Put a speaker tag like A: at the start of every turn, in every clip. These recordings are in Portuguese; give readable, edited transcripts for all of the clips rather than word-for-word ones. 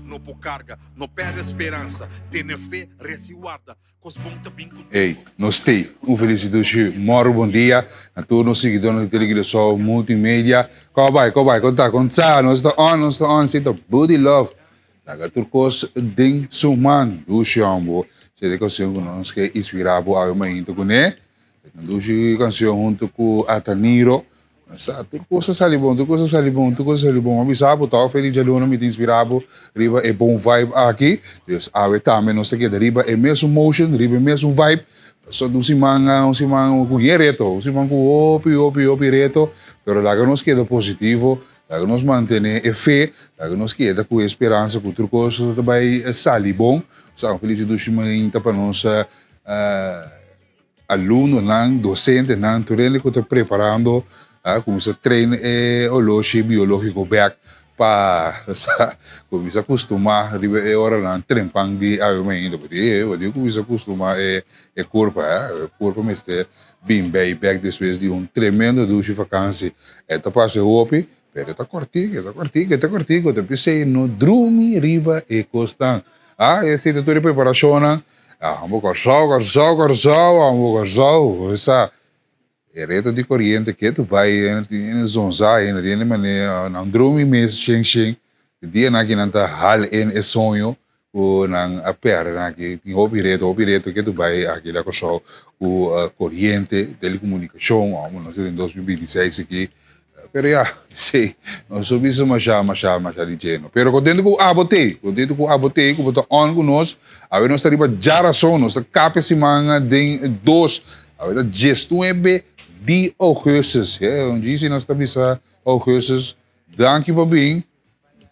A: não por carga, não perde esperança, tem fé, resguarda.
B: Ei, nós temos felicidade, moro bom dia a todos os seguidores da televisão multimédia. Cobai, conta, nós estamos on, senta body love. Naga turcos ding suman, do chambo. Se de canção que nós que inspirado ao meu into com né. Do canção junto com Ataniro. Sa turcosa salibon. Abisabo tal feliz de aluno me inspirado. Riba é bom vibe aqui. Dus awe também nós aqui riba é mesmo motion, riba é mesmo vibe. Só do simang com reto, simang com opi reto. Pero lá que nós queda positivo, lá que nós manter a fé, lá que nós queda com esperança que turcosa também salibon. Sa felicidade muito para nós aluno não docente não turele que está preparando começa a treinar o loja biológico back para começa a acostumar a hora não trempang de ainda porque começa a acostumar o corpo mas está bem back depois de tremendo duche vacância está passando hopi pero está cortico então pensei no dormir riba e costan esse é toda a preparação vamos corsau essa reto de corriente que tu vai em zonza em maneira não dorme mês cheng dia na que não tá hal em sonho o não a perna na que tem hobby reto que tu vai aqui lá corsau o corriente telecomunicação vamos em 2026 aqui pero sim nós subimos já de geno pero contento com abote que botar on com nós a ver nós está riba jaração nós está capes manga de dois a ver gestão de augustus onde se nós estamos augustus danke para bem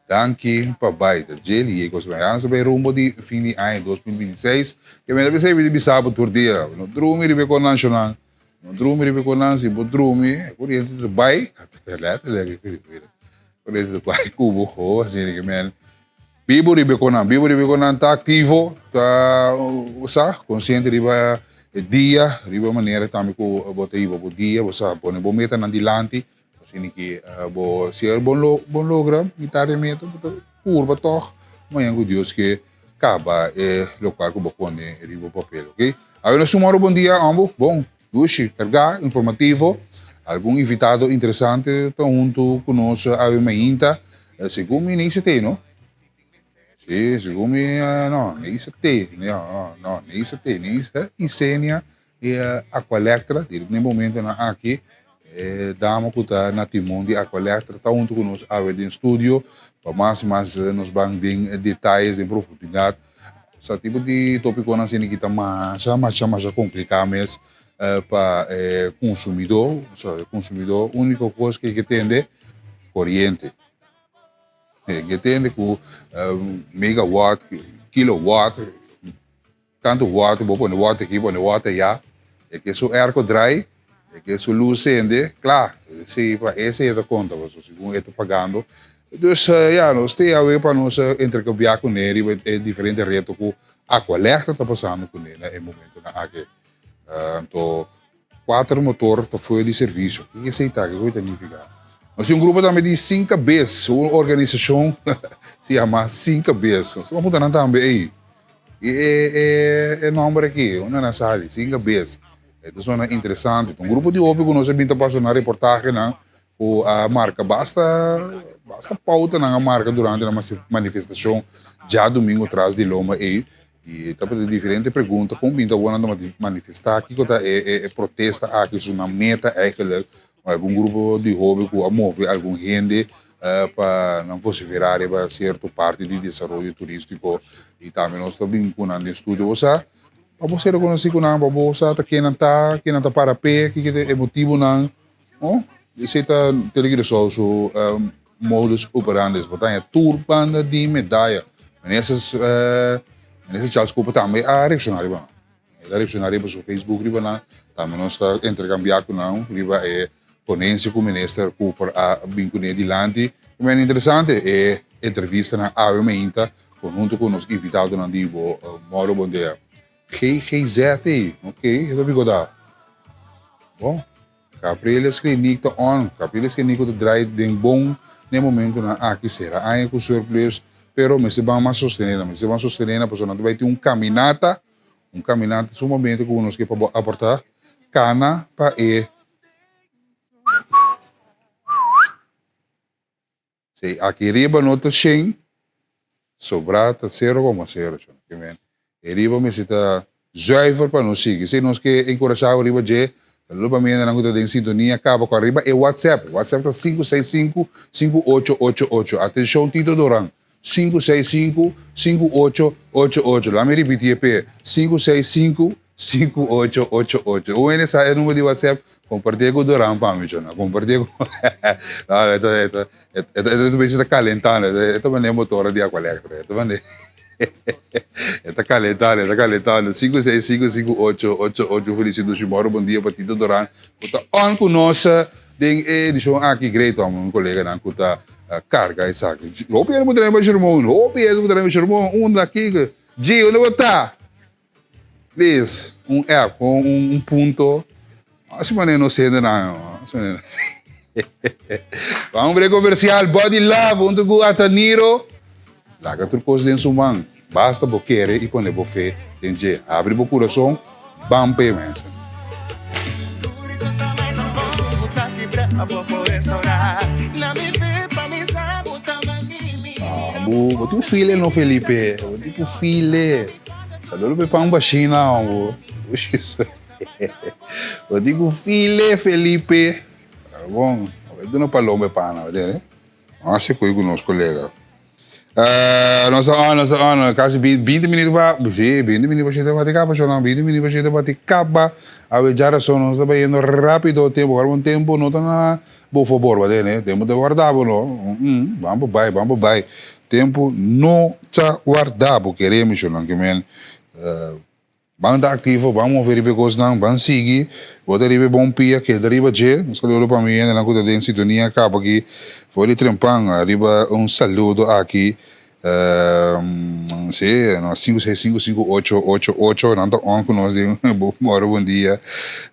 B: danke para baita geli e coisa mais sobre rumo de fim de ano 2026 que me deve ser de bisabo por dia no drume ribe com nacional no drume ribe com nansi bo drume corriente de bai corriente de bai cubo assim que men bibo ribe com nan tá ativo tá consciente ribe dia riba maneira também com botar aí bo dia você põe bo meta nan dilante assim que bo se bom logra guitarra meta curva toch mas com Deus que acaba local que bo põe riba papel ok aí nós sumamos bom dia ambos bom duche cargar informativo algum invitado interessante está junto conosco a Mainta segundo me nem se tem não sim segundo me não nem se tem não nem se tem nem se Isenia e Aqualectra no momento na aqui dama que está na timão de Aqualectra está junto conosco a ver em estúdio para mais nos vão dar detalhes de profundidade esse tipo de tópico não sei que está mais complicado mas para consumidor, a única coisa que tem é corrente. Que tem com megawatt, kilowatt, tanto watt, vou pôr watt aqui, pôr watt já. É que se o arco dry, é que se o luz acende, claro, se para esse é da conta, você segundo está pagando. Então, nós temos a ver para nós intercambiar com ele, é diferente reto que a Aqualectra está passando com ele, no momento na aqui. Então, 4 motores foi de serviço. O que é que vai significar? Nós temos grupo também de 5 Bs, uma organização se chama 5 Bs. Nós vamos botar também aí. É nome aqui, uma na sala, 5 Bs. Então, é interessante. Um grupo de óbvio que nós estamos passando na reportagem, a marca, basta pauta na marca durante a manifestação, já domingo atrás de Loma aí. E tá para diferentes perguntas como pinta o ano manifestar aqui que é protesta aqui é uma meta é que algum grupo de hobby que move algum gente para não fosse virar para certa parte de desenvolvimento turístico e também nós estamos com um estúdio você reconhecer com não você tá que não tá para pé que é motivo não isso está televisão o modus operandi botar tour banda de medalha nessas nesse Charles Cooper também a reaccionária para o Facebook riba também nós está intercambiar com não riba ponência com o ministro Cooper a vincular dilante como é interessante entrevista na Ave Mainta junto com os invitados na Divo Moro bom dia GGZ ok eu vou dar bom Capriles Clinic tá on Capriles Clinic tá dry de bom no momento na aqui será aí com surplus pero me se van a sostener, pues no vai ter um caminata sumamente que nos que para aportar cana para se aqui riba não tá cheio, sobrar tá 0,0, que men. E riba me se tá zuiver para nós seguir, se nós que encorajar o riba je, lupa me na conta de sintonia acaba com a riba e WhatsApp tá 565-5888, atenção Tito Doran, 565-5888, lá me repetir p 565-5888. O essa é o número de WhatsApp, compartilha com o Doran para mim, compartilha com... Não, ito está calentando, ito man é motor de água elétrica, ito man está calentando, 565-5888, felicito Shimoro, bom dia para Tito Doran, está on conosco, tem edição aqui, great, um colega na kuta carga essa aqui. Hope é muito bem, Sherman. Hope é muito bem, Sherman. Daqui, G, onde está? Please, app com ponto. Assim maneira não sei não. Vamos ver comercial, body love, onde go ataniro. Lá que tu coisa dentro man. Basta boqueire e pôr bofé, tem G. Abre o coração, bam payments. Boti o filho não Felipe, boti o filho. Sabe para um baixinho não, boti o filho Felipe. Bom, eu não falo me pana, né? Vamos ser com os colegas. Nossa, quase 20 minutos para, sim, 20 minutos para chegar para cá, 20 minutos para chegar para cá, a ver já só nós estamos indo rápido, tempo, agora um tempo não está na boa favor, né? Tempo de guardar, não? Vamos vai. Tempo não está guardado, queremos, não que men. Vamos estar ativo, vamos verificar coisas, vamos seguir, vamos arriba bom pia, que arriba je, um saludo para mim, na conta de sintonia, acaba aqui, foi trempang, arriba um saludo aqui, sim, 565-5888, não está on conosco, bom dia,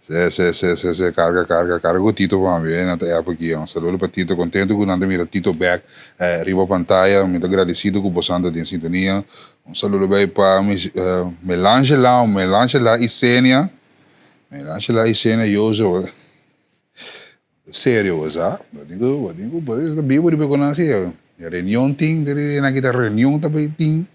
B: se carga o Tito para mim, não está aqui, um saludo para Tito, contente com nada mira Tito back, arriba pantalla, muito agradecido com você de sintonia. Um saludo bem para Melange lá e Sênia. Melange lá e Sênia, Yoso. Sério, sabe? Eu digo, pode ser bem por conhecer. A reunião tem, na kita reunião também tem.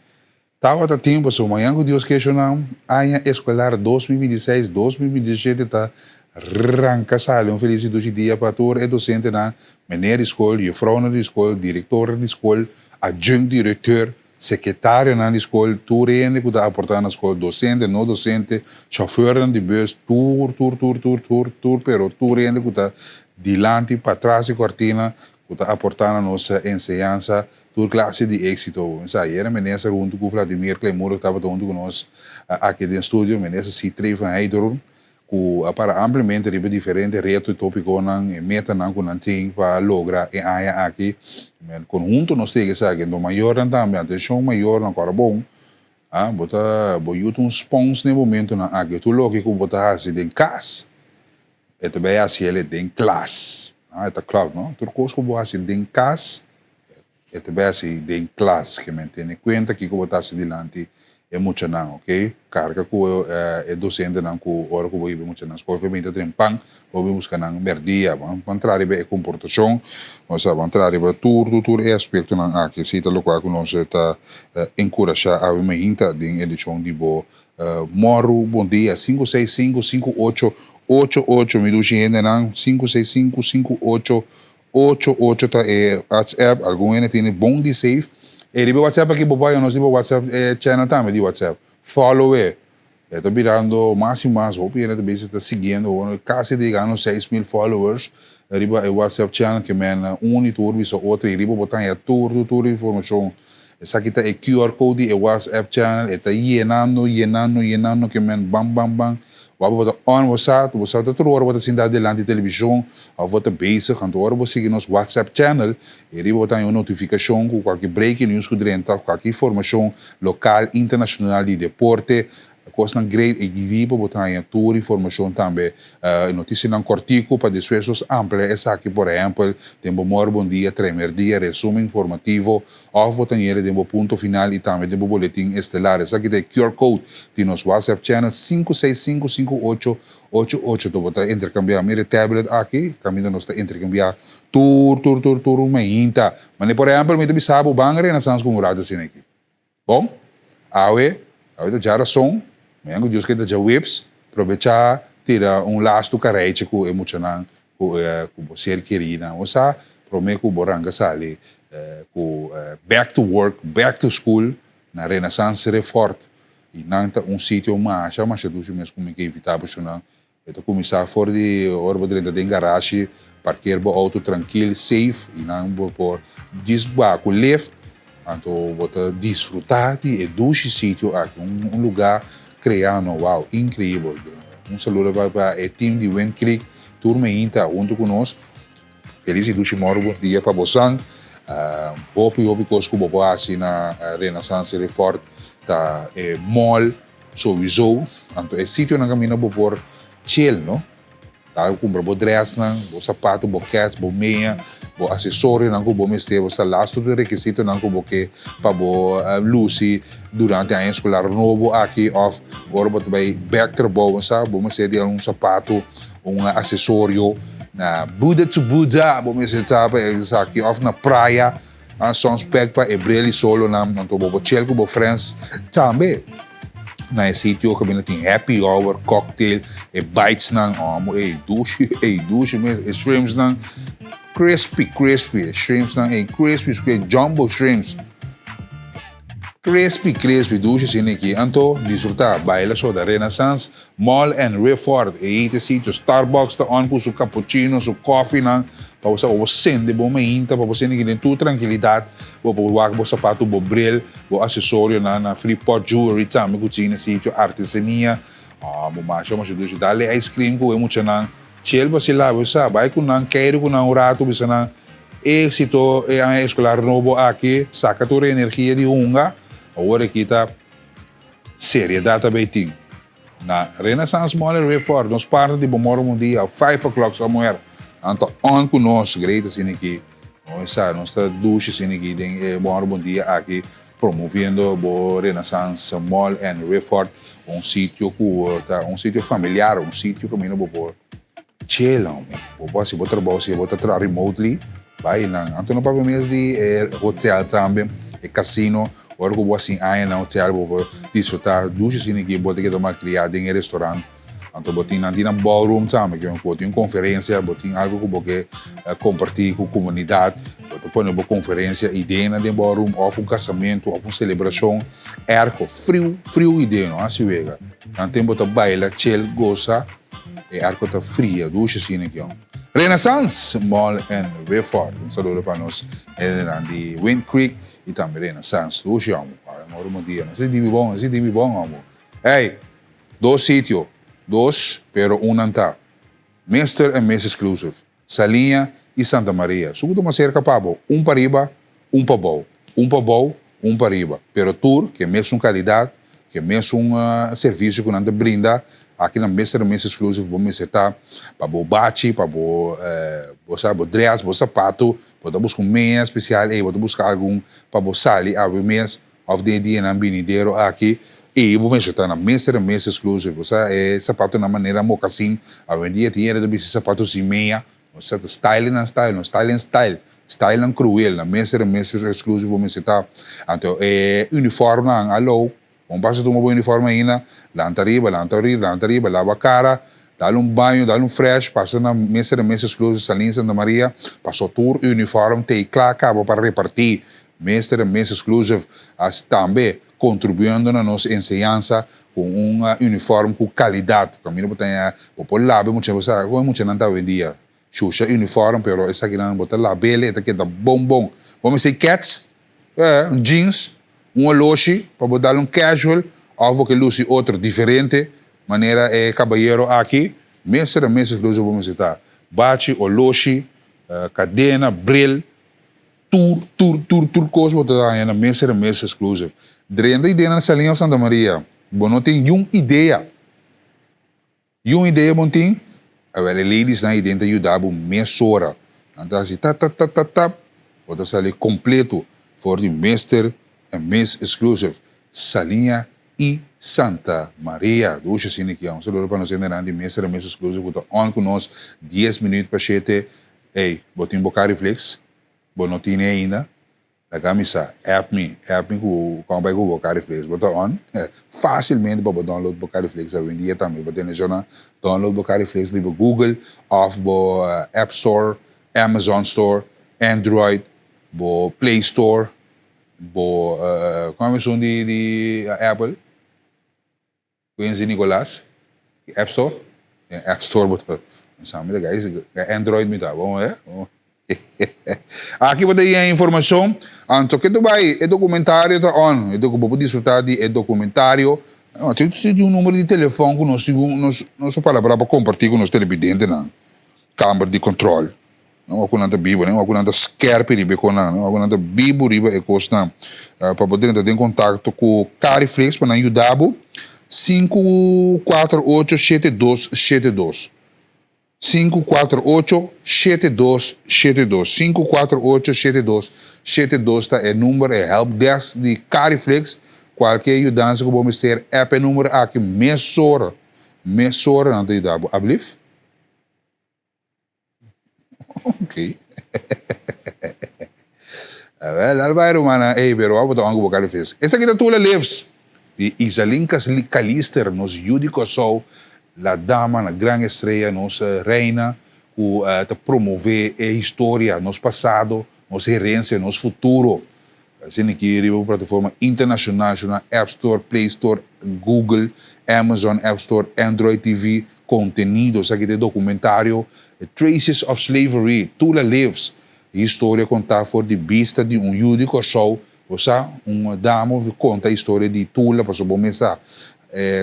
B: Tava tá tempo, so amanhã que Deus questiona, ano escolar 2026-2027 tá arranca sale. Um felicito de dia para todos os docentes na meneer de escola, juffrouw na de escola, diretor de escola, adjunct diretor, secretário na escola, tudo ainda que está aportando na escola, docente, não docente, chauffeur de bus, pero tudo ainda que está dilante, para trás e cortina, que está aportando a nossa enseñança, toda classe de êxito. Aí era menessa junto com Vladimir Clemuro, que estava junto conosco aqui no estúdio, menessa se trefa aí duro, para ampliamente riba diferente reto e tópico e meta não com tem para lograr e aí aqui conjunto nós temos que saber do maior também atenção maior na cara bom bota boiuto um spons no momento na aqui tu logo que bota assim em casa é também assim ele em classe é tá claro não tu coisa que bota assim em casa é também assim em classe que me tem conta que bota assim delante é muito não, ok? Carga com é docente não com hora que vou ir muito não, escola feminina trempang, vou buscar não merdia, vamos entrar aí é comportação, vamos entrar aí tudo é aspecto não aqui, se tá local com nós tá encorajar a me hinta de edição de bo moro bom dia 565-5888 me do gente não 565-5888 tá WhatsApp, algum ainda tem bom de safe. E ribe WhatsApp aqui, papai, nós temos WhatsApp channel também de WhatsApp. Follow it. Está virando mais e mais. O PN também está seguindo. Quase chegando 6,000 followers. Ribe o WhatsApp channel que men um e turbi so outro. E ribe botar aí tudo informação. Essa aqui está o QR Code do WhatsApp channel. Está llenando que men bam. Wat on was dat er horen wat in de televisão, of wat bezig, en horen we zich in ons WhatsApp channel, hier wordt een notificação com qualquer breaking news que dentro, qualquer informação local, internacional de deporte, Costa een great equilibrio, botar em tour informação também, notícia não cortico para después ampla, essa aqui, por exemplo, tempo bom dia, tremer dia, resumo informativo, of botar tempo ponto final e também tempo boletim estelar. Essa aqui tem QR Code, de nosso WhatsApp channel 5655888, tu botar intercambiar, mire tablet aqui, caminho nós está intercambiar, tour, uma inta. Mas, por exemplo, me sabe o bangre, nós estamos com o rato assim aqui. Bom, awe da jara som, mengo Deus que da já whips, aproveitar tira lasto carete com emocional com ser querida, ou sa prome com boranga sali com back to work, back to school na Renaissance Refort e nanta sítio mais do mês como que evitar para eu começar fora de orba dentro da garagem, parquear o auto tranquilo, safe e não por desba com lift. Então, vou desfrutar de esse sítio aqui, lugar criado, uau, incrível. Saludo para o time de Wind Creek, turma ainda junto conosco. Feliz e duche moro, bom dia para vocês. Hopi coisa que eu assim na Renaissance Refort, tá mall, sowieso. Então, é sítio na caminho por chill, não? Tá, compra bo dress, bo sapato, bo cats, bo meia, bo acessório, bo mestre, bo lasto de requisito, bo que para bo luci durante a escolar novo aqui off, agora bo vai back to bo mestre de sapato, acessório na Buda to Buda, bo mestre sabe aqui off na praia, são spec para ebreli solo na então bo chill com bo friends também. Na sítio que tem happy hour, cocktail, bites nang, douche, shrimps nang, crispy, shrimps nang, crispy, jumbo shrimps. Crispy, douche sin aqui. Anto, disfrutar, baila so da Renaissance, Mall and Refort, ite sítio, Starbucks, ta on com su cappuccino, su coffee nang, para você sente bom mainta, para você tem tu tranquilidade, para você sapato, bo bril, bo acessório na Freeport Jewelry, também que tinha sítio artesania, mas do dale ice cream ko muito nang, chill ba sila, você vai com nang quero com nang rato, bisa nang êxito a escolar novo aqui, saca toda a energia de unga, agora kita seriedade bem na Renaissance Mall and Refort, nós paramos de bom um dia, 5 o'clock somewhere. Então, on conosco, great assim aqui, nós está duche assim aqui, tem bom dia aqui, promovendo o Renaissance Mall and Refort, sítio familiar, sítio que eu vou chill, se você trabalha remotely, vai lá, então não para mês de hotel também, casino, agora que eu vou assim, no hotel, vou desfrutar duche assim aqui, vou ter que tomar criado em restaurante. Então, botin nanti na ballroom também, que botin conferência, botin algo que você compartilhar com a comunidade, botin põe uma conferência, ideia na ballroom, ou casamento, ou celebração, frio ideia, não assim vega. Então, botin baila, chill, goza, arco tá fria, ducha assim aqui. Renaissance Mall and Refort, saludo para nós, de Wind Creek e também Renaissance, ducha, amor, dia, não sei de bom, amor. Hey, dois sítios. Pero una está. Mr. and Mrs. Exclusive. Salinha e Santa Maria. Sugo uma cerca pabo. Para arriba, para baixo. Para baixo, para arriba. Pero tour, que é mesmo qualidade, que é mesmo serviço que nós brinda, aqui na Mr. and Mrs. Exclusive, vamos estar para o bate, para o dress, o sapato, para buscar meia especial, para buscar algum, para o sali, a mês, of the dia na binideiro aqui. E vamos estar na Mr. and Mrs. Exclusive, sapato na maneira mocassin, a vendia tinha de sapatos e meia, style cruel, na Mr. and Mrs. Exclusive vamos estar, então uniforme na alô, vamos passar uma boa uniforme ainda, lanta arriba, lava a cara, dá banho, dá fresh, passa na Mr. and Mrs. Exclusive, Salinha Santa Maria, passou tour, uniforme, tem claro, acaba para repartir, Mr. and Mrs. Exclusive, também contribuindo na nossa enseñança com uniforme com qualidade. Caminho botar por lá, muito não está hoje dia. Xuxa uniforme, pero essa aqui não botar lá, bele, esta aqui tá bom. Vamos dizer cats, jeans, loshi, para botar casual, ou que luce outro diferente, maneira caballero aqui. Mr. and Mrs. Exclusive vamos estar bate ou loshi, cadena, bril, tour coisa botar na Mr. and Mrs. Exclusive. Drenda e dena na Salinha Santa Maria. Bom, não tem uma ideia. Uma ideia, bom, tem. Agora, ladies na identa ajudar a mesora. Então, assim, bota sali completo voor de Mr. en Miss Exclusive. Salinha e Santa Maria. Dois assim aqui, um saludo para nós ainda de Mr. en Miss Exclusive. Bota on com nós 10 minutos para chete. Ei, botem bocar reflex. Bom, não tem ainda. A camisa, app me com vai com bocar reflex. Bota on. Facilmente para download bocar reflex. Hoje em dia também. Bota na zona download bocar reflex. Lieve Google, of bo App Store, Amazon Store, Android, bo Play Store, bo como são de Apple? Conhece Nicolás? App Store? App Store bota. Sabe, guys, Android me tá bom, é? Aqui você tem a informação. Então, que tu vai, é documentário tá on. É documentário, desfrutar de documentário. Tem um número de telefone que nós para compartilhar com os televidentes na câmara de controle. Não há nada bibo, não há nada scarpe ribe com não há nada bibo ribe é costa para poder entrar em contato com o Cariflex para ajudar 548-7272 548-7272 548-7272 tá é número é help desk de Cariflex. Qualquer ajuda que vamos ter é número aqui mesora não te dá ablif. Ok. Well, vai romana, pero vamos a bocar de fez. Essa aqui tá Tula Lives. De Isalinka Kalister, nos judico sou, la dama, na grande estrela, nossa reina, que te promover a história, nosso passado, nossa herência, nosso futuro. Assim aqui, uma plataforma internacional, na App Store, Play Store, Google, Amazon App Store, Android TV, contenidos, aqui de documentário, Traces of Slavery, Tula Lives, história contada por de vista de judico show, uma dama que conta a história de Tula, para começar,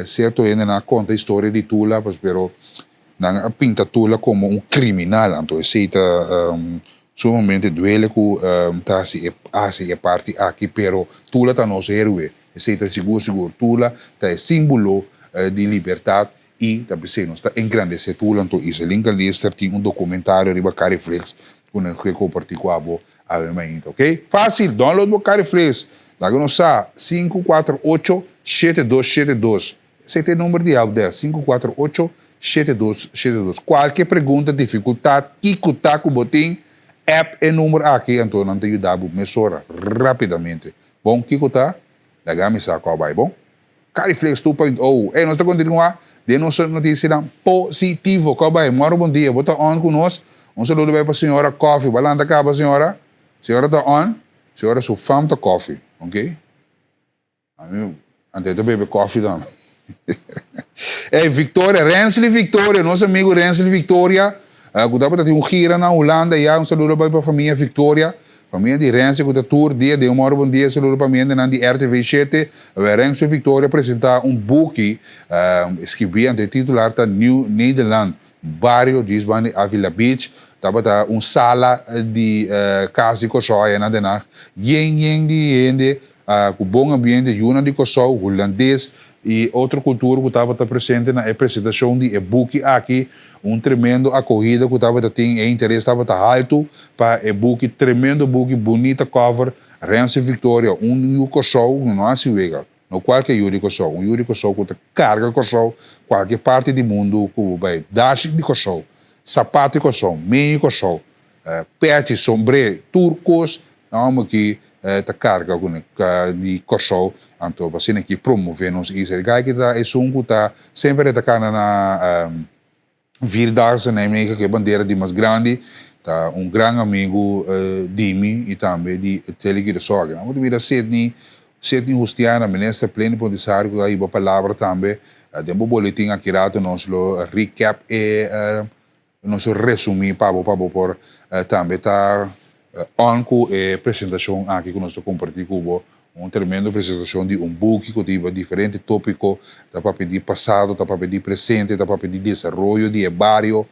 B: certo, ainda não conta a história de Tula, pero não pinta Tula como criminal, então aceita sumamente duele que tá assim é parte aqui, pero Tula tá nosso herói, aceita seguro, Tula tá símbolo de liberdade. E também está engrandecer Tula, então isso linka lister tem documentário riba Cariflex que compartilho com a bo ok? Fácil, download o Cariflex. Lá que não sabe, 548-7272. Esse é o número de áudio, 548-7272. Qualquer pergunta, dificuldade, que está com o botim, app é número aqui, então não te ajudar a mesura rapidamente. Bom, que está? Lagami sa qual vai, bom? Cariflex 2.0. Nós estamos continuando de nossa notícia positivo. Qual vai? Bom dia. Bota on conosco. Saludo para a senhora Coffee. Balanda cá para a senhora. Senhora está on. Senhora sua fama de coffee. Ok? Antes de beber coffee também. Victoria. Rensley Victoria. Nosso amigo Rensley Victoria. Que tem gira na Holanda. Saludo para a família Victoria. Família de Rense, que está tour dia de bom dia, saludo para mim, de RTV7, Rense Victoria apresentar book, escrevi de titular da New Nederland, bairro de Avila Beach, estava sala de casa de coxóia, na denag, de com bom ambiente, juna de coxó, holandês, e outra cultura que estava presente na apresentação de book aqui, tremendo acolhida que estava tinha interesse estava alto para book, tremendo book, bonita cover, Rense Victoria, Yuriko Show, não há se vega, não qualquer Yuriko Show que carga com show, qualquer parte do mundo que vai dash de show, sapato de show, meio show, pet, sombre, turcos, não aqui carga de show, então para aqui promover nos isso, que tá é que tá sempre tá na Vierdaagse Nijmegen, que é a bandeira de mais grande, tá grande amigo Dimi e também de Telegi de Sogra. Vamos ver a Sydney Justiana, ministra plenipotenciário, que aí a palavra também, tem um boletim aqui rato, nosso recap e nosso resumo para por também tá on com a apresentação aqui que nós compartilhamos com tremenda apresentação de book que tem diferente tópico, tá para pedir passado, tá para pedir presente, tá para pedir desenvolvimento de barrio,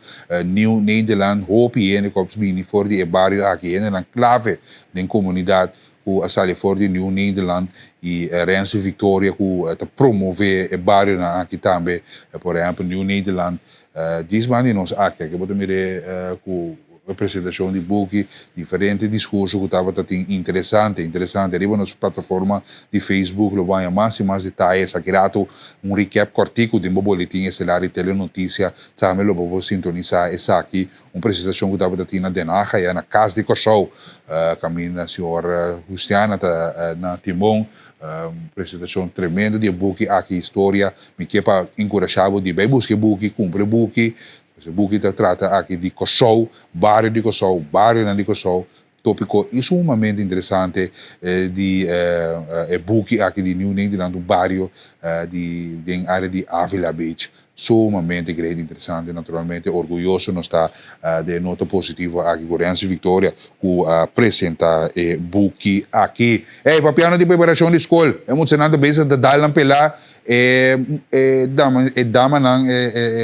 B: New Nederland, hoop e que for de barrio aqui na clave da comunidade, ku asali for de New Nederland e Renze Victoria ku te promover e bairro na aqui também, por exemplo, New Nederland. Diz mani nos aqui, que botar mire ku apresentação de book, diferente discurso que estava interessante. Arriba nas plataforma de Facebook, lo vai mais e mais detalhes, aqui rato recap cortico de um boletim estelar e telenotícia, também lo vou sintonizar essa aqui, uma apresentação que estava na Denaga, e na casa de Kosovo, caminho a senhora Justiana na Timon, apresentação tremenda de book aqui, história, me que para encorajar de bem buscar book, cumprir book. Esse book trata aqui de Kosovo, bairro de Kosovo, bairro de Kosovo, tópico extremamente interessante de book aqui de New Nederland, um bairro de área de Avila Beach. Sumamente grande, interessante, naturalmente orgulhoso não está de nota positiva aqui com Renze Victoria, que apresenta book aqui. Papiano de preparação de escola, é muito senado bem de dar pela dama nang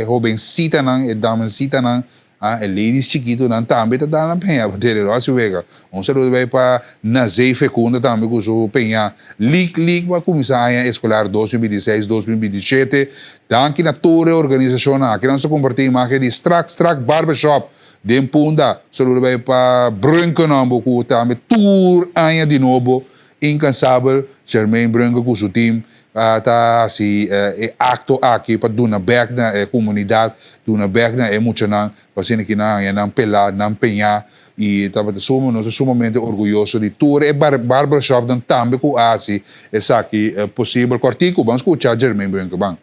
B: jovencita nang damancita nang ladies chiquito nang também tá dando penha para ter lá se vega saludo vai para Nazei Fecunda também com o penha lik para começar a escolar 2016-2017 danke na toda a organização aqui nós compartilhamos imagem de Strack Barbershop de Punda saludo vai para Branco Nambo com também tour aia de novo incansável Germain Branco com seu time acto aqui para dar back na comunidade, dar back na emocional, para ser que não pelar, não penhar e nós sumamente orgulhoso de tudo e barbershop também com assim essa aqui é possível cortico, vamos escutar Germain Branco bang.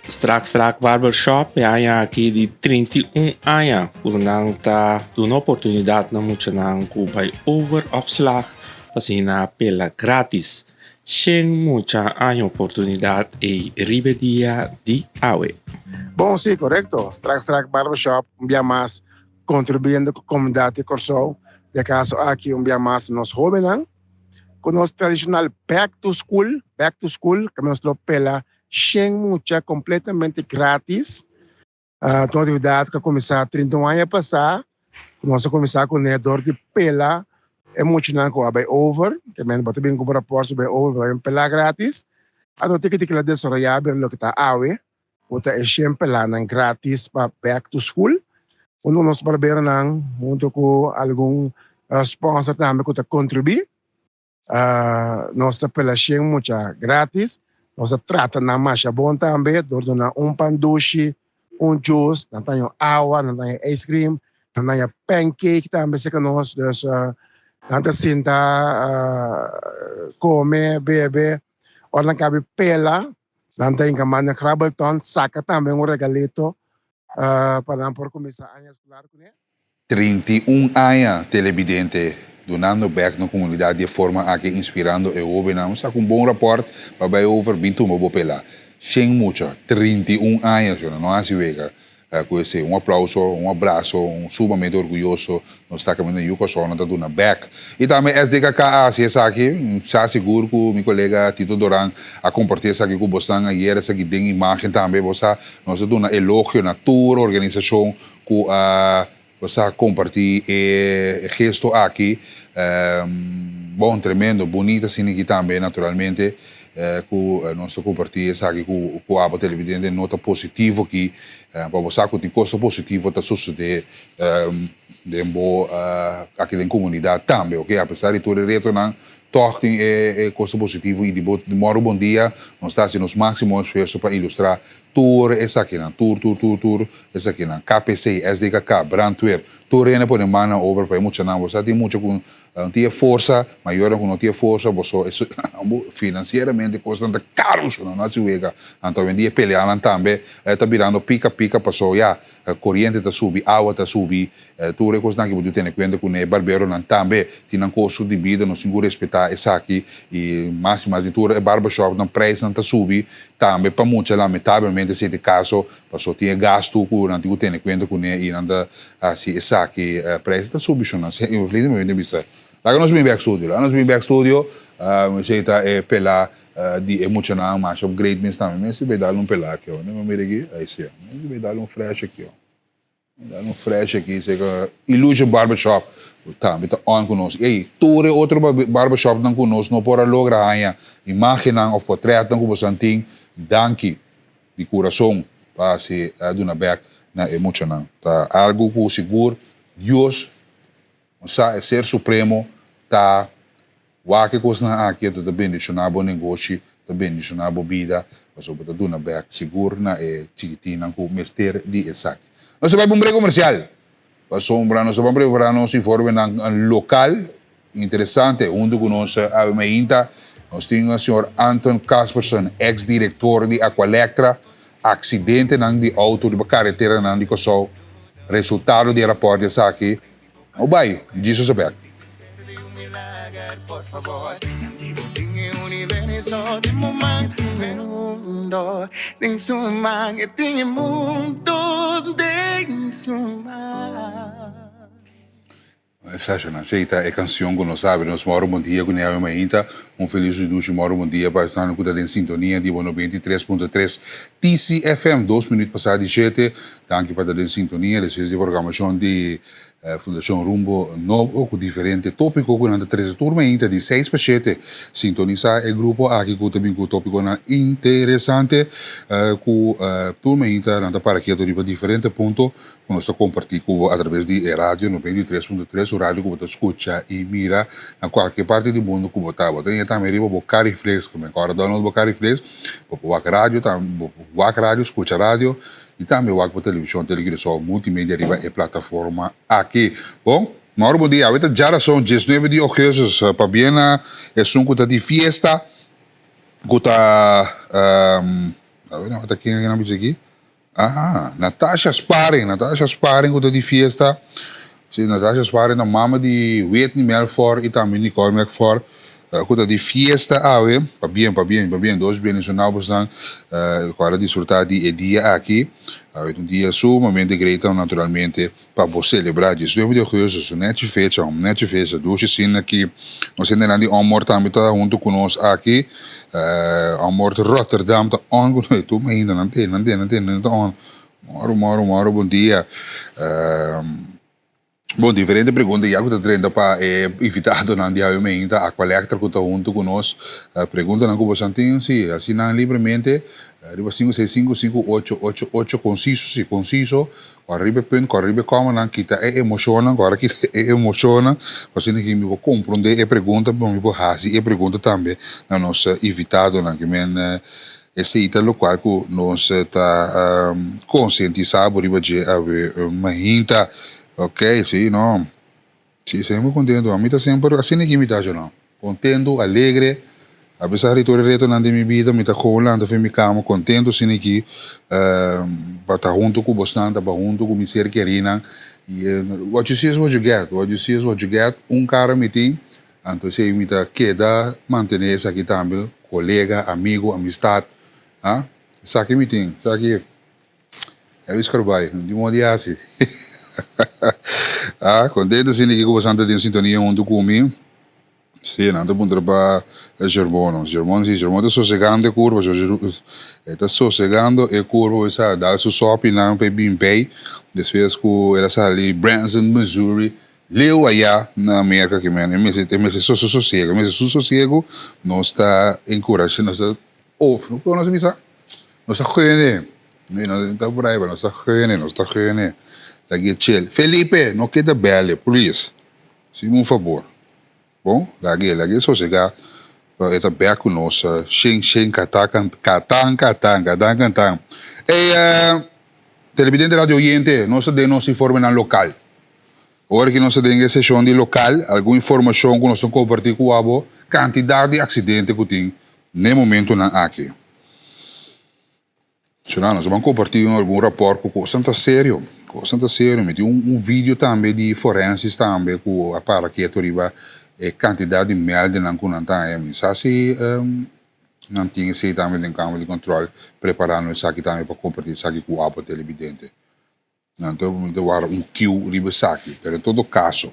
C: Strack Barbershop é aqui de 31 anos, por não tá dando oportunidade na muito não vai over opslag na pela grátis. Sem muita oportunidade e ribedia de awe.
D: Bom, sim, correto. Strack Barbershop, dia mais contribuindo com a comunidade de Kosovo. De caso aqui, dia mais nos jovens, com nosso tradicional back to school, que nós lo pela sem muita, completamente grátis. A atividade que começar 31 anos a passar, nós começar com o nedor de pela emocional ko abay over, que men bato bing kubra porso bay over bay pela gratis. Ato ticket la desarrollar lo kita awe, uta sempre lá nang gratis pa back to school. Uno nos barbera nang junto ko algum sponsor também que ta contribuir. Nós ta pela shen mucha gratis. Nós trata na masha bom também, dordo na pandushi, juice, nantayo awa, nantayo ice cream, nantayo pancake também se que nós Nanta sinta come, bebe, o lang kabi pela, nanta yung kamana Krabbleton, saka também um regalito para por começar a escolar com ele.
B: 31 anos televidente, donando back na comunidade de forma a que inspirando e obinamos com um bom rapport para over 20 mil pela. Sem muito, 31 anos, não há se vega. Conhecer aplauso, abraço, sumamente orgulhoso, nós está caminhando em Kosovo, nós está dando back. E também SDKK, se é aqui, já seguro que o meu colega Tito Doran a compartilhar isso aqui com você, ayer essa aqui tem imagem também, nós está dando elogio na toda organização que você compartilha gesto aqui, bom, tremendo, bonita, assim aqui também, naturalmente. Com nosso compartilha aqui com a televidente nota positivo que para você que tem coisa positiva está suceder de boa aqui na comunidade também, ok? Apesar de todo o reto não toch tem coisa positiva e de bom dia nós está assim nos máximos esforços para ilustrar tour essa aqui na tour essa aqui na KPC SDKK Brandweer tour ainda por semana over para muito não você tem muito com não tinha força maior que não tinha força você financeiramente custa tanto caro não se vega então vendia peleando também está virando pica passou já corrente está subir água está subir tour é coisa que você tem que ter com o barbero não também tem um custo de vida não se respeitar essa aqui e mais de tour é barbershop não preço não está subir também para muito lamentavelmente se de caso passou tinha gasto com não tem que ter com ele e não assim essa aqui preço está subir não sei infelizmente bisa lá nós vim back studio você está pela de emocional mais upgrade mesmo também mas se vai dar pelar aqui ó não me aqui aí sim vai dar flash aqui ó Dan een fresh aqui, zeg Illusion Barbershop. Tá, met on conosco. Ei, toere outro barbershop dan conosco, no por logra hanya. Imaginan of portret dan kubosanting, danki di coração para se aduna back na emocional. Tá algo que seguro Deus, é ser supremo, tá wake kos na aqui tá bendicionar bom negócio, tá bendicionar boa vida, mas o bota duna back seguro na chiquitina com mester di esak. Nós vai para um break comercial. Nós vamos preparar nosso informe local, interessante, junto com nós, nós temos o senhor Anton Casperson, ex-diretor de Aqualectra, acidente de auto de carretera de Kosovo, resultado de rapport de aqui. O bem, diz o back. Essa é a canção que nós sabemos. Nós moramos bom dia com a minha ainda. Feliz de moramos bom dia para estar em sintonia de 93.3 TCFM. 2 minutos passados de 7. Danke para estar em sintonia. Essa é a programação de Fundação Rumbo Novo, com diferente tópico, com a 13 turma ainda de 6 para 7. Sintonizar o grupo aqui com também com tópico interessante, com turma ainda para que eu diferente ponto, que nós compartilhamos através de rádio 93.3, o rádio que você escuta e mira na qualquer parte do mundo que você está. Você também pode bocar reflex, como agora download bocar reflex, pode bocar rádio, escuta rádio. E também o Aqua Televisão, televisão, multimídia, e plataforma aqui. Bom, bom dia. Ahorita já são 19 de agosto, para bem a sunco de fiesta. Guta, a ver, não, aqui na aqui. Natasha Sparing, guta de fiesta. Sim, Natasha Sparing, na mama de Whitney Melford e também Nicole Melford. Guta de fiesta, para bem, dois bem nacionais, para desfrutar de dia aqui. Dia sumamente great, naturalmente, para você celebrar. Isso é muito curioso, net fecha, dois sim aqui. Nós ainda de Amor também está junto conosco aqui. Amor de Rotterdam está on, tu ainda não tem on. Moro, bom dia. Bom, diferente pergunta, já que está treinando para invitado na dia eu me ainda a Aqualectra que está junto conosco. Pergunta na Cuba Santinho, se assinam livremente, arriba 5655888 conciso, arriba pen, arriba como não kita emociona, agora kita emociona, você nem que me vou compreender a pergunta, me vou fazer a pergunta também na nossa invitado na que men esse italo qual que nós está conscientizado arriba de uma hinta. Ok, sim, não. Sim, sempre contento. A mim está sempre assim que me está, não. Contento, alegre. Apesar de todo o reto na minha vida, me está colando, me cama, contento, sim, que para estar junto com bastante, para junto com me ser querida. E what you see is what you get. What you see is what you get. Cara me tem, então se me está queda manter isso aqui também, colega, amigo, amistade, isso aqui me tem, isso aqui é o escrobai, de modo assim. Contente sim que você anda em sintonia junto comigo. Sim, anda para trabalhar Germano está sossegando a curva, está sossegando a curva, está dando seu shopping lá para bem pay. Depois que ela sai ali, Branson, Missouri, leu allá na América que me sossego, nós está encorajando, nós está off, não se misa, nós está jovem, não está por aí, nós está jovem. Lagi chill. Felipe, não queda bela, please. Se um favor. Bom, lagi sossegar. Eta back conosco. Shen, katang. Televidente radio oyente, nós temos informe na local. Agora que nós temos sessão de local, alguma informação que nós estamos compartilhando com a quantidade de acidentes que tem no momento na aqui. Nós vamos compartilhar algum rapport com o Santa Sério. Me deu vídeo também de forenses também com a para que arriba a quantidade de mel de não contar se não tinha se também em câmara de controle preparando isso aqui também para compartilhar isso aqui com a televidente. Então me era kill riba aqui, mas em todo caso,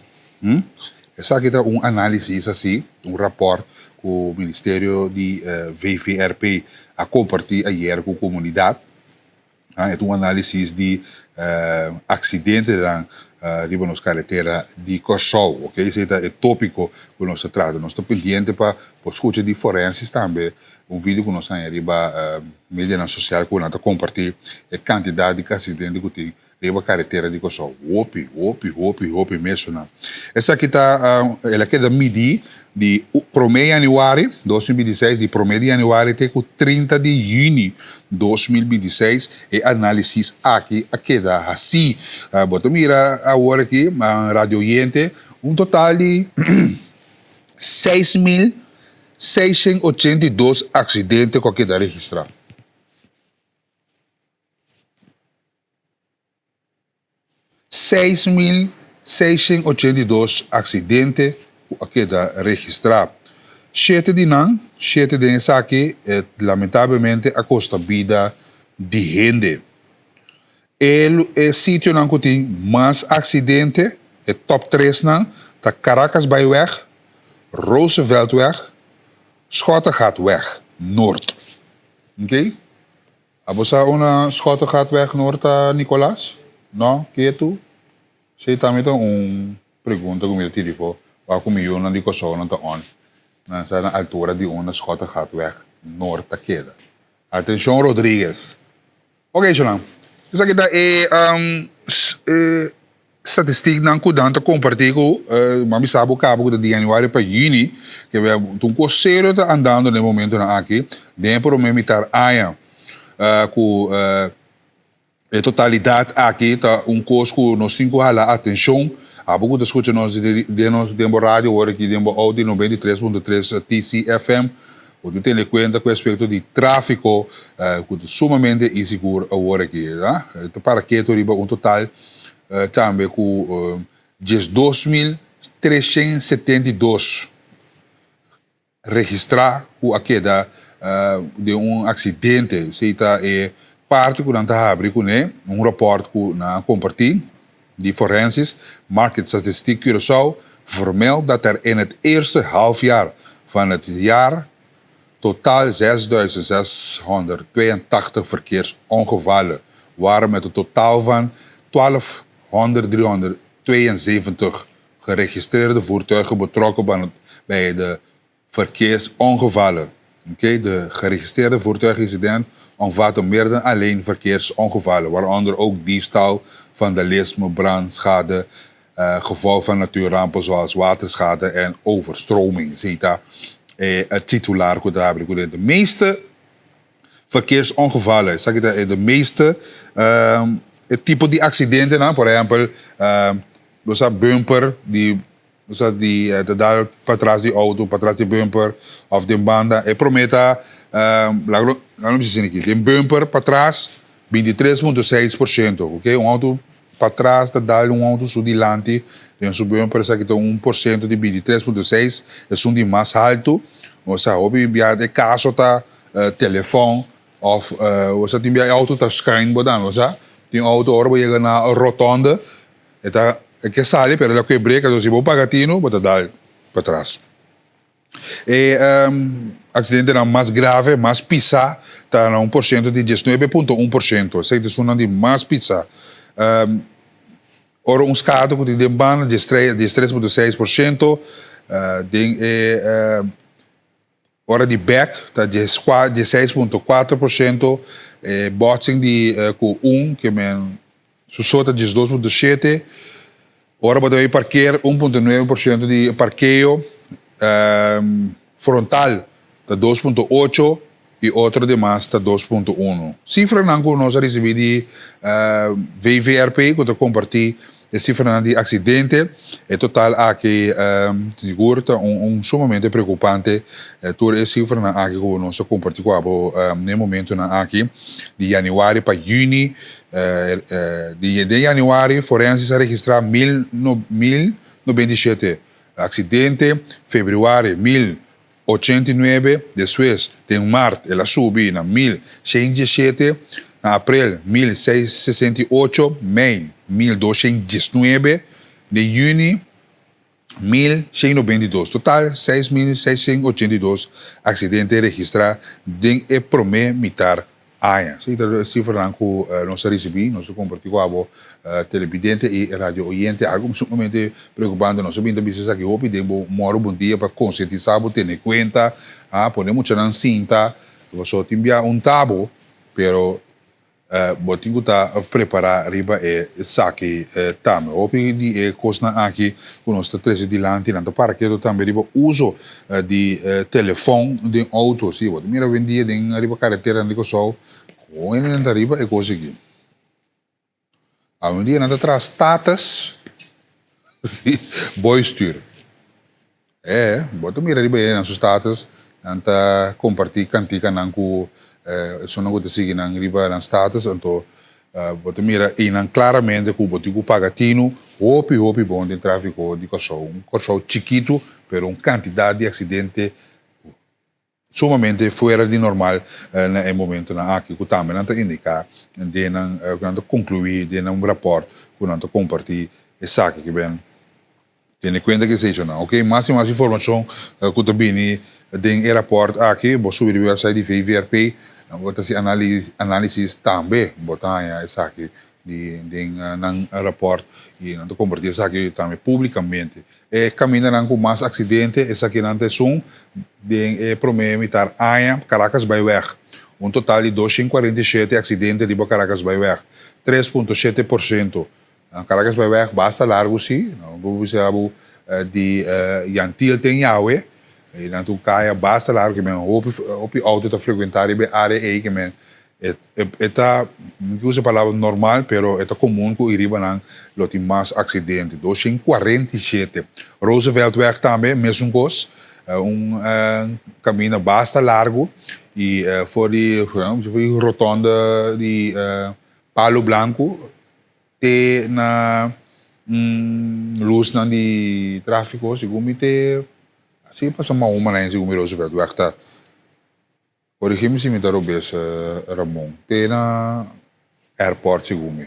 B: essa aqui é análise assim, rapport com o Ministério de VVRP a compartilhar ayer com a comunidade. É um análise de acidentes dan riba nos carretera de Corsol, ok? Esse é tópico que nós tratamos. Nós estamos pendentes para escutar de forenses também. Vídeo que nós temos riba mídia social que nós compartilhar a quantidade de acidentes que tem riba carretera de Corsol. Opi mesmo. Essa aqui ela queda medir de 1 de januário de 2026, de 1 de januário até o 30 de junho de 2026, e análise aqui queda assim. Bota mira agora aqui, radio oyente, total de 6.682 acidentes que queda registrado. 6.682 acidentes queda registrado. 7 de essa aqui, lamentavelmente, a custa vida de gente. El sítio que tem mais acidentes, top 3 tá Caracas Byweg, Rooseveltweg, Schottengatweg, Noord. Ok? Você uma Schottengatweg Noord, Nicolas? Não? Que é tu? Você também tem pergunta que me tirou. Waar kom je naar die persoon te on? Na sa altura di una Schottengatweg Noord ta queda. Atenção, Rodrigues. Ok, Jonan. Essa aqui statistic nan ku dan te compartilhar com mami sabe cabo de januário para junho que we um coceiro tá andando no momento na aqui dentro para militar aia com a totalidade aqui tá curso nós temos que dar atenção. A pouco de escuta nós demos rádio agora aqui demos áudio 93.3 TCFM. O que tem em conta com respeito de tráfico que é sumamente inseguro agora aqui, tá? Para que toriba total também com 12.372 registrar o queda de acidente. Se está parte que nós abri com rapport que na compartilhar de forenses, Market Statistiek Curaçao, vermeldt dat in het eerste halfjaar van het jaar totaal 6.682 verkeersongevallen waren met een totaal van 12.372 geregistreerde voertuigen betrokken bij de verkeersongevallen. Okay, de geregistreerde voertuigincident omvatten meer dan alleen verkeersongevallen, waaronder ook diefstal, vandalisme, brandschade, geval van natuurrampen zoals waterschade en overstroming. Zeta het titulaar de meeste verkeersongevallen, zeg je de meeste het type die accidenten, por ejemplo, bumper die daar patras die auto, patras die bumper of de banda. E prometa, laten we zien aqui, de bumper patras 23,6%, ok? Auto patras dá auto sudilante, tem bumper essa aqui tem 1% de 23,6%, é de mais alto. Você hobby de caso tá telefone of você tem auto tá scan bodan, você tem auto agora chega na rotonda, eta que sale, pero lo que breca, se vou pagatino, bota dar para trás. E acidente mais grave, mais pisa, está na 1% de 19,1%. Essa é uma de mais pisa. Ora, escado que tem ban de 3,6%. Ora de back, está de 6,4%. Botsing de com 1, que men susota de 2,7%. Ora, podemos parquear 1,9% de parqueio frontal, está 2,8% e outro demais está 2,1%. Cifra que nós recebemos de VVRP, que eu compartilho, a cifra de acidente, é total aqui, seguro, está sumamente preocupante. Toda a cifra aqui que nós compartilhamos no momento aqui, de januário para junho. De januário, forenses registraram 1.097 acidentes, fevereiro 1.089, depois em março ela subiu na 1.117, em abril 1.668, maio 1.219, de junho 1.192, total 6.682 acidentes registrados em a primeira metade aya. Sim, então se franco nós recebemos, nós compartilhamos com a televidente e radio oyente, algo sumamente preocupante. Nós sabemos que aqui hoje temos moro bom dia para conscientizar, ter em conta, ponemos na cinta, você tem tabo, pero botinho tá preparar riba saque também. Hoje de coisa aqui, quando nós estamos dilante, não para que também riba uso de telefone de auto, sim, botinho mira vendia de riba carretera de coisa, com ele não riba é coisa aqui. A um dia não traz status, boy stuur. Botinho mira riba é nosso status, não compartilhar cantica não com so não gosta seguir na riba na status então bote mira e não claramente que o botico pagatino hopi bom de tráfico de corso chiquito pero quantidade de acidente sumamente fora de normal no momento na aqui que também não indicar de não concluir de não rapport que não compartilhar essa que bem tem conta que seja não ok mais informação que também de aeroporto aqui vou subir o website de VVRP bota se análise também botar essa aqui de nang rapport e não compartilhar essa aqui também publicamente caminhando com mais acidente essa aqui não tem de prometer aia Caracas Byweg total de 247 acidentes de Caracas Byweg 3,7% Caracas Byweg basta largo sim não vou dizer de Yantil tem Yahweh e não tu caia basta largo que men op auto te frequentar e área aí que men eta não usa a palavra normal pero eta comum que iriba não loti mais acidente 247 Rooseveltweg também mesmo coisa caminho basta largo e for die rotonda de Palo Blanco te na luz na de tráfico segundo te sim, passa uma na em Roosevelt, tá? Corrigimos se me dar Ramon. Tem na airport segundo.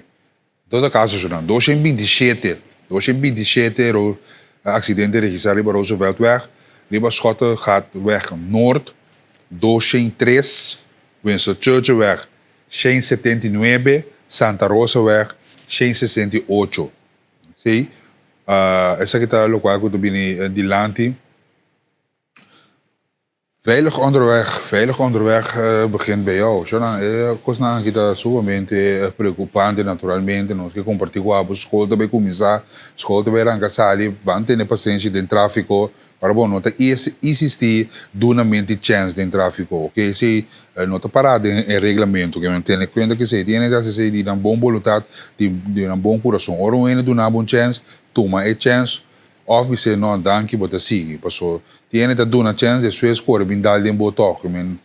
B: Toda casa já não. 227 acidente registrado para Roosevelt weg. Riba Schotten gaat weg Noord. 203 Winston Churchill weg. 179 Santa Rosa weg. 168. Sim? Essa que tá local que tu bini dilante. Veilig onderweg begint bij jou. Cosa que está sumamente preocupante naturalmente, nós que compartilhamos escola também começar, escola também arrancar mantém paciência de tráfico, para bom nota existir duramente chance de tráfico, ok? Se nota parado em regulamento, que mantém conta que se tem de uma boa vontade, de uma bom coração, ora um de uma boa chance, toma a chance. Of we say no, danke, but sige. Paso, tiene da duna chance de sua escolha bem dar de botox, men.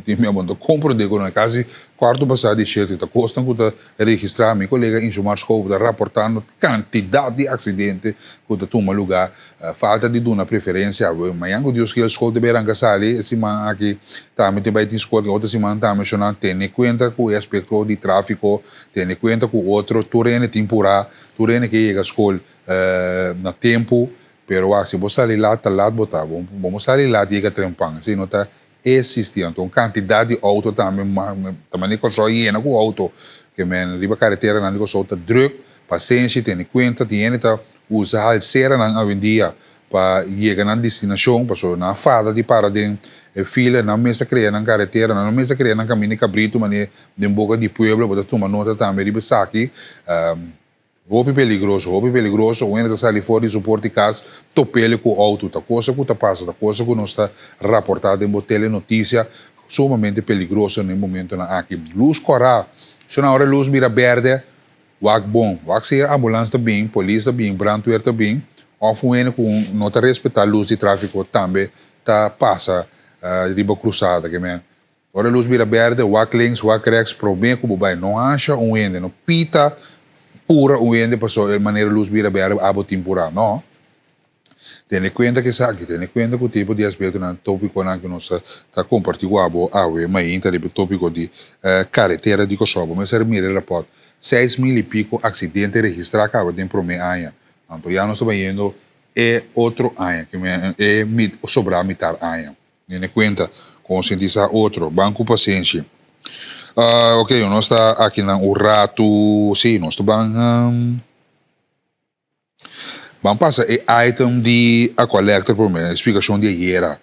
B: Tem minha banda compra de quando quase quarto passado de certo, tá costam que tá registrar meu colega em Jumar Scope tá reportando quantidade de acidente que tá toma lugar, falta de duna preferência, mas yango Deus que a escola de Beranga Sali, esse man aqui também tem baita escola que outra semana tá mencionando, tem conta com o aspecto de tráfico, tem conta com outro turene temporário, turene que chega a escola na tempo, pero se você ali lá tá lá botar, vamos sair lá chega trempang, se não tá existia então quantidade de auto também nem só hiena com auto que men riba carretera não digo só tá druk paciência tem conta tem tá usa halsera na avenida para chegar na destinação passou na fada de para de fila na mesa cria na carretera na mesa cria na caminho cabrito mas de boca de pueblo botar toma nota também riba saque Hopi peligroso, o ene está ali fora de suporte casa, topele com o auto, tá coisa que tá passa, tá coisa que não está reportada em telenotícia, sumamente peligroso no momento na aqui. Luz corá, se na hora luz vira verde, wak bom, wak se ambulância também, polícia também, brandweer também, of o ene com não tá respeitar luz de tráfico também, tá passa riba cruzada, que men. Hora luz vira verde, wak links, wak rechts, problema com o bai, não acha um ene, não pita, pura uende passou de maneira luz vira bem abo temporal não tem conta que sabe tem conta que o tipo de aspecto na tópico na que nós está compartilhando abo mas ainda o tópico de carretera de Kosovo mas ser mira rapport 6.000 e pico acidentes registrados acaba de primeiro ano então já nós estamos indo outro ano que sobrar metade ano tem conta conscientizar outro banco paciência Ok, nós está aqui na Urato, sim, nós estamos vamos passar o item de a collector por mim, explicação de ayer.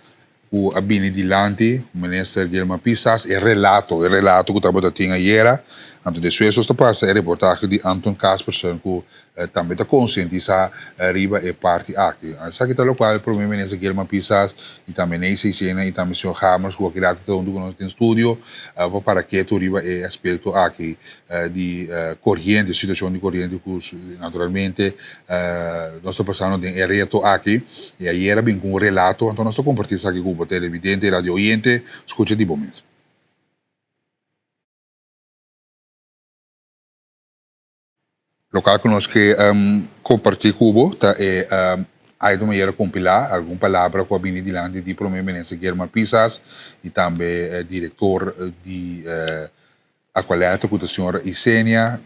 B: O abini dilante, o ministro Guilherme Pissas, o relato que estava tendo ayer. Então, depois está passando a reportagem de Anton Kaspersen, que também está conscientizar arriba e parte aqui. Aqui está o qual o primeiro-ministro Guilherme Pissas e também nesse cena e também o senhor Hammers, que aqui está onde nós temos estúdio, para que tu arriba e aspecto aqui de corrente, situação de corrente, que naturalmente nós estamos passando de reto aqui, e aí era bem com um relato, então nós estamos compartilhando aqui com o televidente, radio oyente, escuta de bom mesmo. Local que nós que compartilhar cubo tá aí também era compilar alguma palavra com a bini dilante de primeiro-ministro Guilherme Pissas e também diretor de a coleta com a senhora Isenia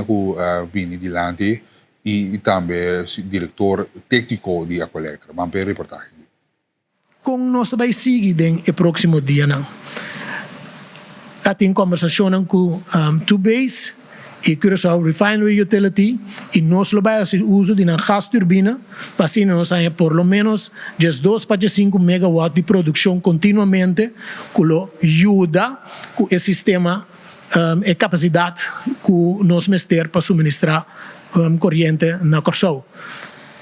B: com a bini dilante e também diretor técnico de a coleta. Vamos ver a reportagem.
E: Com nós vai seguir no próximo dia não. Tá tem conversação com Tubase e Curaçao Refinery Utility e nós lo vai fazer uso de uma gas turbina para assim nós tenha por lo menos 2,5 megawatt de produção continuamente que lo ajuda com o sistema e capacidade que nós mester para suministrar corrente na Curaçao.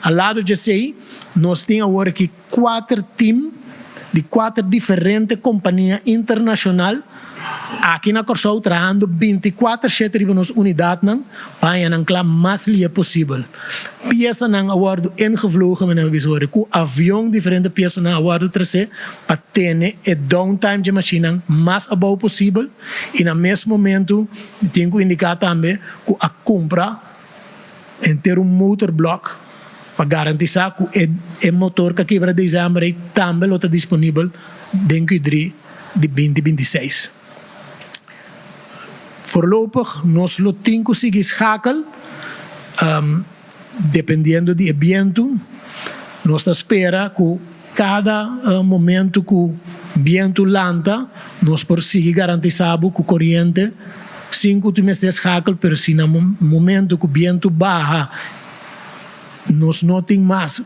E: Ao lado de sei, nós temos agora aqui 4 times de 4 diferentes companhias internacionais aqui na Curaçao trabalhando 24/7 nas unidades para a mais livre possível. Peças não aguardo ingevlogen met een visor, com avião diferente peças não aguardo trazer para ter o downtime de máquina mais abaixo possível e no mesmo momento tenho que indicar também que a compra em ter motor block para garantizar que o motor que quebra de dezembro também está disponível dentro de 2026. Voorlopig, nós lo temos que seguir schakelen, dependendo do evento. Nós espera que cada momento que o vento lanta, nós por seguir garantizado que a corrente 5 últimos de schakelen, pero se no momento que o vento baixa, nós não temos mais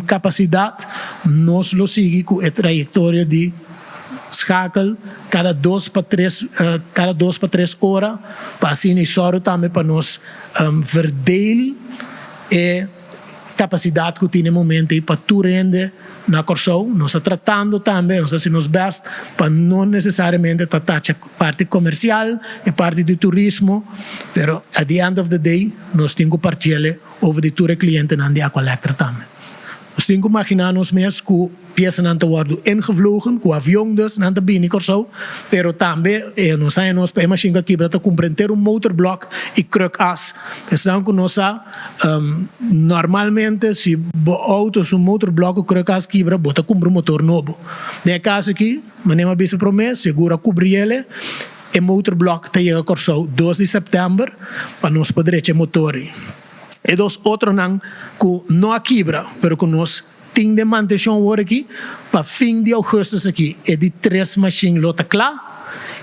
E: capacidade, nós lo seguir com a trajetória de schakel cada 2 para 3 horas para assim isso também para nós verdeel a capacidade que tem no momento para tu rende na Curaçao. Nós estamos tratando também, nós fazemos best para não necessariamente tratar a parte comercial e parte do turismo, pero at the end of the day nós temos que partilhar over de tour cliente na de Aqualectra também. Nós temos que imaginar nos mesmos que peças não worden ingevlogen, com avião dus não está bem Curaçao, pero também nós temos para imagina aqui para compreender motorblock e kruk-as. Então que nós normalmente se autos motorblock e kruk-as quebra, bota compra motor novo. No caso aqui, manema bisa promessa, segura cobrir ele. O motorblock está chega a Curaçao 2 de setembro para nós poder ter motor. E dos outros que não quebra, pero que nós temos de manutenção agora aqui, para fim de agosto aqui, é de 3 machines lota claro,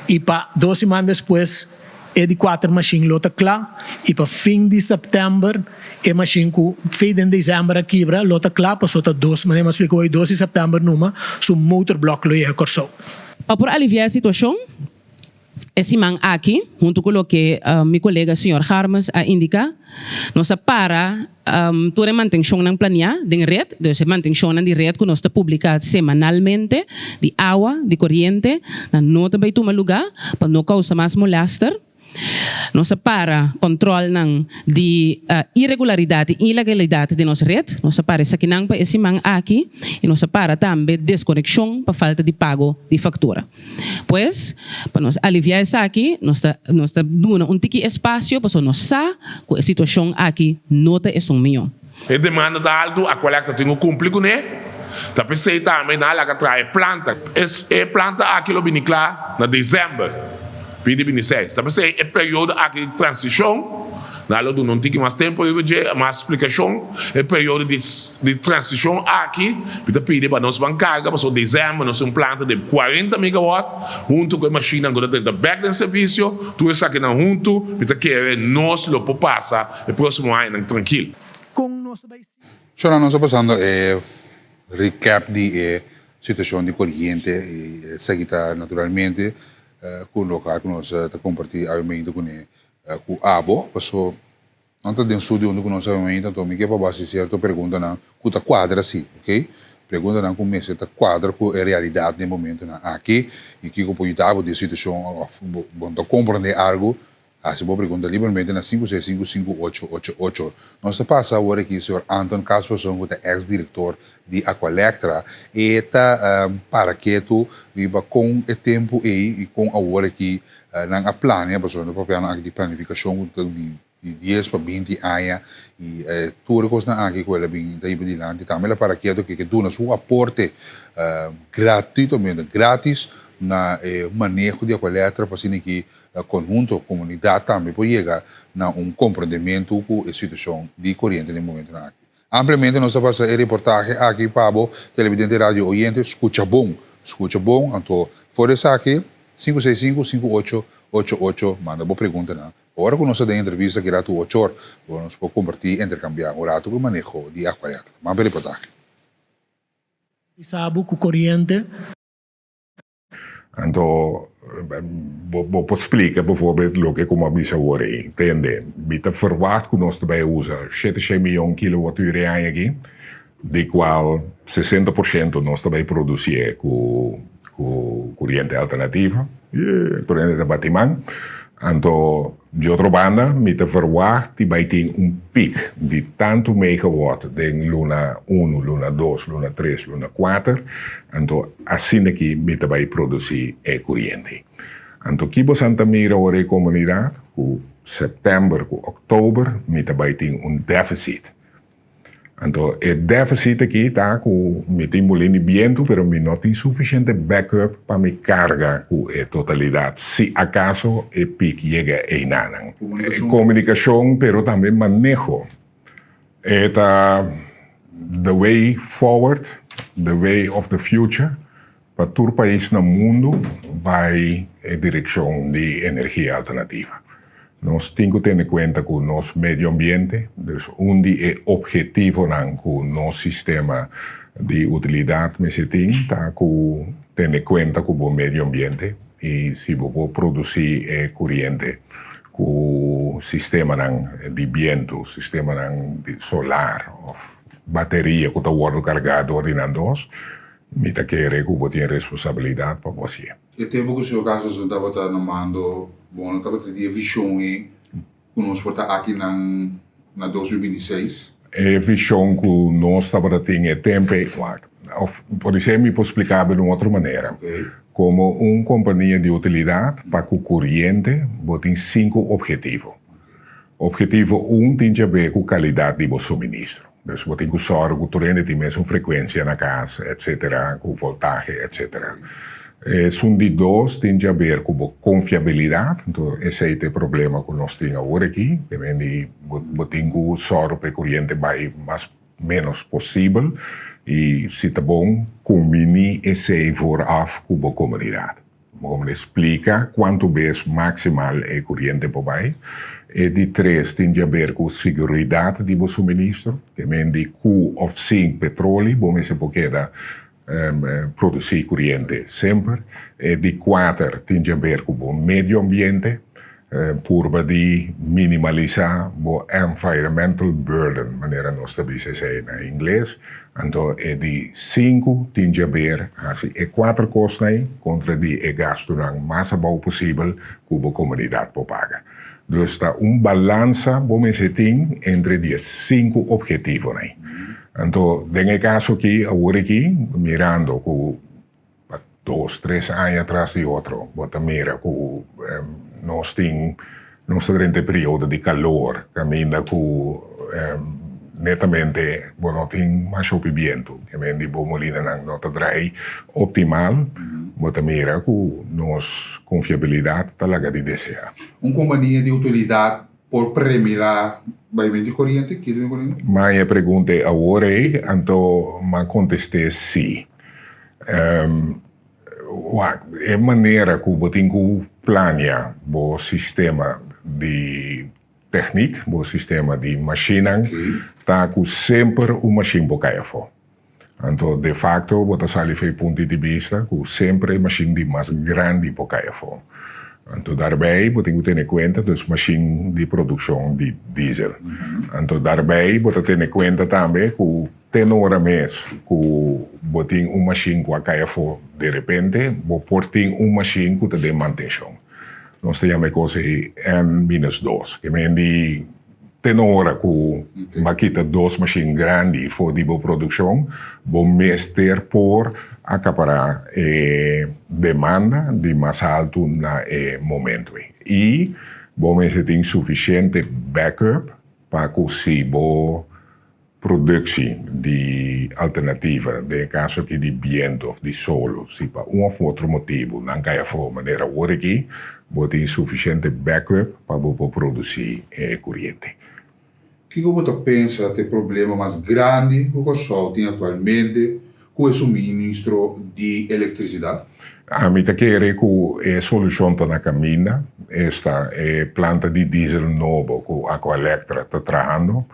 E: e para 2 semanas depois, é de 4 machines lota claro, e para fim de setembro, é machine que fim de dezembro quebra, lota claro, para só 2, mas eu explico hoje 2 de setembro numa, so motorblock lo é a Curaçao.
F: Para aliviar a situação, esse man aqui, junto com o que meu colega senhor Harmes indica, nós para toda a manutenção na planear de rede, então a manutenção de rede que nós publica semanalmente de água, de corrente, não também toma lugar para não causar mais molestar. Nós para controle de irregularidade e ilegalidade de nossa rede, nós para essa que não para esse man aqui e nós para também desconexão para falta de pago de fatura. Pois, para nós aliviar isso aqui, nós dando tique espaço para nós saber que a situação aqui não é melhor.
G: E demanda da alto a coleta tem cumprir com né? Da pensei também na lá que traz planta. É planta aqui lo binicla na dezembro. 2026. Então, é período de transição Nalo do não tem mais tempo de mais explicação. É período de transição aqui. Pita pedir para nós bancarga, para dezembro nós um planta de 40 megawatt, junto com a máquina que está back em serviço, tudo isso aqui não junto, pita que nós lo passa o próximo ano tranquilo.
E: Com nosso país.
B: Só nós passando recap de situação de corrente e seguida naturalmente com o local que nós compartilhamos aumento com o abo, passou antes de um estudo onde nós aumento, então me que para base certo pergunta na cuta quadra sim, ok? Pergunta na como se quadra com a realidade no momento na aqui e que como eu de situação bom compreender algo. Se você pergunta livremente na 565-5888. Nós passa agora aqui o senhor Anton Casperson, que é ex-diretor de Aqualectra, e para que tu viva com o tempo e com agora aqui na plano, a pessoa no papel de planificação de 10 para 20 anos e tudo coisa aqui com ela bem daí para diante também para que tu na sua aporte gratuitamente grátis na manejo de Aqualectra para que conjunto comunidade também pode chegar a compreendimento com a situação de corrente no momento aqui. Ampliamente nós estamos fazendo reportagem aqui para o televidente rádio oyente escuta bom, então fora isso aqui 565-5888 manda boa pergunta na hora que nós temos entrevista que era 8 horas, nós podemos compartilhar, intercambiar o rato com manejo de Aqualectra. Manda reportagem.
E: Sabe que corrente.
H: Então, vou explicar, bijvoorbeeld, o que como a missa agora aí, entende? Bita verwacht que nós também usa 7 milhões de kWh aqui, de qual 60% nós também produzimos com corrente alternativa, corrente de batimão. Então, de outra banda, mita verwacht que vai ter pico de tanto megawatt em Luna 1, Luna 2, Luna 3, Luna 4. Então, assim aqui, mita vai produzir corrente. Então, aqui você mira a comunidade, com setembro, com outubro, mita vai ter déficit. Então, o déficit aqui está com um molino de viento, mas não tem suficiente backup para me carregar com a totalidade. Se acaso o pico chega a nada. Comunicação, mas também manejo. Está the way forward, the way of the future, para todo país no mundo vai em direção de energia alternativa. Nós temos que ter em conta com o nosso meio ambiente, onde é objetivo com o nosso sistema de utilidade, mas tem que ter em conta com o meio ambiente e se vou produzir corrente com o sistema de viento, sistema de solar, bateria que está sendo carregado ordenadores, me querer que eu tenha responsabilidade para você.
B: E tempo que o senhor Carlos estava namando, bom, estava tendo visão que nós porta aqui na 2026.
H: A visão que nós estava tendo tempo, pode ser me explicar de uma outra maneira.
B: Okay.
H: Como uma companhia de utilidade para o corrente, tem 5 objetivos. Objetivo 1 tem a ver com a qualidade do suministro. Então, você tem que usar o corrente tem mesmo frequência na casa, etc., com voltagem, etc. Sundi 2 tem a ver com confiabilidade, então esse é o problema que nós temos agora aqui, também tem que usar o corrente mais menos possível e se está bom, combine esse vooraf com a comunidade. Como explica quanto vezes maximal é corrente por vai. E de 3 tem a ver com a segurança do suministro, também de Q of zinc petróleo, bom se pode produzir corrente sempre. E de 4 tem a ver com o meio ambiente, por de minimalizar o environmental burden, maneira nós também se diz em inglês. Então, e de 5 tem a ver, assim, e 4 coisas contra de gasto o mais bom possível que a comunidade pode pagar. Então, está balança, bom se tem entre os 5 objetivos. Então, nesse caso aqui, agora aqui, mirando com 2, 3 anos atrás de outro, bota mira com nós temos um período de calor, caminha com netamente, não tem mais viento, caminha de bomolina na nota dry optimal, bota mira com nossa confiabilidade talaga de desejar.
B: Uma companhia de utilidade por premiar vai vender corrente, que vem corrente?
H: Mas a pergunta é agora, então, mas contestei sim. É maneira que você tem que planear o sistema de técnica, o sistema de máquina, tá com sempre uma máquina para cair fora. Então, de facto, você sai do ponto de vista que sempre a máquina de mais grande para cair fora. Então, daarbij você tem que ter em conta as máquinas de produção de diesel. Então, daarbij você tem em conta também que tem hora mês que você tem uma máquina que cai fora de repente, você tem uma máquina que tem manutenção. Nós temos coisa N-2, que é tem hora que vai quitar duas máquinas grandes para a produção, vamos ter por acaparar demanda de mais alto no momento. E vamos ter suficiente backup para conseguir produção de alternativa, de caso que de vento ou de solo, se por um ou outro motivo não cai de maneira aqui, vamos ter suficiente backup para produzir corrente.
B: O que você pensa que é o problema mais grande que o pessoal tem atualmente com o suministro de eletricidade?
H: A mim quer que a solução está na caminho. Esta é planta de diesel novo que a Aqualectra está trabalhando.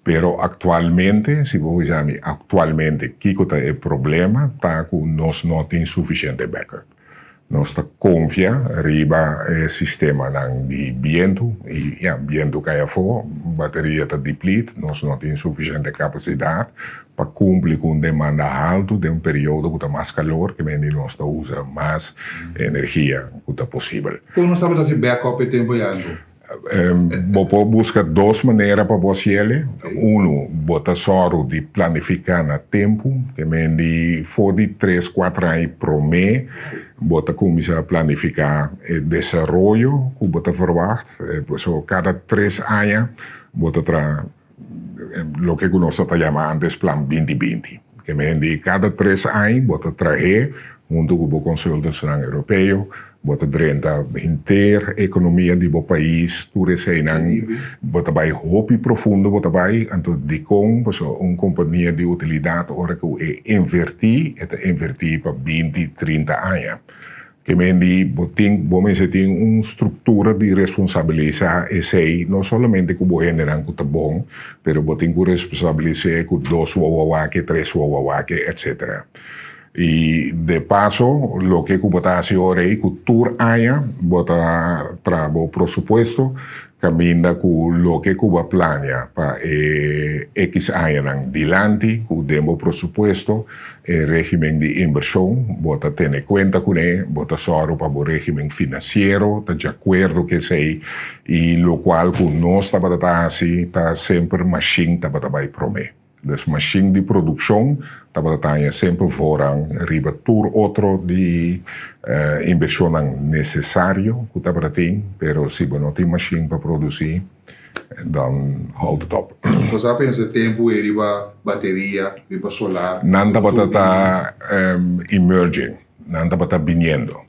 H: Pero atualmente, se você chama atualmente, que é o problema, está que nós não temos suficiente backup. Nós confiamos no sistema de vento, e vento cai fora, bateria está deplete, nós não temos suficiente capacidade para cumprir com demanda alta de período que está mais calor, que nós usa mais energia que está possível.
B: Como nós estamos fazendo backup tempo já?
H: Você busca duas maneiras para você. Bota só de planificar no tempo, que de for de 3-4 anos por mês, você começa a planificar o desenvolvimento que você verwacht. Cada 3 anos, você traz o que nós chamamos antes Plan 2020. Que de cada 3 anos, você traz, junto com o Conselho Nacional Europeu, você drenta inteira a economia do país, tudo isso aí, você vai roupa profundo, você vai, então, de uma companhia de utilidade, hora que invertir para 20, 30 anos. Que você tem uma estrutura de responsabilizar esse aí, não somente que você generar que está bom, mas você tem que responsabilizar com 2 wawawake, 3 wawawake, etc. E, de passo, o que você faz agora é que todo ano você traz o pressuposto, caminha com o que você planeja para X anos adiante, com o pressuposto, o regime de inversão, você tem em conta com ele, você sorte para o regime financeiro, está de acordo com isso, e o qual que nós estamos fazendo, está sempre machine para prometer. Das machine de produção, está sempre fora, riba todo outro de inversão necessário que está para ter, mas se você não tem machine para produzir, então hold it up.
B: Você pensa tempo riba bateria, riba solar?
H: Não está emerging, não está viniendo.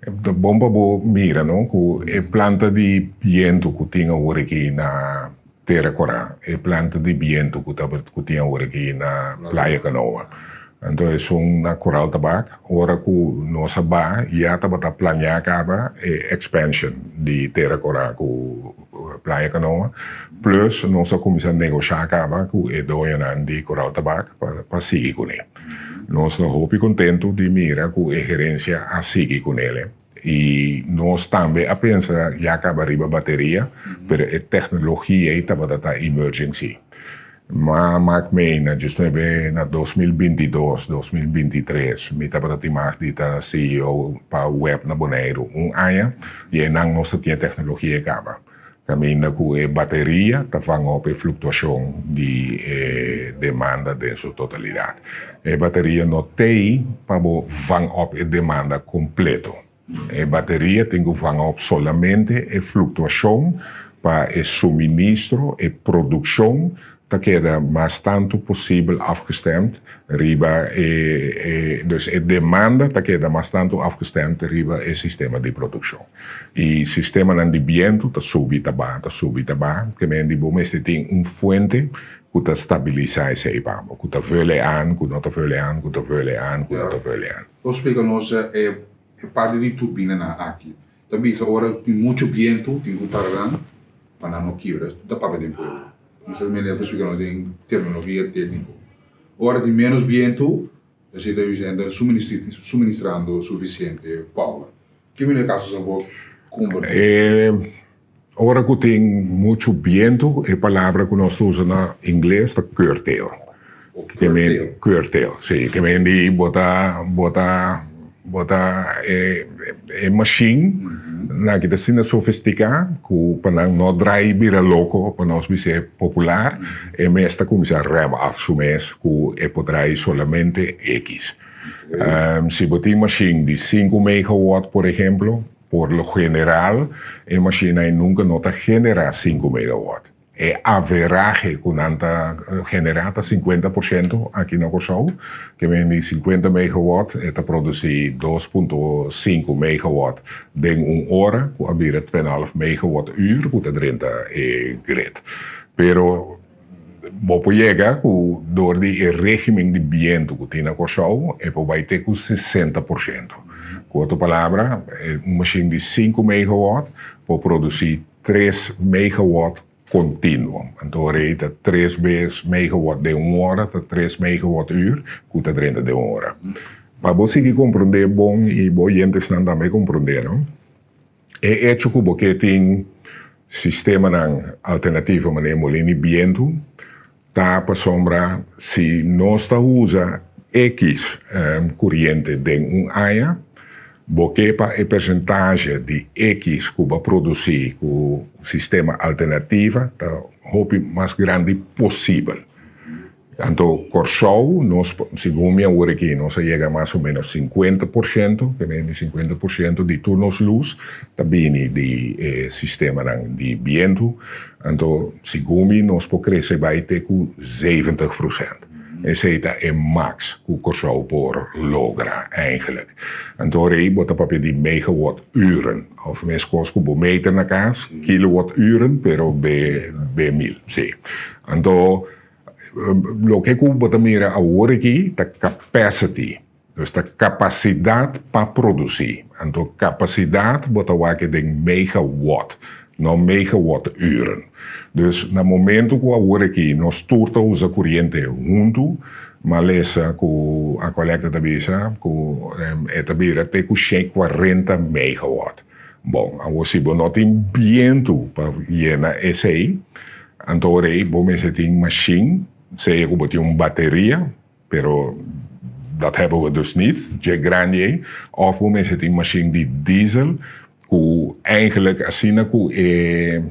H: A bomba mira, não? Que a planta de viento que tem agora aqui na Terra Corá, é planta de viento que tem agora aqui na Playa Canoa. Então, é uma coral tabaco, ora que nós já estamos planeando a expansion de Terra Corá com Playa Canoa, plus nós começamos a negociar com o dono de coral tabaco para seguir com ele. Nós estamos muito contentes de mirar que a gerência a seguir com ele. E nós também a pensar já acabar a bateria, mas a tecnologia está para emergência. Mas justamente na 2022, 2023, me estava a mais de CEO para o web na Bonaire ano, e não nós temos tecnologia acaba. Caminha com a bateria, está fazendo a flutuação de demanda em sua totalidade. A bateria não tem para fazer a demanda completa. A bateria tem que fazer solamente a flutuação para o suministro e produção dat queda mais tanto possível afgestemd riba dus a demanda dat queda mais tanto afgestemd riba o sistema de produção. E sistema de viento tá subi tá ba, que men di bomeste tem fuente que tá stabilizar esse ipa, que tá vele aan, que não tá vele aan, que tá vele aan, que não tá vele aan.
B: Vamos explicar nós parte de turbina na aqui. Também agora tem muito viento, tem que parar para não quebrar, tá para tempo. Isso é melhor explicar nós em terminologia técnica. Agora tem menos viento, a gente está dizendo suministrando suficiente power. Que melhor caso são pouco
H: Agora que tem muito viento, a palavra que nós usamos em inglês é curtail. Curtail, sim. Que vem de botar machine, na que está sofisticada, que para não drive louco, para nós ser popular, e mesmo começar a rem af, que pode drive somente X. Se botar machine de 5 megawatt, por exemplo, por lo general, a máquina nunca nota generar 5 megawatt. É average que nanta generata 50% aqui na Corsou, que vem de 50 megawatt, está produzir 2,5 megawatt em hora, que abira 2,5 megawatt uur, que está dentro do grid. Pero, bopo chega, que door o regime de viento que tem na Corsou, vai ter 60%. Com outra palavra, uma máquina de 5 megawatt pode produzir 3 megawatt contínuo. Então, está 3 vezes megawatt de hora, 3 megawatt uur, que está dentro de hora. Para você que compreender bom e bom gente não também compreender, não? É hecho que você tem sistema alternativo, mas molino viento, tá para sombra, se nós usa X corrente de área, porque para a percentagem de X que vai produzir com o sistema alternativo está o mais grande possível. Então, Corsou, nós, segundo minha hora aqui, nós chega mais ou menos 50%, que vem de 50% de turnos luz, também de sistema de viento. Então, segundo mim, nós podemos crescer vai ter com 70%. Esse é o max que o Corsou pode lograr, eigenlijk. Então, aí, bota papel de megawatt-uren. Of mesmo coisa que meter na casa, kilowatt-uren, pero B1000, sim. Então, o que eu bota mira agora aqui, é capacity. Dus a capacidade para produzir. Então, capacidade bota aqui de megawatt, não megawatt-uren. Dus no momento que agora aqui nós turta usa corrente junto, mas a coleta da bisa, que tabira tem que 40 megawatt. Bom, agora se não tem viento para llenar esse aí, então aí vamos ter machine, sei que botar uma bateria, pero dat hebben we dus niet, de grande, of vamos ter machine de diesel, que eigenlijk assim que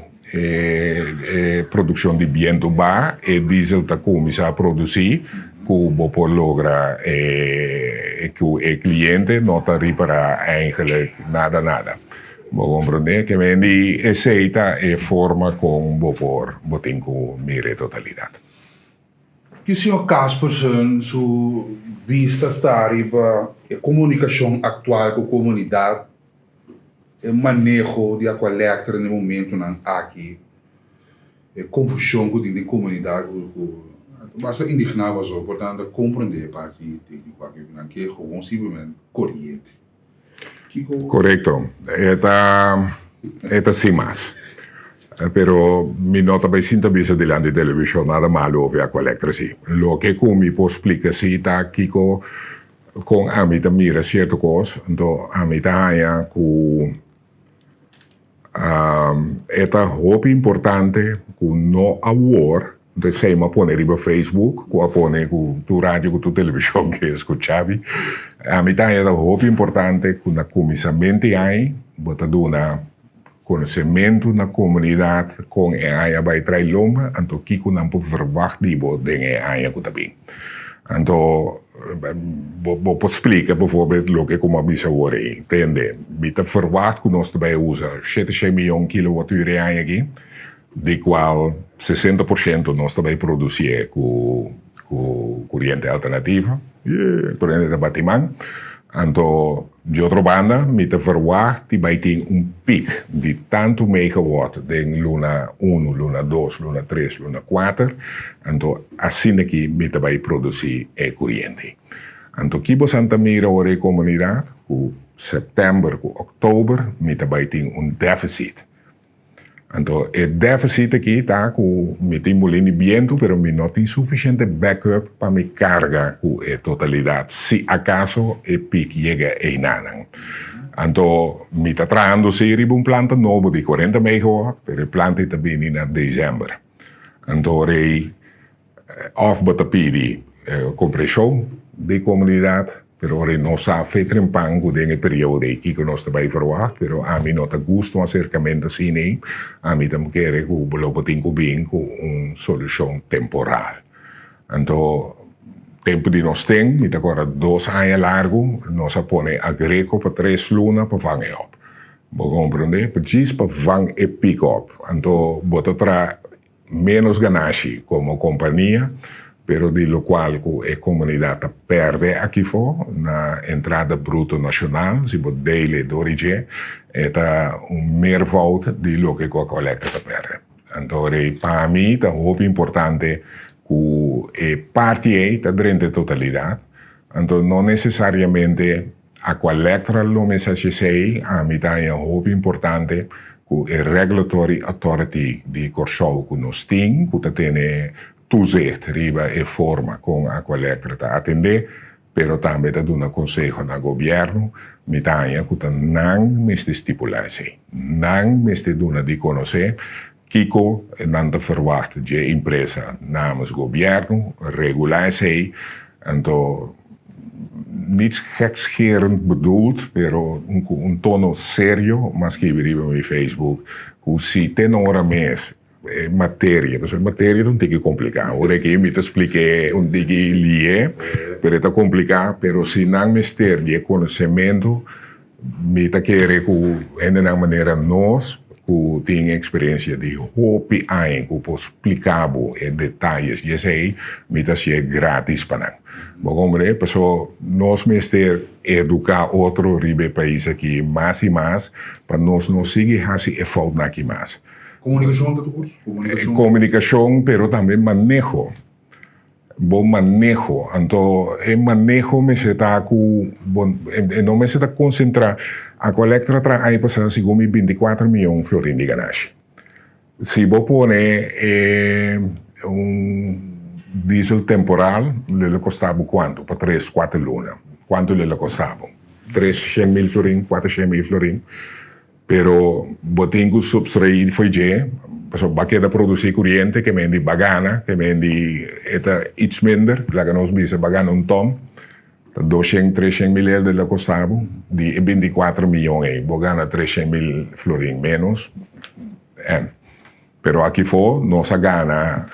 H: produção de viento ba, e diesel está começar a produzir, que você logra que o cliente não está reparar eigenlijk nada. Vou compreender que vem de essa forma com você tem que mirar a totalidade.
B: Que o senhor Casperson, sua vista está para a comunicação atual com a comunidade, o manejo de coleta no momento aqui, a confusão que tem na comunidade, basta indignar was ook, portanto, compreender para que é gewoon simplesmente corrente.
H: Correcto. Esta sim mais. Pero mi nota vai sinta bisa delante da televisão nada malo over a collector si. Lo que mi po explica si ta kiko com a mi ta mira certo cos, então a mi ta haya ku eta hope importante ku no award de sema pone riba Facebook, ku pone ku tu radio ku tu televisão que escuchavi. A mi ta haya hope importante ku na comisamente ai bota duna conhecimento na comunidade com a área vai trazer loma, então que não pode verwacht die bo dingen área que também. Então, vou explicar, bijvoorbeeld, lo que como a bisa hoor, entende? Bita verwacht que nós também usa 7 miljoen kilowattuur área aqui, de qual 60% nós também produzimos com corrente alternativa, corrente de batimão. Então, de outra banda, me te verwacht que vai ter pico de tanto megawatt em Luna 1, Luna 2, Luna 3, Luna 4. Então, assim aqui, me te vai produzir corrente. Então, aqui você mira a comunidade, com setembro, com outubro, me te vai ter déficit. Então, o déficit aqui está com me tem molino de viento, pero me não tem suficiente backup para me carregar com a totalidade, se acaso o pico chega a nada. Então, me está trazendo uma planta nova de 40 megawatt, pero a planta está vindo em dezembro. Então, of bota pedi compressão de comunidade, pero ora não sabe feito em pango dentro período aqui que nós também verwacht, pero a mim não está gosto um acercamento assim nem, a mim também quer que o bloco tenha bem com uma solução temporal. Então, tempo de nós temos, agora 2 anos largo, nós põe a greco para 3 lunas para vangen op. Vou compreender? Precies para vangen e pick up. Então, bota tra menos ganagem como companhia, pero de lo qual a comunidade perde aqui fora, na entrada bruto nacional, se você dele de origem, é meervoud de lo que a collecta perde. Então, para mim, é muito importante que a parte está dentro da totalidade. Então, não necessariamente a collecta lo mensagem sei, a mim é muito importante que a regulatory authority de Corsou que nós temos, que tem toezicht riba e forma com a collecta a atender, pero também está dando conselho no governo, mitanha que não me estipular se, não me dando de conhecer, Kiko não te verwacht de empresa namens governo regular se, então niet gekscherend bedoeld, pero tono serio, mas que riba no Facebook, que se tem hora mês matéria, porque matéria não tem que complicar. Agora que me te expliquei um dia que lié, pero é complicado, pero se não me ter de conhecimento, me te querer que de uma maneira nós que tem experiência de hopi ain, que posso explicar em detalhes, e sei, me te ser grátis para não. Bom, pessoal, nós mestre educar outro ribe país aqui mais e mais, para nós não seguir assim e falta aqui mais.
B: Comunicação do curso?
H: Comunicação, pero também manejo. Bom manejo. Então, o manejo me se está com, não me se está concentrar. A collecta traz aí passando segundo 24 milhões de florins de ganagem. Se vou pôr diesel temporal, ele custava quanto? Para 3, 4 lunas. Quanto ele custava? 300 mil florins, 400 mil florins. Pero botinho subtrair foi je, pessoal baqueta produzir corrente que mendi bagana, que mendi eta iets minder, laga nos bisa bagana ton, 200, 300 mil de la costava, de 24 milhões, bagana 300 mil florins menos, pero aqui for nossa gana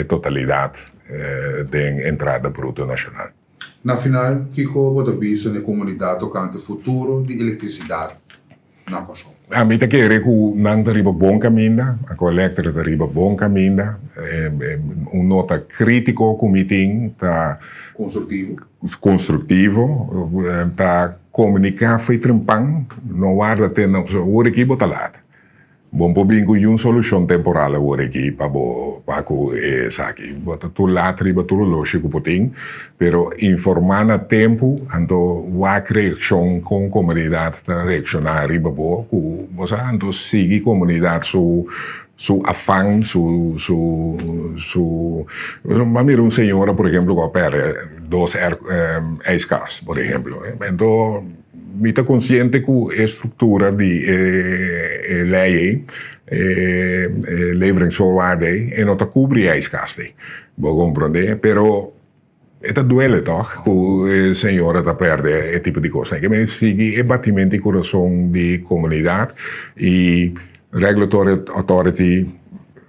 H: totalidade de entrada bruto nacional.
B: Na final, Kiko bota bisa na comunidade tocante futuro de eletricidade.
H: A mim te quer que não arriba bom caminho, a collecta arriba bom caminho, nota crítico comité tá construtivo, tá comunicar foi trempang, não guarda ter não o equipo tá lá. Bom pobinho com solução temporal agora aqui para que saque, bota tu lá triba tu lógico poting, pero informar a tempo, então a reação com comunidade tá reaccionar riba bo, que você então sigue comunidade su afán, uma senhora, por exemplo, que opera 2 ijskast, por exemplo, então me está consciente que a estrutura de lei, leveringsvoorwaarden, não está cobre a ijskasten. Vou compreender, pero это duele toch? Que a senhora está perde esse tipo de coisa. Que me sigue o batimento de coração de comunidade e regulatory authority,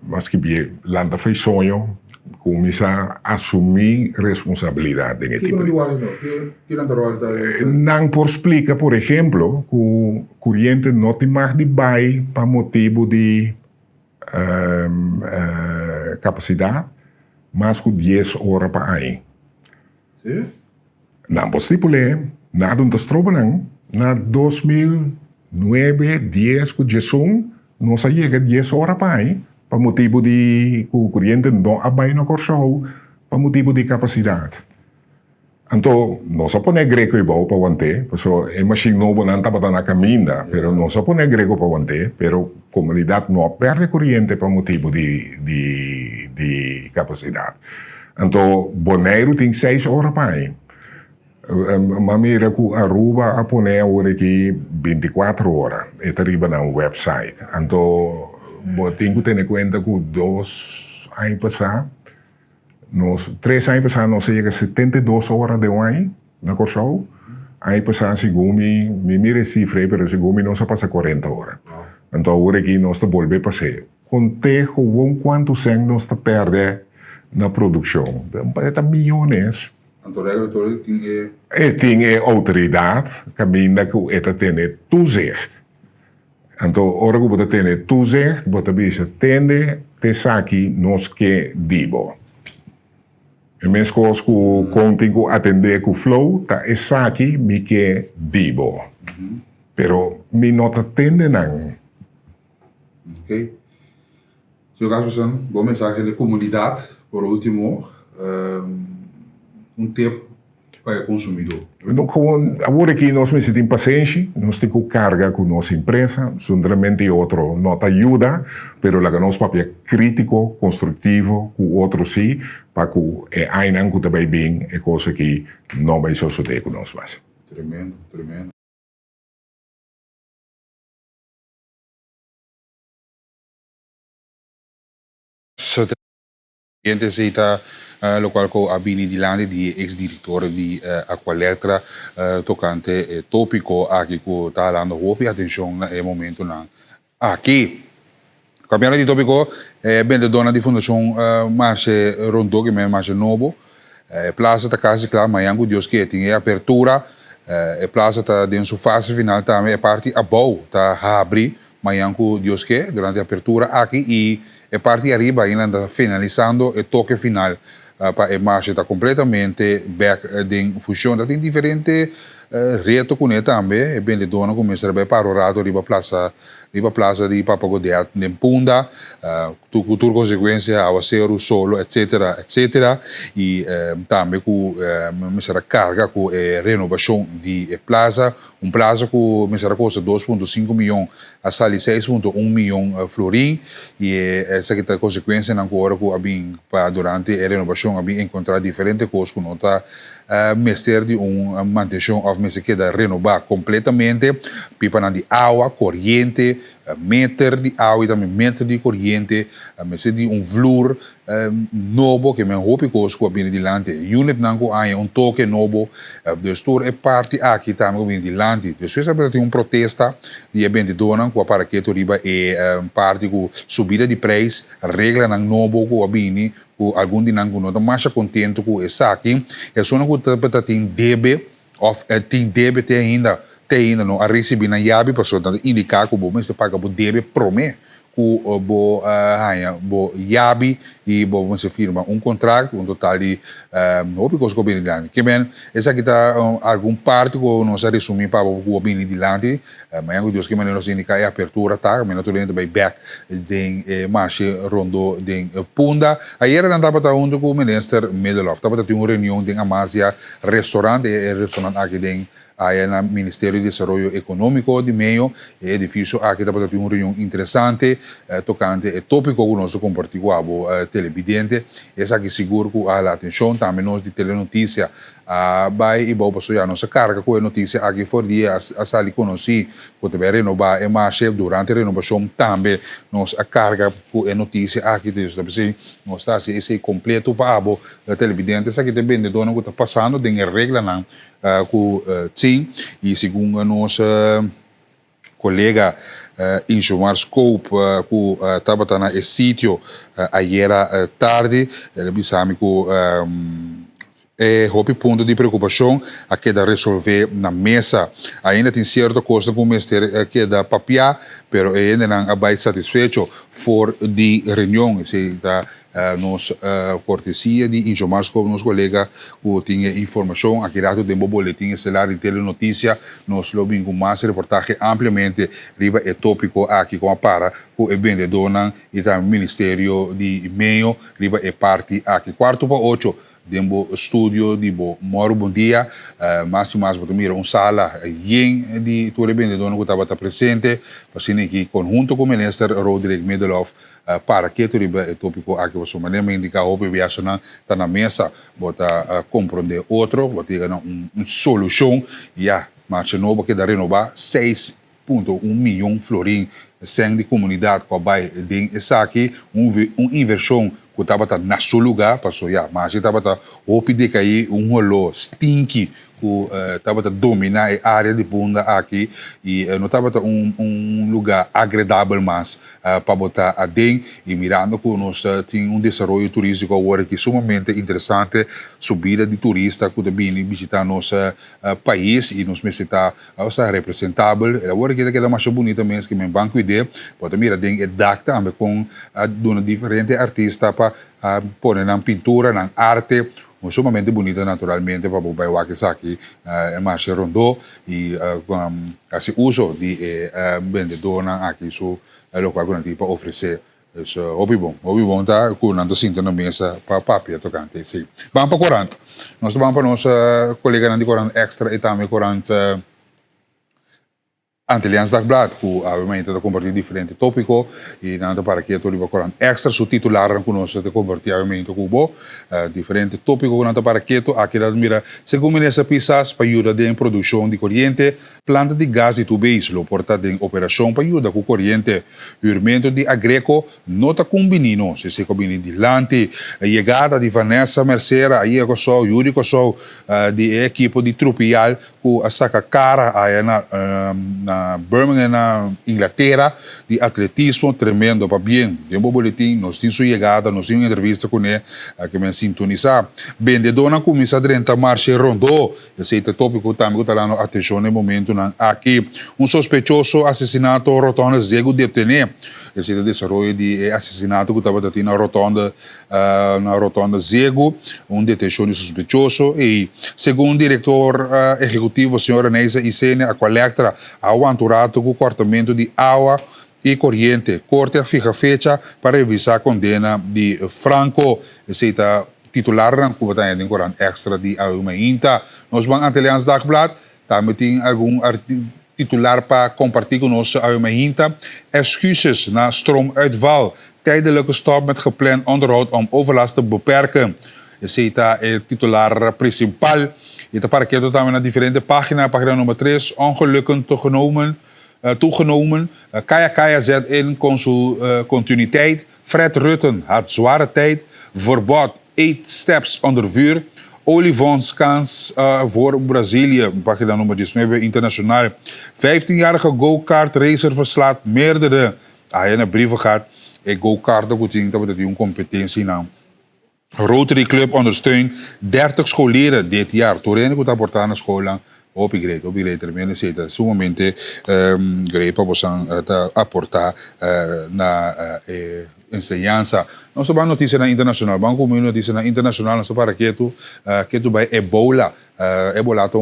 H: mas que landa foi sonho, começar a assumir responsabilidade nesse tipo de coisa. Não por explicar, por exemplo, que o corrente não tem mais de baixo para motivo de capacidad, más que 10 horas para ahí.
B: ¿Sí?
H: Na postipule, na dun tas trobanan, na 2009, 10, ku Jesung, no sa llega 10 horas pa aí, pa motivo de kuryente no abay no korso, pa motivo de capacidad. Anto, no sa pone greco ibaw pa wante, so e machine novo nan tabata na caminda, pero no sa pone greco pa wante, pero comunidad no perde corriente pa motivo de capacidad. Anto, boneiro tem 6 horas pa aí. Mamira ku Aruba a poner agora aqui 24 horas. E arriba na website. Então, tenho que ter em conta que 2 anos passados, 3 anos passados, nós chega a 72 horas de um ano na Corsol. Ano passado, segundo me mire cifra, mas segundo nós passa 40 horas. Então, agora aqui nós voltamos para ser. Contei quantos anos nós perdemos na produção. É milhões.
B: Então, o regulador tem
H: tem autoridade que caminha que esta tem toezicht. Então, ora que você tem toezicht, você bisa tende te saki nos que dibo. E mesmo coisas que contem que atender com flow, tá é saki me que dibo. Pero me não atende não.
B: Ok. Senhor Gasperson, bom mensagem da comunidade, por último, tempo para o consumidor.
H: Agora que nós necessitamos paciência, nós temos que carregar com nossa empresa, somente outro não te ajuda, mas a nosso papel é crítico, construtivo, com outro sim, para que a ainda que também bem é coisa que não vai suceder com nós.
B: Tremendo, tremendo. Gente cita lo qual co Abini Dilani di ex-direttore di Acqualetra toccante topico aqui co tá dando hopi attenzione e momento na aqui cambiando di topico ben de dona di fondazione Marche Rondo che me Marche Novo plaza ta casa claro Mayango Dios que tem apertura plaza ta dentro fase final também é parte a bom tá abrir Mayango Dios que durante a apertura aqui e é parte arriba ainda finalizando o toque final para a marcha está completamente back em função da tem diferente reto com ele também é bem de dona começar a para o rato riba plaza de Papagodeat em Punda tu cultura consequência ao ser solo etc e também com começar a carga com renovação de plaza plaza que começar a custa 2,5 milhões a sair 6,1 milhões florim e essa que está consequência na agora que abim para durante a renovação abim encontrar diferentes coisas que nota mestre de manutenção of mestre que da renovar completamente pipa de água corrente meter de água e também meter de corrente mestre de vloer novo que me hoop coisas que abim dilante unit nango aí toque novo de store é parte aqui também abim dilante de suas tem protesta de abim de dona com para que tu riba e parte com subida de preço regra nang novo com abim com algum de nango não mais contento com essa aqui é só não que tem debe of tem debe ainda não a receber na yabi para só indicar que o bom se paga o debe promete o bo yabi e bo você firma contrato total de óbicos com bem dilante que bem essa aqui tá algum parte que nós resumir para o bem dilante mas eu Deus que nós indicar a apertura tá mas naturalmente vai back de marche rondo de Punda ayer andava tá onde com o minister Medelof tava tendo uma reunião de Amásia restaurante aqui de aí no Ministério de Desenvolvimento Econômico de Meio é edifício aqui está para ter uma reunião interessante tocante é tópico que nós compartilhamos com o televidente essa aqui seguro que a atenção também nós de telenotícia vai e vou passar a nossa carga com a notícia aqui for dia a sair conheci que também renovar é mais durante a renovação também nós a carga com a notícia aqui de isso nós está esse completo para o televidente essa aqui também de dona que está passando tem regra não com sim e segundo a nossa colega Injomar Scope que estava na sítio ayer tarde ele me sabe que Hopi ponto de preocupação a queda resolver na mesa. Ainda tem certa coisa com o mestre que da papia, pero ainda não abai satisfeito for de reunião. Se da nos cortesia de informar com nos colega que tinha informação aqui rato de boletim estelar de telenotícia nos lobbying com mais reportagem ampliamente riba é tópico aqui com a para o vendedor e também Ministério de Meio riba é parte aqui 7:45 dembo studio di bo moro bom dia mas boto mira sala yen di tuore vendedor que estava presente passine aqui conjunto com o ministro Rodrigo Medelhoff para que tudo é tópico aqui você maneira indicar o viagem tá na mesa bota compreender outro bota solução mas novo que da renovar 6,1 milhão florim sem de comunidade com a bai de essa aqui inversão que estava na seu lugar passou mas estava hopi de cair rolo stinky que estava dominar a área de bunda aqui e não estava lugar agradável mais para botar a dentro e mirando que nós tem desenvolvimento turístico agora que sumamente interessante subida de turista que também visitar nosso país e nos está representável agora que é mais bonita mesmo que me banco ideia pode mirar dentro dacta também com diferentes artistas para pôr na pintura na arte sumamente bonita naturalmente para o bairro aqui mais rondou e com esse uso de vendedor aqui so local para oferecer isso hobby bom tá com nando sinto na mesa para papia tocante sim vamos para corante nós vamos para nossa colega de corante extra e também corante Antillians Dagblad, que obviamente está compartilhando diferentes tópicos e nada para que todo o corante extra su titular conosco te compartilhar obviamente com diferentes tópicos nada para que aqui da mira segundo essa pisas para ajudar em produção de corrente planta de gás e tubéis lo porta em operação para ajudar com corrente urmento de agreco nota combinino se combina de lante chegada de Vanessa Mercera aí eu sou Yuri sou de equipe de trupial que a saca cara aí na Birmingham, na Inglaterra, de atletismo tremendo para bem. Tem um boletim, nós temos sua chegada, nós temos uma entrevista com ele, que me sintonizar. Vendedor na comissão de renta marcha rondou, esse é o tópico também que está dando atenção no momento aqui. Sospechoso assassinato rotonda Zego detenido. Esse é o desenvolvimento de assassinato que estava na rotonda Zego, detenção de sospechoso e segundo o diretor executivo, a senhora Neisa Isene, a colecta ao anturato com cortamento de água e corrente. Corte fica fecha para revisar a condena de Franco. Esse é titular na Cuba em Coran extra de Aumenta. Nós vamos Antillians Dagblad, também tem algum titular para compartilhar conosco Aumenta. Excuses na stroomuitval. Tijdelijke stop met gepland onderhoud om overlast te beperken. Esse é o titular principal. E para que eu também na diferente página número 3, ongelukken toegenomen. Kaya zet in continuïteit. Fred Rutten had zware tijd. Verbod 8 steps onder vuur. Olifantskans voor Brazilië, pagina nummer 19, internationaal. 15-jarige go-kart racer verslaat meerdere. Een brieven gaat. Go-kart, dat is een competentie naam. Rotary Club ondersteunt 30 scholieren dit jaar. Torreno que está aportando na escola, opigreito também necessita sumamente grepa possam aportar na enseñanza. Nós vamos notícia na internacional, vamos com notícia na internacional, nós para que tu vai Ebola. Ebola tem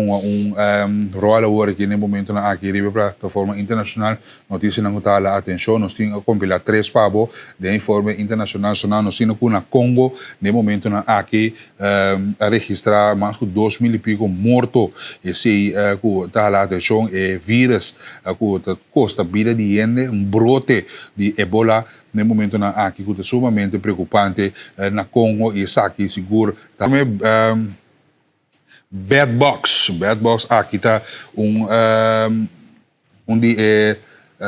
B: rol agora aqui no momento na aqui para plataforma internacional, notícia não está lá atenção, nós temos compilar 3 pabo de informe internacional, nós temos na Congo no momento na aqui a registrar mais de 2.000 e pico mortos, esse que está lá atenção é vírus que custa vida de gente, brote de Ebola no momento na aqui que é sumamente preocupante na Congo e isso aqui seguro também Bad Box aqui está onde é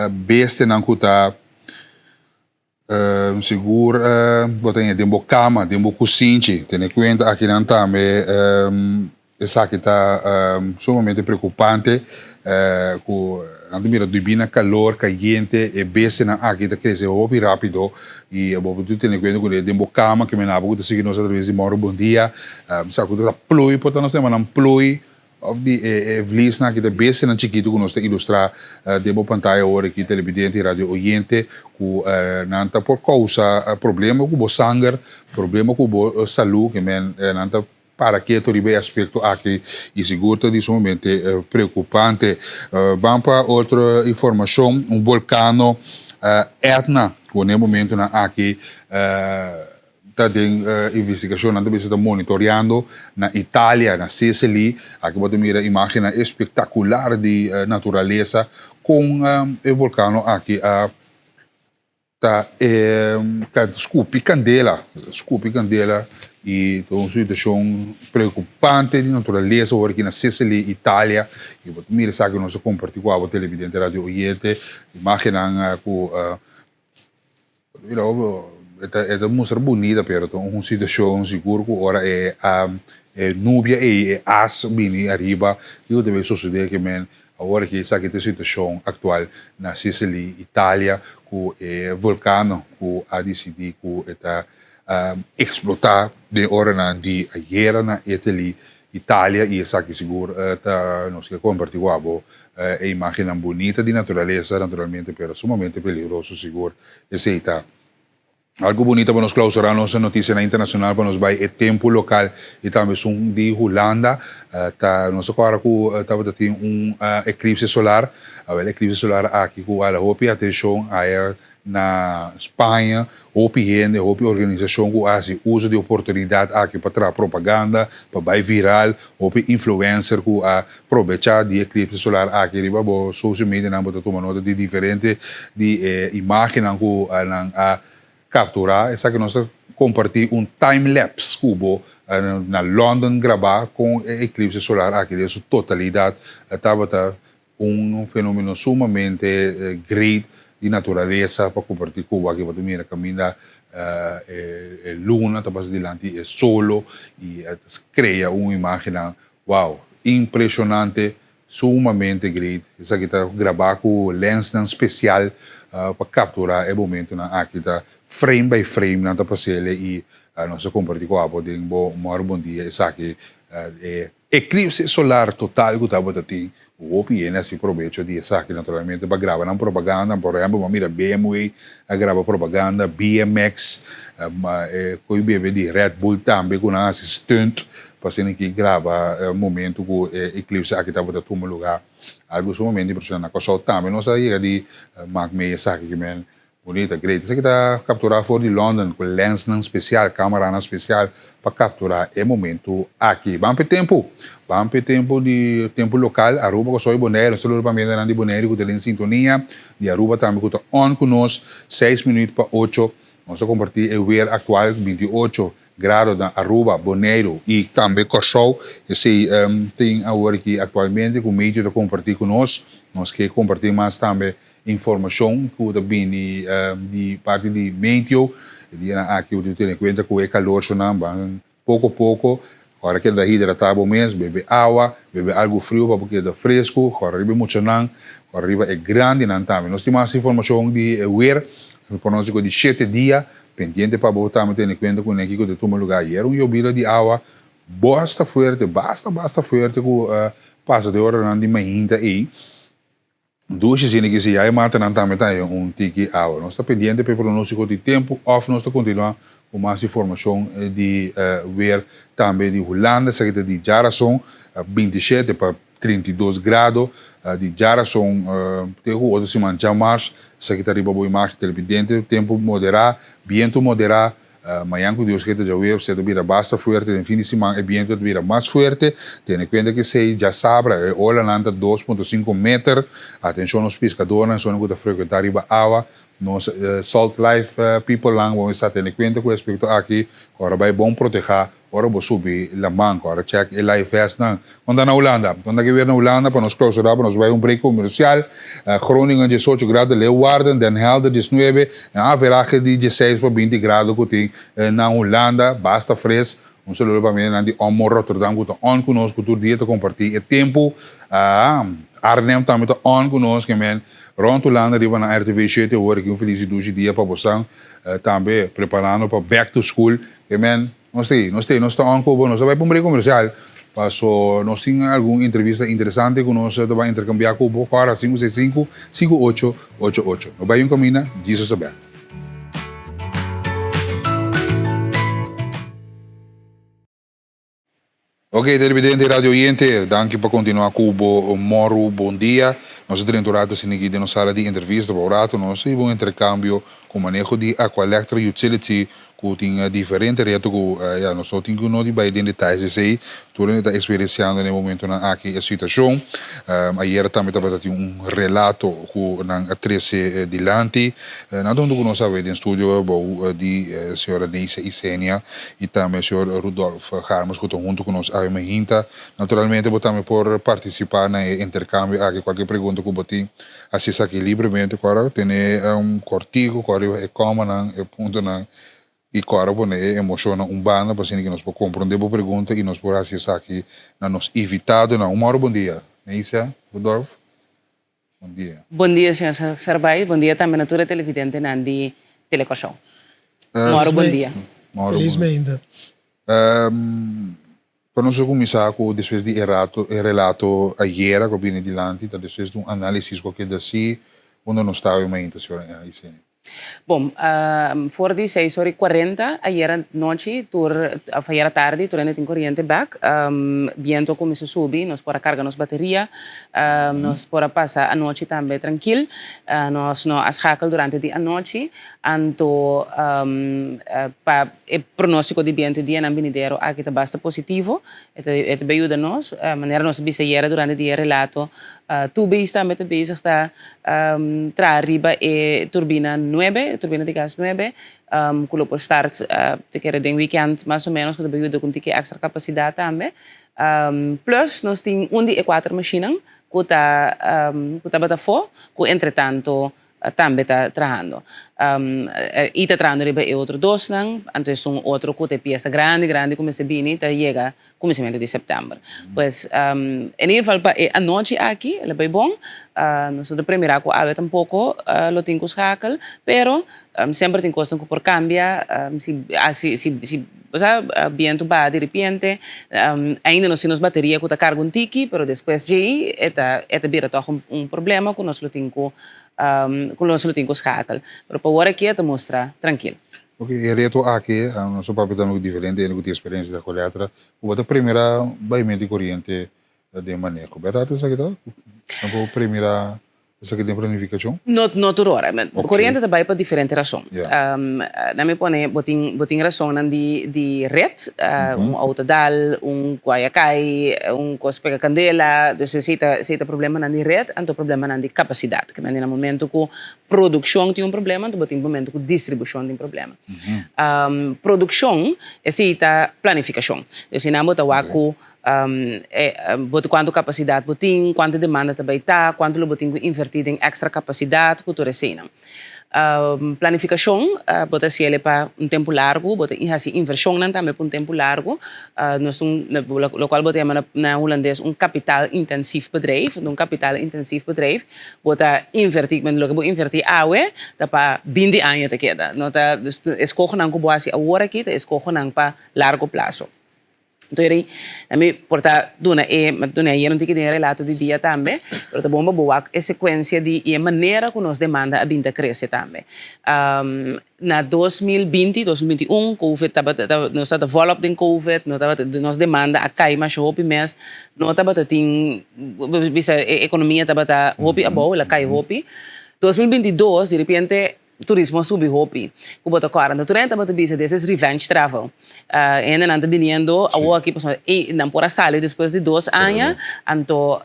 B: besta não custa seguro botem dembo cama dembo cozinha tem conta aqui não também essa que está sumamente preocupante. Mira, dubina calor caliente e bese na aqui está crescendo muito rápido e eu vou ter que ter cuidado com ele. Dembo cama que me na boca seguir nós através de moro bom dia. Sabe que tá plui, portanto nós temos um plui of die vlees na que de bese na chiquito que nós te ilustrar dembo pantalla hora aqui televidente radio oyente ku nanta por causa problema com o sangue, problema com o saúde que men nanta para que tu ribe aspecto aqui e seguro de sumamente preocupante. Vamos para outra informação, vulcano Etna, que no momento na aqui está em investigação, está monitoreando na Itália, na Sicily, aqui pode mirar imagem espetacular de natureza com o vulcano aqui tá scoop candela e então uma situação preocupante de natureza aqui na Sicily, Itália e vou mira sabe que nós compartilhamos com a televidente radio oyente imaginam com mira é mostra bonita pero uma situação seguro que ora é nubia e as bini arriba e o deve suceder que men agora que sabe que a situação atual na Sicily, Itália com o vulcano com a decidir com está explotar de hora na de ayer na Itália e essa que seguro tá nós que compartilhamos a imagem bonita de natureza naturalmente pero sumamente peligroso seguro esse está algo bonito para nós clausurar nossa notícia na internacional para nós vai é tempo local e também são de Holanda tá nós agora com tava tendo eclipse solar o eclipse solar aqui com a hope atenção aí na Espanha hope organização que faz uso de oportunidade aqui para trazer propaganda para vai viral hope influencer que aproveitar de eclipse solar aqui riba bo social media não botar tomar nota de diferente de imagem que capturar, essa que nós compartilhamos time-lapse cubo na London gravar com eclipse solar aqui de sua totalidade, estava fenômeno sumamente great de natureza para compartilhar cubo aqui, para mira caminha luna, está delante é solo e cria uma imagem, wow, impressionante, sumamente great, essa que está gravar com lens especial para capturar o momento na aqui tá frame by frame na tapasele e nós compartilhamos com de bom dia essa aqui eclipse solar total que estava tendo o OPN assim proveito de essa aqui naturalmente para gravar na propaganda por exemplo mira BMW a gravar propaganda BMX coi bebê de Red Bull também com a stunt para ser que grava momento que o eclipse aqui estava a tomar lugar algo sumamente impressionante com o também nós aí de Mark May essa aqui men bonita great isso aqui está capturar fora de London com lens especial câmera especial para capturar o momento aqui vamos para tempo de tempo local Aruba que sou Bonaire só para mim de Bonaire que tem em sintonia de Aruba também que está on conosco 6 minutos para 8 nós compartilhar o weather atual 28 graus na Aruba, Bonaire e também Corsou. Esse tem agora aqui atualmente com o meio de compartilhar conosco. Nós queremos compartilhar mais também informação que também de parte de meio. E aqui eu tenho em conta que o calor pouco a pouco. Agora que da hidratar mesmo, beber água, beber algo frio para porque é fresco. Agora arriba muito não, agora arriba é grande não também. Nós temos mais informação de weather, pronóstico de 7 dias. Pendiente para botar me ter em conta com aqui que de todo lugar e era llovida de água basta forte que passa de hora de manhã e duas vezes que se aí mata não também tiki água nós está pendiente para pronóstico de tempo off nós está continuar com mais informação de weer também de Holanda secretaria de Jarason 27 para 32 graus de Jarason tem outro semana já mais secretaria de imagem televidente tempo moderado viento moderado amanhã que Deus queira já ver se vira basta forte no fim de semana o viento vira mais forte tem em conta que se já sabe olha nanta 2.5 metros atenção aos pescadores só não que frequentar riba água nós Salt Life people lang vamos estar tendo em conta com respeito aqui agora vai bom proteger agora vou subir a mão agora check o life vest não quando na Holanda quando que vir na Holanda para nós clausurar para nós vai break comercial Groningen 18 graus Leeuwarden Den Helder 19 Average de 16 para 20 graus que tem na Holanda basta fresco Um saludo para mim, Nandi Omo Rotterdam, que está on conosco todo dia, te compartilhar o tempo. Arnhem também está on conosco, man. Rond o lado, arriba na RTV 7, hoor ik feliz dia para você. Também preparando para back to school. Man, nós está on com nós vai para um break comercial. Passou, nós temos alguma entrevista interessante que nós vamos intercambiar com o cara 565-5888. Nós vamos caminhar, Jesus abençoe. Ok, televidente Radio Oriente, danke por continuar com o Moro, bom dia. Nós estamos tentando aqui de nossa sala de entrevista, para nós temos um intercâmbio com o manejo de Aqualectra Utility, que tem diferentes retos, que nós temos que não vai em detalhes aí, tudo está experienciando no momento na aqui a situação. Ayer também estava tendo relato com a 13 de Lanti, nós nós sabemos no estúdio de senhora Neisa Isenia e também o senhor Rudolf Harmas, que estão junto com nós a Mahinta. Naturalmente, também por participar no intercâmbio, aqui qualquer pergunta que você acessa aqui livremente, agora tem cortico, agora é como é ponto e agora pone emociona banda para que nós podemos compreender a pergunta e nós podemos acessar aqui na nos invitado na uma hora. Bom dia, Neisa, Rudolf. Bom dia.
F: Bom dia, senhor Sarbay. Bom dia também na tua televidente Nandi Telecochão. Bom dia.
E: Felizmente.
B: Para nós começar com depois de relato ayer que vim adiante, depois de análise que desse onde nós estávamos em a senhora Isenia.
F: Bom, for di 6:40 ayer noche, ayer à tarde, turno tem corrente back, viento começou a subir, nós para carregar nossa bateria, nós para passar a noite também tranquilo, nós não aschakel durante a noite, então para o pronóstico de viento dia na vinidero aqui está bastante positivo, это ajuda nós, maneira nós bisa ayer durante o dia relato, tubes também está tra arriba e turbina 9, turbina de gas 9, culo por start, te quer den weekend mais ou menos, que te ajuda com tique extra capacidade também. Plus, nós temos de E4 machine, que está bata fora, que entretanto também está trabalhando. E está trabalhando riba e outro dois, então um outro que tem peça grande, como se bem, está chega começamento de setembro. Pois, em ieder geval, a noite aqui, é bem bom. Nós de primeira que há um pouco, lo tenho que escacar, pero sempre tem coisa que por cambiar, se viento va de repente, ainda não se nos bateria que está carga tiki, pero depois de eta vira toch problema que nós lo tenho que escacar. Pero para agora aqui é te mostrar tranquilo.
B: Ok, e reto aqui, nosso papel também diferente, ele tem experiência da coleta. O da primeira baimento de corrente de manejo, verdade isso aqui tá? Então, primeira essa aqui tem planificação?
F: Não toda hora, mas
B: Okay.
F: corrente também para diferente razão.
B: Yeah.
F: Na me pone botin razão de rede, autodal, guaiacai, cospega candela, então se problema na de rede, então problema na de capacidade, que no momento que produção tem problema, então botin momento que distribuição tem problema. Produção é cita planificação. Então se não botar waku quanto capacidade botin, quanto demanda também está, quanto lo botin invertir em extra capacidade, que tu recena. Planificação, bota se ele para tempo largo, bota inversão também para tempo largo. Nós o qual botamos na holandês capital intensivo bedrijf, capital intensivo bedrijf, bota invertir, mas logo invertir awe, tá para 20 anos te queda. Não tá escolhe não como assim agora aqui, tá escolhe não para largo prazo. Então, a mim, porta, dona aí não tem que ter relato de dia também, porta bomba boa é sequência de e maneira que nos demanda a vinda crescer também. Na 2020, 2021, COVID nós estava developed em COVID, nós demanda a cair mais hopi mês, nós estava tem bisa economia estava hopi a boa, ela cai hopi. 2022, de repente turismo subiu hopi. Kubo to kara no turenta bata bisa desses revenge travel. Ainda não está vindo a aqui e não por sair depois de 2 anos, anto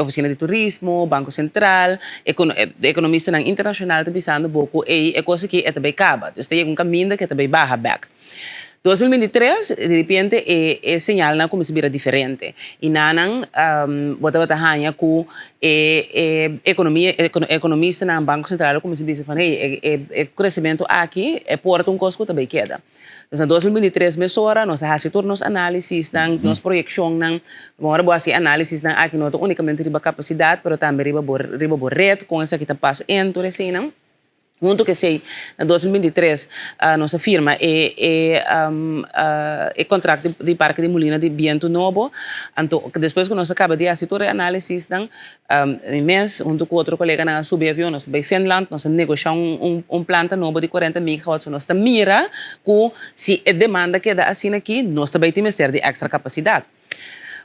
F: oficina de turismo, Banco Central, economista internacional está pensando pouco e é coisa que é também acaba. Então tem um caminho que é também barra back. 2023, de repente, señal na como se vira diferente. E nanang, bota hanya ku economista na Banco Central como se diz, crescimento aqui porta custo também queda. Então, em 2023, mesora, nós fazemos análises, nós projeção, vamos fazer análisis aqui não unicamente riba capacidade, mas também riba rede com essa que está passando em toda essa. Junto que sei, em 2023, nossa firma contrato de Parque de Molina de Viento Novo. Então, depois que nós acabamos de fazer toda a análise, mês, junto com outro colega na subavião, nós vamos Finland, nós negociamos planta novo de 40 megawatts, nós mira que se a demanda que dá assim aqui, nós também temos de extra capacidade.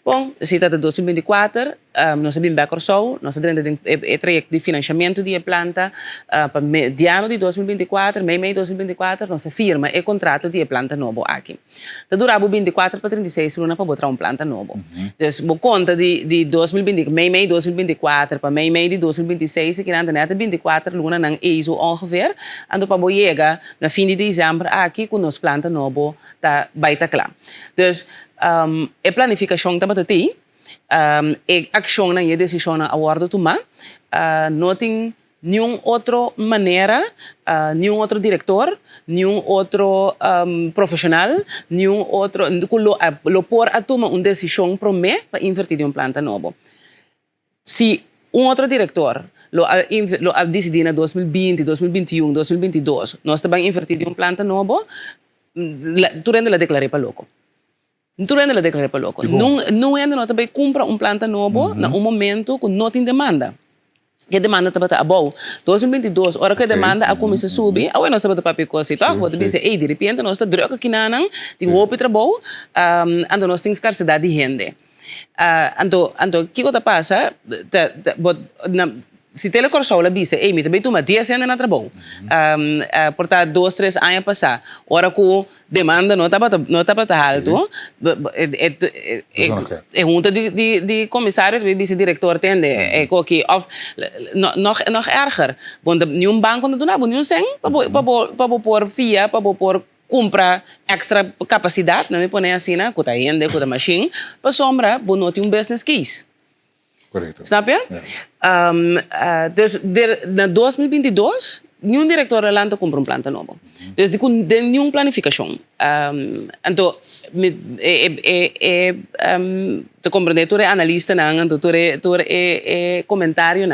F: Bom, se está de 2024, nós sabemos bem que nós temos o trajecto de financiamento da planta para o ano de 2024, meio de 2024, nossa firma é contrato de planta novo aqui. Está durando 24 para 36 lunas para botar planta novo. Então, conta de 2020, meio de 2024 para meio de 2026, que anda neta 24 lunas não é isso ongeveer, ando para chegar na fim de dezembro aqui com nossa planta novo tá baita claro. Então, a planificação também tem, a ação na decisão na acordo tomar, não tem nenhuma outra maneira, nenhum outro diretor, nenhum outro profissional, nenhum outro lo por a tomar uma decisão para mim para invertir em planta novo. Se outro diretor lo decidir em 2020, 2021, 2022, nós também invertir em planta novo, tu rende la declarei para louco. Não é la declarei para louco. Não é nós também compra planta novo na momento que não tem demanda. Que demanda também tá bom. 2022, hora que a demanda a começa a subir, aí nós sabemos para pico assim, tá? Vou dizer, de repente nós está droga aqui na nan, tem o trabalho, ando nós temos escassez de renda. Ando que coisa passa? Se telecorso la bisa, me também toma 10 anos na trabalho. Portanto, 2, 3 anos passar, hora que demanda não está alto, junta de comissário, de vice-diretor tende, que nog erger. Want nenhum banco não dá nenhum sem para pôr FIA, para pôr comprar extra capacidade, não me põe assim, com a renda, com a machine, para sombra, não tem business case.
B: Correto.
F: Snap je? Dus na 2022, nenhum diretor de land compra planta nova. Dus de nenhuma planificação. Então, te compreender, tu é analista, tu é comentário,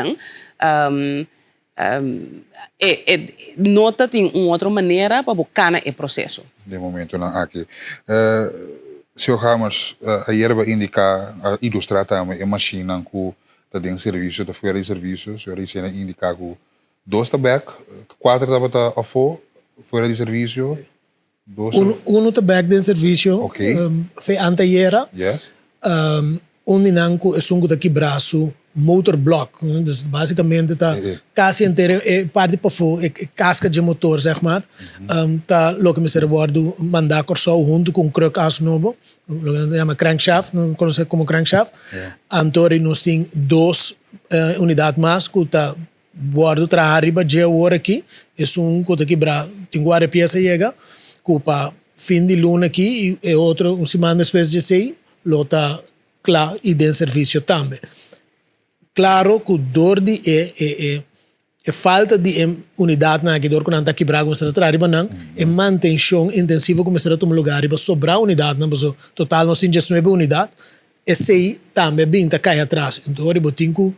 F: nota tem uma outra maneira para buscar o processo.
B: De momento não aqui. Senhor Ramos, ayer vai indicar, ilustrar também a máquina que está dentro do serviço, está fora de serviço. O senhor disse indicar que 2 está back, 4 está fora de serviço.
E: Um está back de serviço, foi anteayer.
B: Yes.
E: Ninanco é que está braço motor block, dus basicamente está quase inteiro parte para fora, casca de motor, zeg maar. Tá lo que me serve guardo mandar corso junto com croc as novo, lo que se llama crankshaft, não conhece como crankshaft. Antori nós tem 2 unidades mais que tá guardo tra arriba de hora aqui, é que aqui bra, tem guarda peça chega, que para fim de luna aqui e outro semana depois de sei, lo tá claro e de serviço também. Claro que dor de falta de unidade na que dor quando está quebrado começar a trabalhar não é manutenção intensiva começar a tomar lugar para sobrar unidade não mas total nós temos 9 unidade esse aí também bem tá cai atrás então eu tenho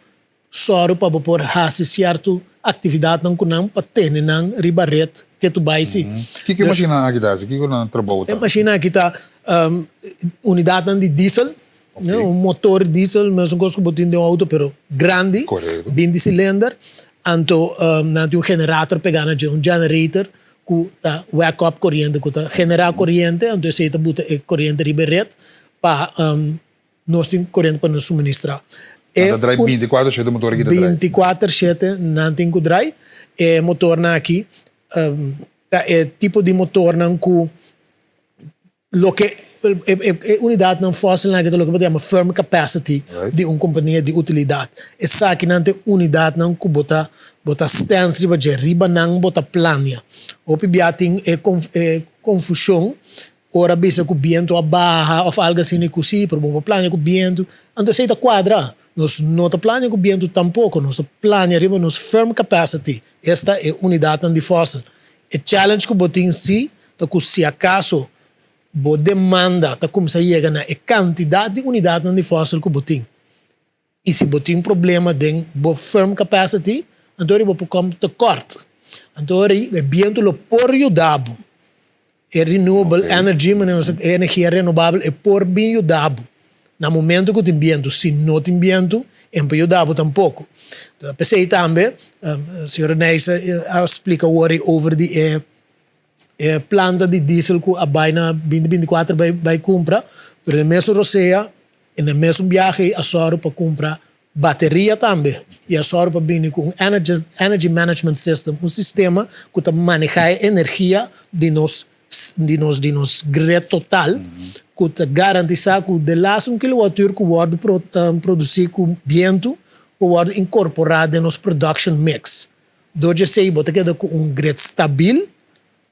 E: só para pôr fazer certo atividade não com para ter não ribarret que tu vai se
B: que imagina aqui dá que não trabalho
E: imagina aqui tá unidade de diesel. Motor diesel, mas um coisa que botin de auto, pero grande, 20 cilindros, então um generator pegando de generator que tá wake up corrente, que tá generar corrente, então se tá bota corrente ribeirete para nós tem corrente para nos suministrar.
B: Então drive 24/7 motor aqui
E: 24/7 não tem que drive, motor na aqui, é tipo de motor não que lo que unidade não fóssil na que lo que chama firm capacity de uma companhia de utilidade. Essa aqui não tem unidade não que bota stance riba não bota plania. O pibiating confusão ora bisa com o viento a barra ou algo assim nem cosi, por bom plano com o viento, então se tá quadra, nós não tá plano com o viento tampouco, nós plano arriba nos firm capacity, esta é unidade de fóssil. O challenge que botin si, tá que se acaso bo demanda tá começar a chegar na quantidade de unidade de fóssil que botin. E se botin problema de bo firm capacity, então ele vai come te corte. Então ele viento lo por yudabo. É renewable energy, mas energia renovável é por bem yudabo. No momento que tem viento, se não tem viento, é para yudabo tampouco. Então, pensei também, a senhora Neisa explica over de planta de diesel que a baina 2024 vai comprar, pero no mesmo roceia, no mesmo viaje, a senhora para comprar bateria também. E a senhora para vir com energy management system, sistema que maneja a energia de nos grid total, que garantiza que de last 1 kWh que pode produzir com viento, pode incorporar em nos production mix. Doje sei, bota queda com grid stabil,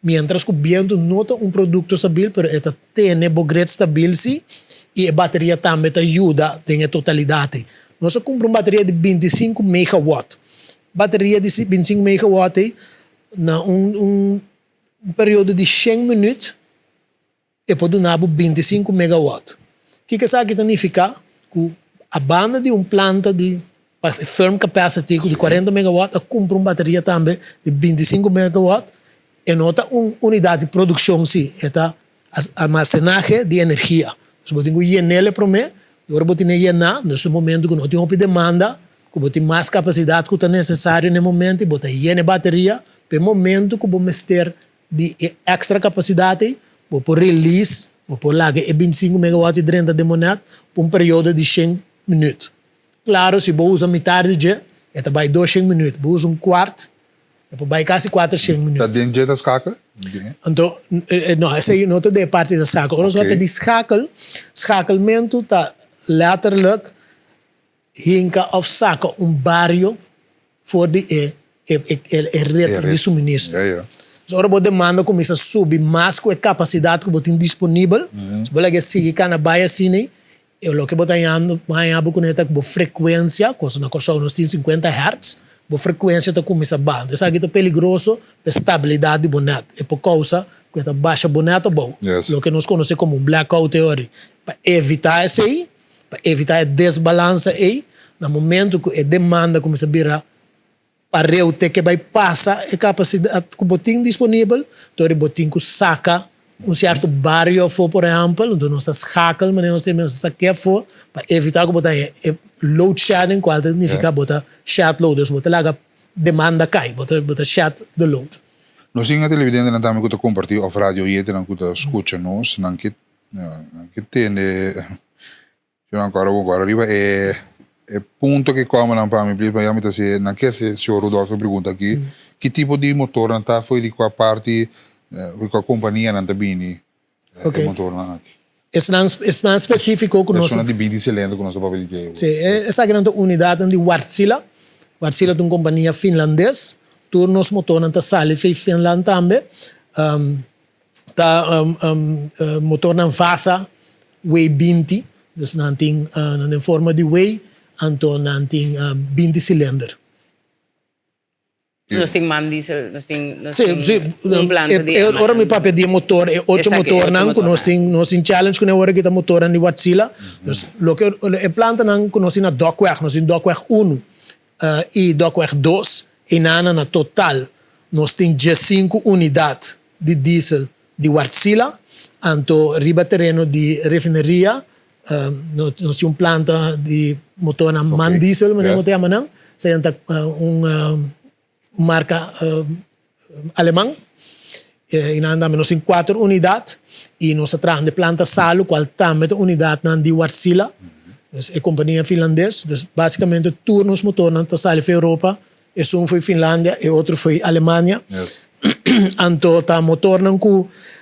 E: mientras que o viento não tem produto stabil, pero esta tem o grid stabil sim, e a bateria também ajuda em a totalidade. Nós compramos uma bateria de 25 megawatt. Bateria de 25 megawatt na um período de 100 minutos e pode dar 25 megawatt. O que isso significa? Que a banda de planta de firm capacity de 40 megawatt compra uma bateria também de 25 megawatt e nota uma unidade de produção, sim, é armazenagem de energia. Nós temos que llenar para mim. Agora vou ter que llenar, nesse momento que não tem demanda, que vou ter mais capacidade que é necessário no momento, e vou ter llenar a bateria, para o momento que vou ter de extra capacidade, vou por release, vou por lá 25 megawatt de renda de moneda, por um período de 100 minutos. Claro, se vou usar metade de dia, vai 200 minutos, vou usar quarto, vai quase 400 minutos.
B: Está dentro da schakel?
E: Então, não, essa aí não está de parte da schakel. Nós vamos pedir schakelmento está letterlijk hinka of saca barrio voor de rede de suministro. Dus ora demanda começa a subir mais com a capacidade que você tem disponível. Se você quer seguir na baia assim, o que você tem com a frequência, coisa na corção nós temos 50 Hz, a frequência está começando a baixar. Isso aqui é perigoso para a estabilidade do bonete. É por causa que está baixa bonete, o que nós conhecemos como blackout theory. Para evitar isso aí, para evitar a desbalance aí, no momento que a demanda começa a virar para o que vai passar a capacidade que o botim disponível, então o botim que saca certo barrio, por exemplo, então nós estamos hackle, mas nós temos que sacar para evitar que botar load shedding, qual significa botar shed load, então botar lá demanda cai, botar shed the load.
B: Nós temos a televidente na também que compartilha a rádio e então que escuta nós, não que tem eu não quero agora arriba é ponto que como não para mim para mim se não quer se o Rodolfo pergunta aqui que tipo de motor não tá foi de qual parte com a companhia não tá bem motor não
E: é mais específico que nós
B: de 20 cilindros que nós vamos ver
E: sim essa grande unidade de Wärtsilä é uma companhia finlandesa turnos motor não tá sale fez Finland também motor não faça way 20 dus não tem na forma de way então não tem 20 cilindros.
F: Nós temos man diesel, nós temos
E: planta de agora me para pedir motor é 8 motor não que nós temos challenge que agora que tá motor de Wärtsilä dus lo que é planta não que nós temos Dockweg nós temos Dockweg 1 e Dockweg 2 e na total nós temos 5 unidades de diesel de Wärtsilä então riba terreno de refineria nós temos planta de motor na man diesel mas não tem amanhã se uma marca alemã e nós temos 4 unidades e nós trazemos de planta Salo qual também tem unidade de Wärtsilä é companhia finlandesa dus basicamente turnos motor na Salo foi Europa e um foi Finlândia e outro foi Alemanha então tá motor não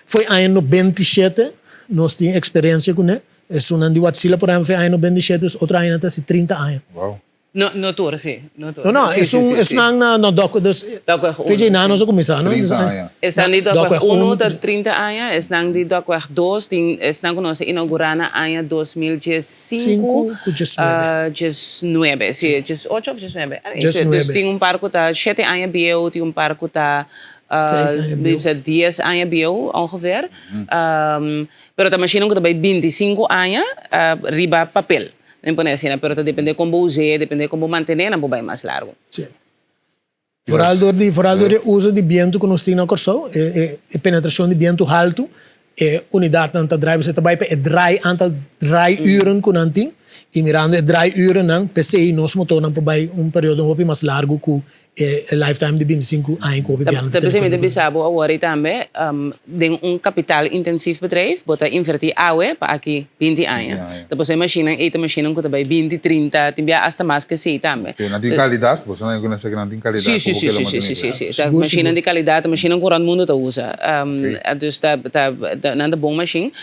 E: foi ano 97 nós temos experiência com ele é uma de Wärtsilä por exemplo foi ano 97 outro ano até 30 anos
B: wow
F: No tour, sí. No, tour.
E: No,
F: Sí,
E: es
F: sí,
E: un,
F: sí,
E: es
F: sí.
E: no doc, dus,
F: Dokweg
E: VJ
F: uno,
E: Nano, zo começar, não?
B: 30 anos.
F: Están di
E: Dokweg
F: dokweg 1
E: uno,
F: tot 30 anos, están di dokweg 2, están con nosotros inaugurando año 2015, 19, sí, 18 o 19.
E: Just
F: Dus
E: nueve.
F: tem parco tá 7 anos bio, tem parco tá
E: 6 anos bio.
F: 10 anos bio ongeveer. Pero tá machine que tá bij 25 anos, riba papel. Não pode ser, pero tá depende como usar, depende como manter, não pode mais largo.
E: Sim. Vooral door de uso de viento que nós temos na Corsou, a penetração de viento alto, unidade aan te draaien, we bij het aantal draaiuren que nós temos, e mirando het draaiuren, dan PCI, nós motor, dan bij een periode um pouco mais largo que a lifetime de 25 anos que we hebben.
F: Tapi saya minta sabo awari também dengan capital intensief bedrijf, bota inverti awe pa aqui 20 anos. Depois a machine que também 20, 30, timbia hasta mais que sei também.
B: Não tem qualidade, você não conhece que não tem qualidade.
F: Sim. A machine de qualidade, a machine que o mundo tá usa. Dus tá nanda bom machine.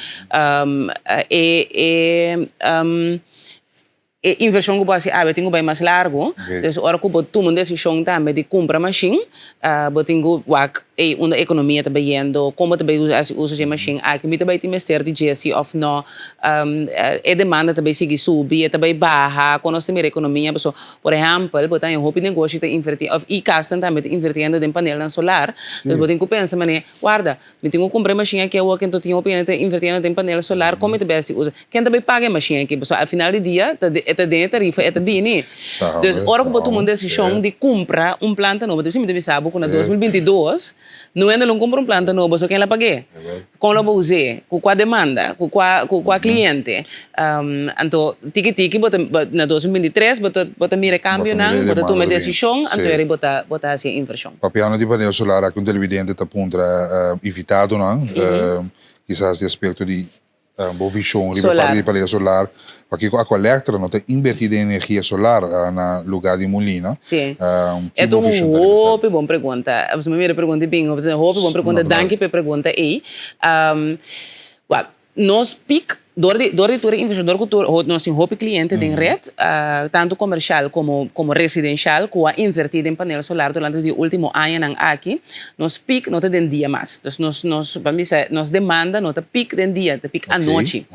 F: Inversão que pode ser, tenho bem mais largo, então ora que eu tomo uma decisão também de comprar machine, eu tenho uma economia também indo, como também uso de machine, aqui me também tem mestre de GSC of no, demanda também sigue subir, também barra, quando nós temos economia, pessoal, por exemplo, eu tenho um negócio de invertir, of e-casting também invertindo em painel solar, então eu tenho que pensar, mané, guarda, eu tenho que comprar machine aqui, eu tenho que invertindo em painel solar, como também se usa, quem também paga a machine aqui, pessoal, ao final do dia, esta tarifa é bem, então ora que eu tomo uma decisão de comprar planta novo, então se me deve saber que na 2022 não é não comprar planta novo, só quem ela pague, como ela vai usar, com a demanda, com a cliente, então tiki na 2023 bota mira cambio não, bota tomar decisão, então ele bota assim inversão.
B: Papiano di painel solar, aqui televidente está pontra evitado, não? Quizás de aspecto de boa visão, de painel solar, porque a Electra não tem invertido em energia solar no lugar de molina.
F: Sim. É uma boa pergunta. Você me mira pergunta bem, você uma boa pergunta. Danke pela pergunta aí. Nós pic door de tour investidor cultuur nós temos hoop cliente de rede, tanto comercial como residencial, que a invertido em painel solar durante o último ano aqui, nós pic não tem dia mais. Então nós demanda não tem pic de dia, tem pic à noite.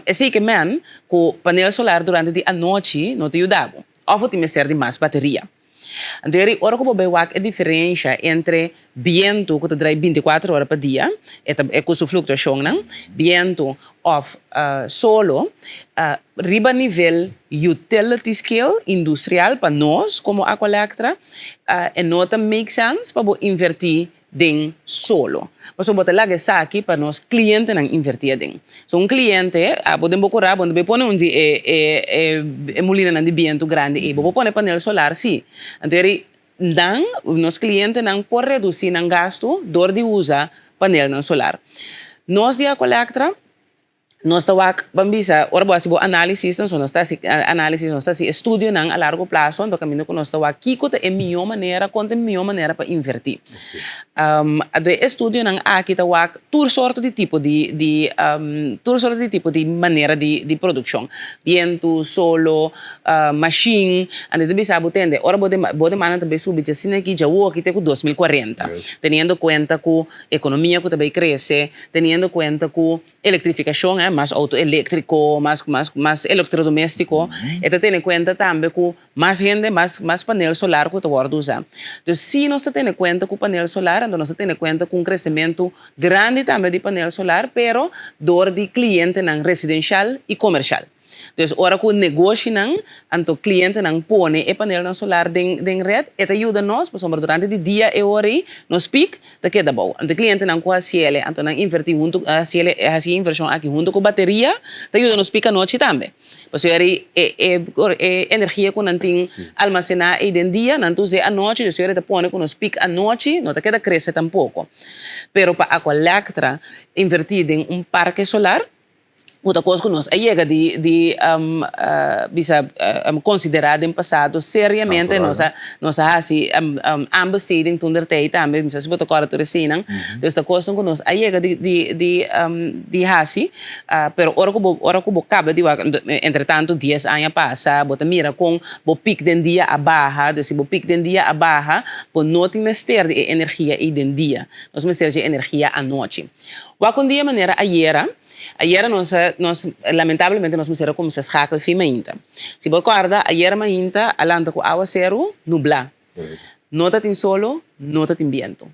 F: É assim que man, com painel solar durante a noite não te ajudava. Ou tem ser de mais bateria. Então, ora como bem a diferença entre viento que te drai 24 horas por dia, é com sua flutuação, não? Viento of solo, riba nível utility scale industrial para nós, como a Electra, não make sense para invertir em solo. Mas botar lá que aqui para nós clientes não invertir em. So cliente, podemos procurar, podemos pôr onde molina de viento grande e podemos pôr painel solar, sim. Então, nos clientes não pode reduzir o gasto door de usar painel solar. Nós de Electra, nós estamos bambisa, ora boa se bo análise, nós estamos análise, nós estamos estudo a largo prazo, então caminho que nós estamos aqui com a melhor maneira, para invertir. Do estudo aqui está toda sorte de tipo de maneira de produção, viento, solo, machine, ande de sabe entende. Ora bode mana também subir assim aqui já o aqui tem com 2040, tendo conta com economia que também cresce, tendo conta com eletrificação, mais auto elétrico, mais eletrodoméstico, e tendo em conta também com mais gente, mais painel solar que tu pode usar. Então, se nós temos em conta com o painel solar, então nós temos em conta com um crescimento grande também de painel solar, pero dor de cliente não residencial e comercial. Então, ora que o negócio não, então o cliente não põe o painel solar em rede, e ajuda nós, por exemplo, durante o dia e hora, nós pic, da queda bom. Então, o cliente não com a cielo, então não invertir junto a cielo, a inversão aqui junto com a bateria, ajuda nós pic a noite também. Porque é energia que não tem almacenar aí dentro dia, não usa a noite, então ele põe com nós pic a noite, não queda cresce tampouco. Pero para a Electra invertir em parque solar, outra coisa que nós chega de considerar em passado seriamente nós assim aanbesteding toen der tijd também bisa se botar agora tudo assim não então esta coisa que nós chega de hasi pero ora que bo cabo de entretanto 10 anos passa bota mira com bo pic den dia a barra então se bo pic den dia a barra bo não tem mester de energia e den dia nós mester de energia à noite wa com dia maneira Ayer nós lamentavelmente nós começamos a schakel fi mainta. Se você acorda, ayer mainta alanta com água zero, nubla. Nota tem solo, nota tem viento.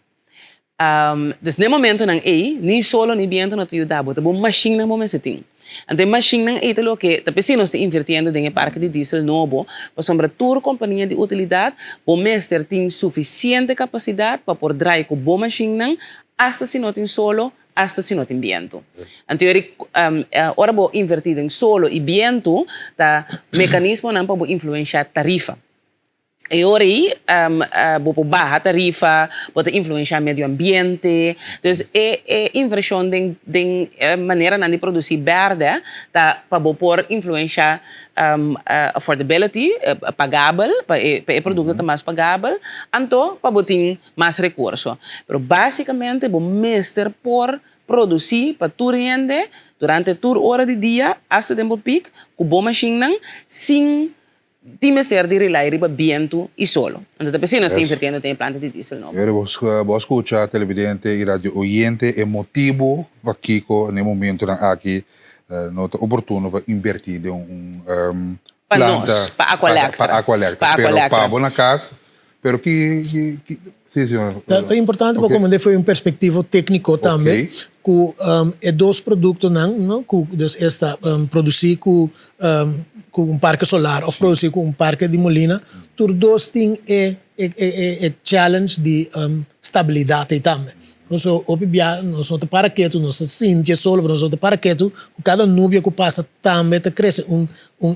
F: Dus no momento nang ni solo ni viento não te ajuda, bota bom machine nang momento tem. Então machine nang te lo que tapi se nós te invirtiendo em parque de diesel novo, para sombra tour companhia de utilidade, o mestre tem suficiente capacidade para por drive com bom machine nang, hasta se não tem solo hasta si no tem viento. Então, ora vou invertir em solo e viento, tá mecanismo não para influenciar tarifa. E ora aí, vou baixar tarifa, vou influenciar meio ambiente. Então, inversão de maneira de produzir verde, tá para por influenciar affordability, pagável, para produto mais pagável, então para ter mais recursos. Mas basicamente, vou mestre por produzir para tu rende durante tu hora de dia, hasta tempo pico, com boa machine, sem time ser de relay riba viento e solo. Então, pues, nós estamos invirtiendo em planta de diesel novo.
B: Vos escucha televidente e radio oyente é motivo para Kiko no momento aqui não é oportuno para invertir em planta
F: para Aqualectra.
B: Para Aqualectra. Para boa casa, pero que sim, senhor.
E: É importante para como foi perspectiva técnico também, que é dois produtos não, que esta produzir com parque solar ou produzir com parque de molina, tudo dois tem challenge de estabilidade também. Nós não te para quieto, nós sentimos solo, nós não te para quieto, cada nuvem que passa também te cresce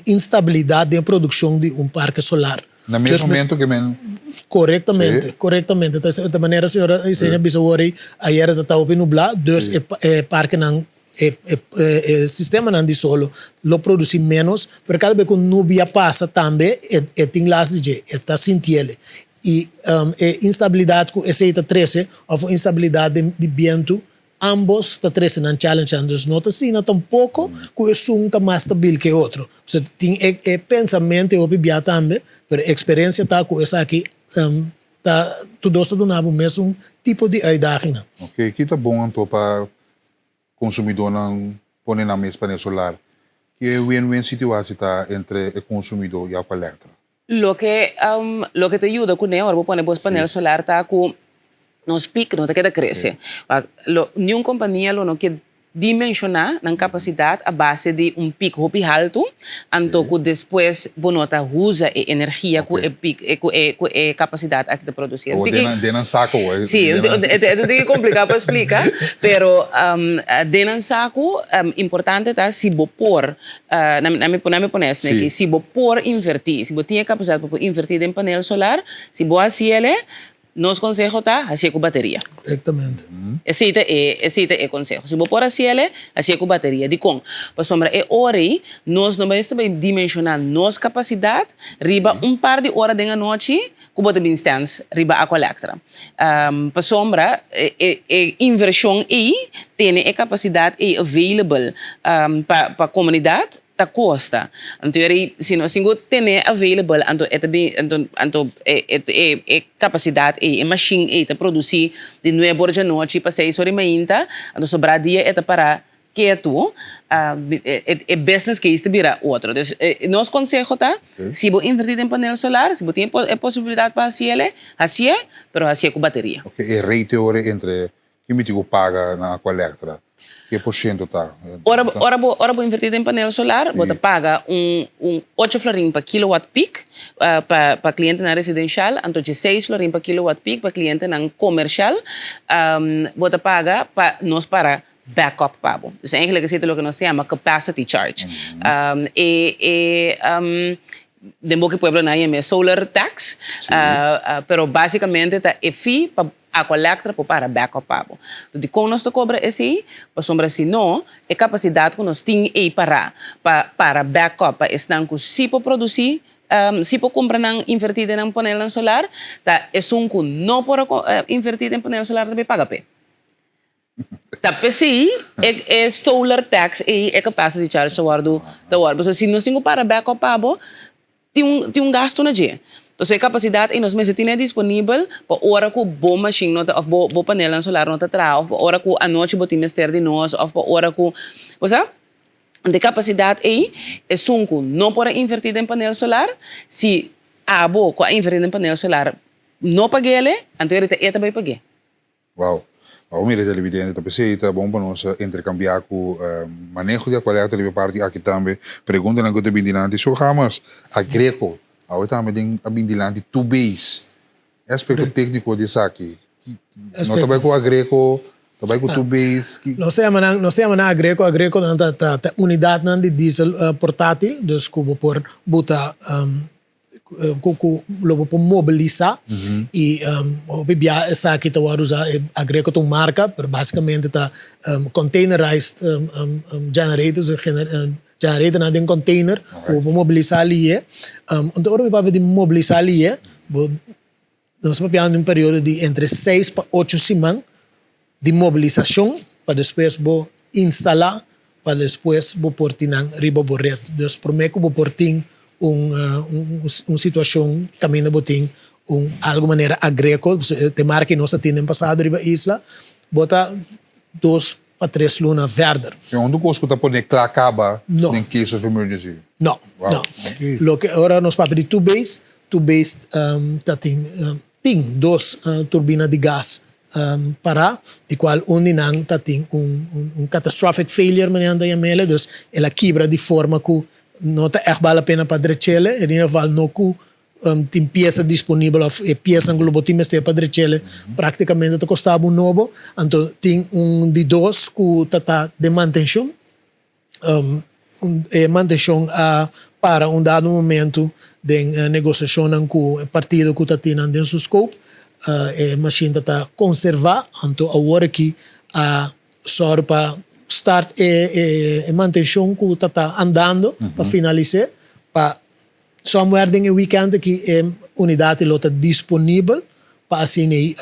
E: instabilidade na produção de parque solar.
B: No mesmo momento que
E: corretamente. Então, de maneira, a senhora Isenia Bissawari, ayer estava nublado, dus parque não sistema não de solo lo produzir menos, porque cada vez que nuvem passa também tem lá de está sentindo e instabilidade com esse 13 ou instabilidade de viento ambos está trazendo um challenge, então não está sendo tampouco que um está mais estável que outro. Você tem pensamento e opinião também, mas a experiência está com essa aqui, tudo está dando o mesmo tipo de idade.
B: Ok, que está bom então para consumidor não pôr na mesa painel solar. Que é win-win situação está entre o consumidor e a Aqualectra.
F: Lo que te ajuda com o ahora poner vos painel solar está com nos pic não te queda crescer. Nenhuma companhia não quer dimensionar na capacidade a base de pico hopi alto, então que depois bonota usa a energia com a capacidade de produzir.
B: Denan saco.
F: Sim, é complicado para explicar, pero denan saco importante tá se por na me pones que se por invertir, se tinha capacidade para invertir em painel solar, se bo assim ele nos consejo está así con batería.
E: Correctamente.
F: Esse é consejo. Se você pôr assim ele, assim com bateria. De com, para sombra é hora aí, nós não vamos dimensionar nossa capacidade, riba par de horas da noite, com bota bem instância, riba Aqualectra. Para sombra, inversão aí tem a capacidade available para a comunidade. Ta costa. Então, se nós temos available, então capacidade, a machine, a produzir de 9 horas da noite para 6 horas da manhã, então sobrar dia é para quieto, é business case de virar outro. Então, nosso conselho tá, se você invertir em painel solar, se você tem a possibilidade para assim, mas assim com bateria.
B: Ok, e rate hora entre que me digo paga na Aqualectra? Que por cento está?
F: Ora vou invertir em painel solar, você paga 8 florin para kilowatt peak para cliente na residencial, então 6 florin para kilowatt peak para cliente na comercial, você paga para backup pago. Então, eigenlijk is het lo que nos chama capacity charge. de que pueblo nadie me solar tax, pero básicamente está e fee a colecta para backup pabo. Então, com nós cobra esse, para sombra se não, é capacidade que nós temos aí para backup, para estar com se para produzir, se para comprar não invertido em painel solar, tá é que não para invertir em painel solar também paga pé. Tapi sim, é solar tax é capacity charge da wardo. So, se nós temos para backup pabo, tem gasto na dia. Então, a capacidade em nós meses tem disponível para hora que boa machine nota ou boa painel solar nota trau, para hora que a noite boa time de nós, ou para hora que, você a capacidade aí é que não para invertir em painel solar, se a boa com a invertir em painel solar não pague ele, então ele também pague.
B: Wow. Waarom is het evidente dat PC está bom para nós intercambiar com manejo de qualidade de parte aqui também. Pergunta na coisa bindilante, so vamos a Greco, agora também tem a bindilante two base. Aspecto técnico disso aqui. Não trabalha com a Greco, trabalha com two base.
E: Nós temos na a Greco na unidade de diesel portátil, dus kubo por botar logo por mobilizar e o bibia essa aqui tá usar a Greco tem marca, mas basicamente tá containerized generators generator na den container o mobilizar ali então ora me para de mobilizar ali nós papiando um período de entre 6 para 8 semanas de mobilização para depois vou instalar para depois vou portar na riba borret. Dus prometo vou portar situação caminho botim algo maneira agrícola de marca que nós temos passado riba isla bota 2 para 3 lunas verde.
B: É onde o custo está por acaba
E: em
B: case of emergency.
E: Não. Okay. Lo que agora nós papel de two base tem 2 turbinas de gás para de qual ninang tem catastrophic failure manhã da yamela, dus ela quebra de forma que não está echt vale a pena para drecele, in ieder geval não tem peça disponível ou peça que o time está para drecele, praticamente está custava novo, então tem de 2 que está de manutenção, manutenção para dado momento de negociação com o partido que está tendo dentro do scope, a machine está conservar, então agora que só para start e manutenção que está andando para finalizar, para somewhere em weekend que a unidade está disponível para assim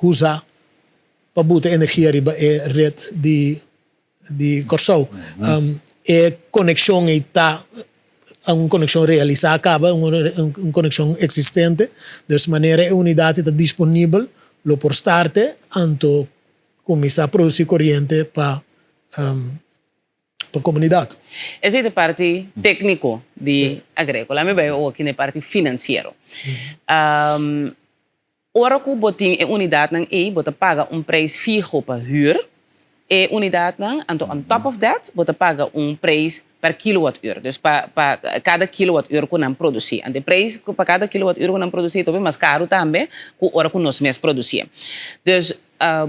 E: usar para botar energia riba a rede de Corsou. A conexão está uma conexão realizada acaba uma conexão existente, de maneira a unidade está disponível lo por starte, então começar a produzir corrente para a comunidade.
F: Essa é a parte técnica de agrícola. Me veio aqui na parte financeira. Ora que botin a unidade não é, bota paga preço fixo para huur. E unidade não, então on top of that, bota paga preço per kilowatt-uur. Dus para cada kilowatt-uur que não produzir. E o preço para cada kilowatt-uur que não produzir é mais caro também que ora que nós mesmos produzir. Dus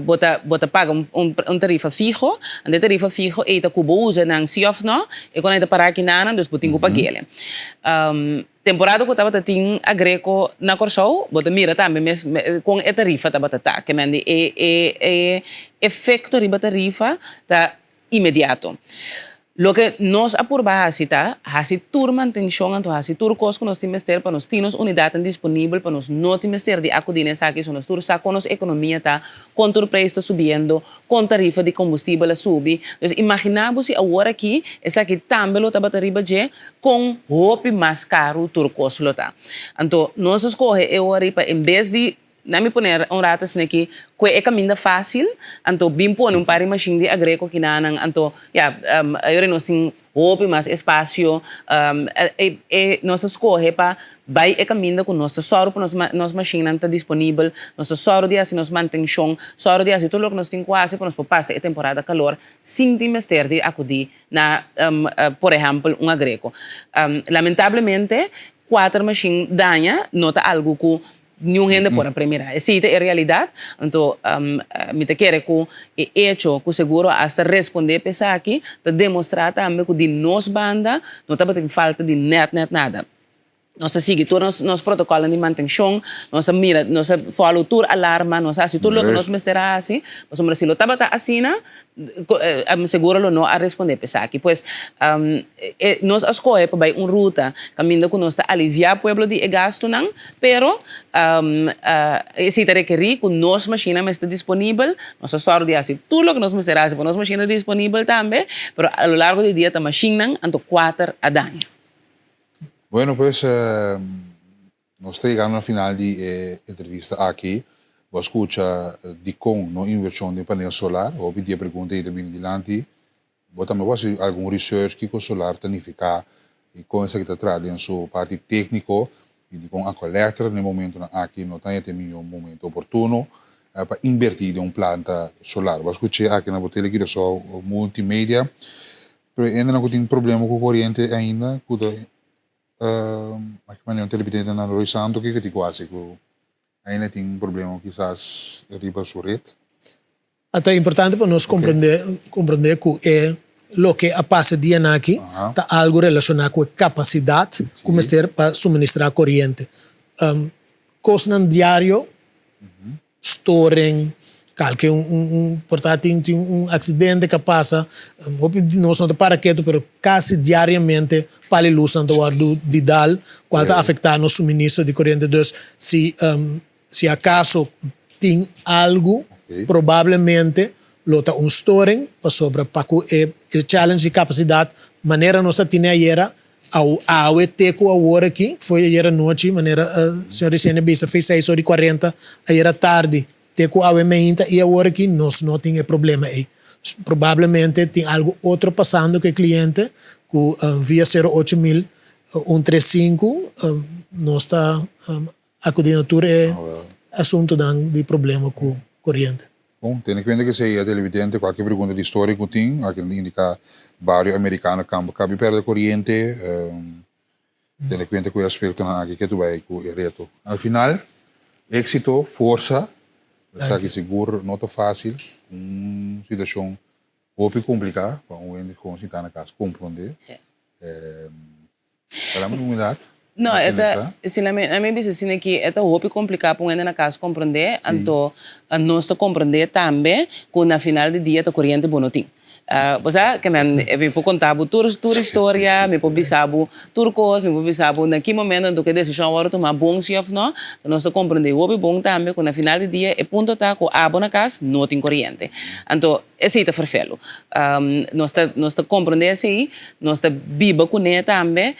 F: bota paga tarifa fijo, e tarifa fijo é que usa não se of não, e quando é para aqui não, dus botinho para ele. Temporada que estava tendo a Greco na Corsou, bota mira também com a tarifa estava tá, que mende efeito riba tarifa tá imediato. Lo que nós apurba hasi tur manutenção, então hasi tur costo que nós temos ter para nós termos unidade disponível para nós não temos ter de acudir aqui, so nós tur saco nos economia tá, com o preço está subindo, com tarifa de combustível sube. Então imaginamos se agora aqui essa aqui também lo tá batariba je com roupa mais caro tur costo lo tá. Então nós escolhe eu aripa em vez de não me poner rata aqui que é caminho fácil, então bem pôr par de machine de agrícola que não, então eu não tenho roupa mais espaço, nós escolhe para vai é caminho com nossa soro para nossa machine está disponível, nossa soro de assim nos manutenção, soro de assim tudo o que nós temos quase para nós passar a temporada calor, sem ter de acudir na, por exemplo, agrícola. Lamentavelmente 4 machines danha, nota algo que nenhum gente por a primeira. Essa é a realidade. Então, me te quero que o hecho que o seguro hasta responder para aqui, te demonstrar também que de nós banda não está tendo falta de net nada. Nós seguimos todos os protocolos de manutenção, nós mira, nós follow tudo alarma, nós fazemos tudo o que nós mestera assim, nós somos assim, lo tabata assim, seguro não a responder para aqui. Pois nós escolhe para ruta, caminho que nós está aliviar o pueblo de gasto não, pero se te requerir que nós máquina está disponível, nós só de assim tudo o que nós mestera assim, nós máquina disponível também, pero a lo largo do dia a máquina anto 4 a daño.
B: Bueno, pues nós estamos chegando ao final de entrevista aqui. Vou escutar de como não inversão de painel solar. Vou pedir a pergunta aí também adiante. Vou também fazer algum research que o solar significa e com essa que está trazendo sua parte técnica e de com a coleta no momento aqui não tem até um momento oportuno para invertir em planta solar. Vou escutar aqui na botella aqui só multimédia. Mas ainda não tem problema com a corrente ainda. Mas televidente na Roy Santo que ti quase que ainda tem problema quizás riba sua rede.
E: Até é importante para nós compreender que é o que a passa dia aqui está algo relacionado com a capacidade como ter para suministrar corrente. Coisa diário, storing, que portanto tem acidente que passa, não são de paraquedas, mas quase diariamente para a luz de dal, qual está afetando o suministro de corrente. Então, se acaso tem algo, provavelmente, lota storing para o challenge de capacidade, maneira nossa tinha era, a teco a hora aqui, foi ayer à noite, maneira a senhora Bisa fez 6h40, ayer à tarde, teco a meinta e agora aqui nós não tem problema aí. Provavelmente tem algo outro passando que o cliente que via 08000 135 nós está a coordenatura é assunto de problema com corrente.
B: Bom, tem em conta que se é televidente qualquer pergunta de história que tem, aqui indica barrio americano campo cabe perto corrente, tem em conta que o aspecto aqui que tu vai com o reto. Al final, éxito, força. Sabe que seguro não está fácil, situação pouco complicada, para um ente com na casa compreender. Falamos de umidade.
F: Não, a minha visão é que é pouco complicado para um ente na casa compreender, então nós compreender também que na final do dia a corrente bonotim. Você que me pode contar toda história, me pode pensar tudo coisa, me pode pensar naquele momento do que decisão agora tomar bom se ou não, nós compreender o bom também que na final do dia é ponto tá com a boa casa não tem corrente. Então esse é perfeito. Nós compreender assim, nós viva com ele também,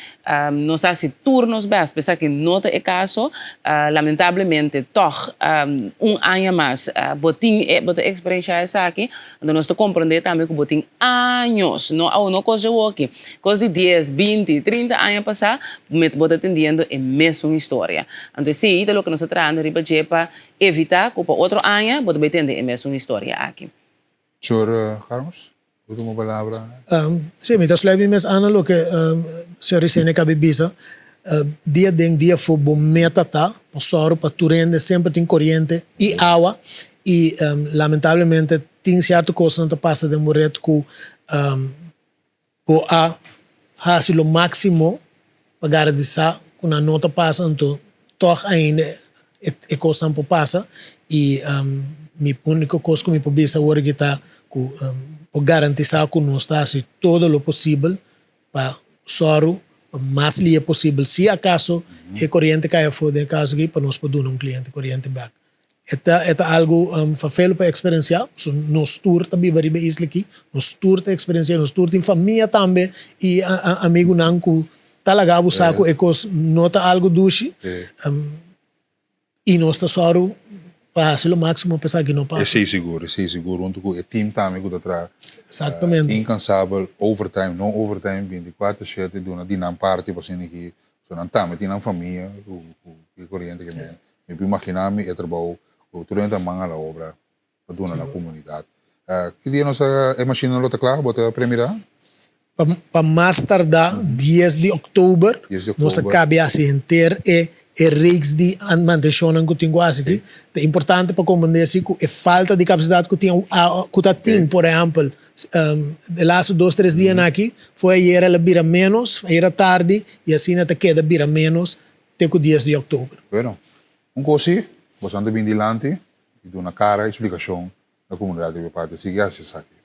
F: nós assim turnos bem, pensar que não é caso, lamentavelmente toch ano mais, botin experiência essa aqui, então nós compreender também que botin anos, não coisa aqui, coisa de 10, 20, 30 anos passar, me bota atendendo é mesmo história. Então sim, é o que nós estamos tratando para evitar que para outro ano bota atender é mesmo história aqui.
B: Senhor Carlos, última palavra.
E: Sim, mas eu mesmo ano o que senhor Ricene cabe bisa, dia foi bom meta tá, para turende sempre tem corrente e água e lamentavelmente tem certa coisa não passa de morrer com a fazer o máximo para garantizar que a nota passa então toch ainda é coisa não passa e minha única coisa que me pode dizer agora que está para garantizar que nós está assim todo o possível para soro mais livre possível se acaso a corrente cai fora de casa aqui para nós poder dar cliente corrente back. É algo fácil para experienciar. Nós tour também vai ver isso aqui. Nós tour tem experiência, nós tour tem família também e amigo nanco talaga o saco é coisa nota algo doce e nós está só para fazer o máximo pensar que não passa.
B: É seguro, onde o time também que está
E: exatamente
B: incansável, overtime, não overtime, 24/7 de uma dinam parte para ser que só não também tem uma família o corrente que me imaginar-me é trabalho durante a manga obra para donar na comunidade. Que dia nós a machine não está clara, bota a primeira?
E: Para mais tardar 10 de outubro, nós acabamos assim ter e reeks die aan manutenção que tem quase aqui. É importante para compreender se a falta de capacidade que tem que tem, por exemplo, de laatste 2-3 dias aqui, foi ayer ela vira menos, ayer à tarde, e assim até queda vira menos, até o 10 de outubro.
B: Bueno, coisa, bastante bem dilante, e dou na cara explicação da comunidade de minha parte. Assim, graças aqui.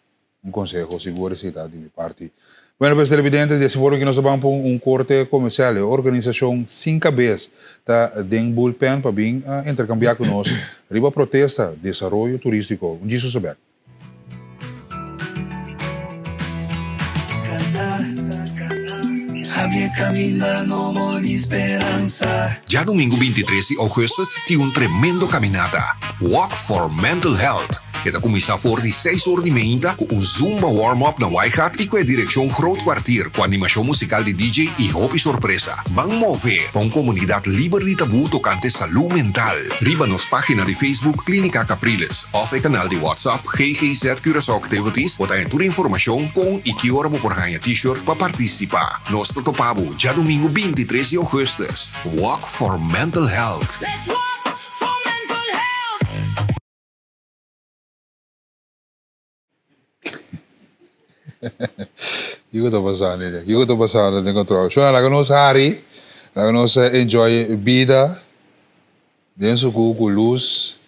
B: Consejo, seguro cidade de minha parte. Bueno, pues televidentes, desse foro que nós vamos para corte comercial. A organização 5 vezes está dando bullpen para vir intercambiar conosco. Riba protesta, desenvolvimento turístico. Disso saber.
I: Ya domingo 23 de agosto tem tremendo caminata. Walk for Mental Health. Esta começa for de 6h30 com Zumba warm-up na Waikato e com a direção Groot Kwartier com animação musical de DJ e Hopi Sorpresa. Vamos mover para uma comunidade livre de tabu tocante saúde mental. Riba nos página de Facebook Clínica Capriles of o canal de WhatsApp GGZ Curaçao Activities para toda informação com e que hora por ganhar t-shirt para participar. Nós topamos já domingo 23 de agosto. Walk for Mental Health.
B: Io sto passando in controllo. Sono la conosco Harry, la conosco enjoy vida, dentro com luz,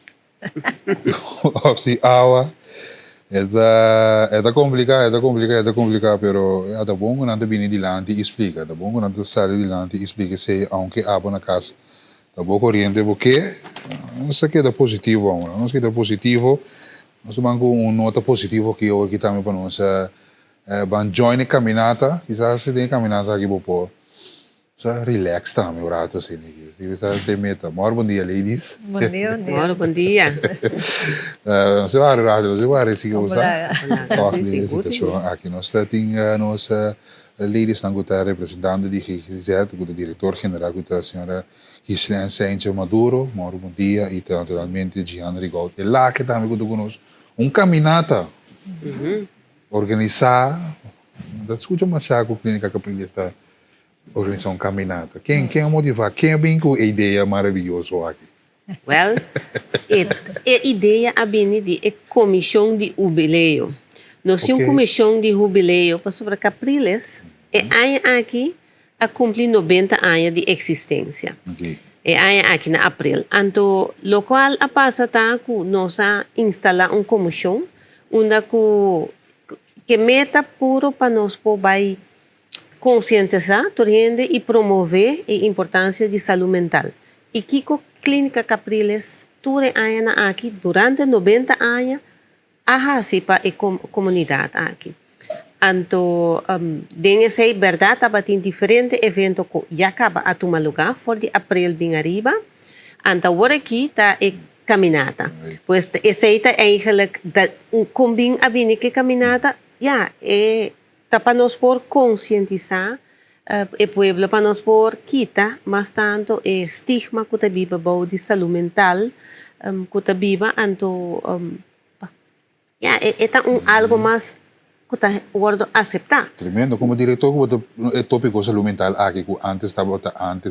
B: opsi água. É complicado, pero é da bom quando anda bem dilante e explica, da bom quando anda sai dilante e explica se aunque água na casa, da boa corrente porque não sei que é positivo, não sei que é positivo. Nós vamos com nota positiva que hoje que também para nós van join caminata, quizás se tem caminata aqui por sa relax também o rato assim, quizás tem meta. Bom dia, ladies.
J: Bom dia.
F: Bom dia.
B: Você vai rádio, você vai assim que você.
F: Aqui
B: nós temos nós ladies estão com representante de GGZ, com o diretor-geral, com a senhora Gislaine Sanchez Maduro. Bom dia e naturalmente Gianni Rigaud. E lá que também conosco caminata. Organizar, da escuta mais com a Clínica Capriles está organizando caminata. Quem é motivar? Quem vem com a ideia maravilhosa aqui?
J: Well, a ideia vem de comissão de jubileu. Nós temos comissão de jubileu para sobre Capriles e aqui a cumprir 90 anos de existência. E aqui na abril. Então, o qual a passa tá que nós instalar uma comissão onde que meta puro para nós poder conscientizar a gente e promover a importância de saúde mental. E que a Clínica Capriles, tudo aqui durante 90 anos, assim para a comunidade aqui. Então, deve verdade, estava em diferentes eventos que já acaba a tomar lugar, for de abril bem arriba. Então, agora aqui está a caminata. Pois, essa é eigenlijk, combina a bem que caminata, tá para nós por conscientizar o povo, para nós por quitar mais tanto o estigma que está viva de saúde mental, que está viva, então, é algo mais que está aceitar.
B: Tremendo, como diretor, o tópico saúde mental aqui, que antes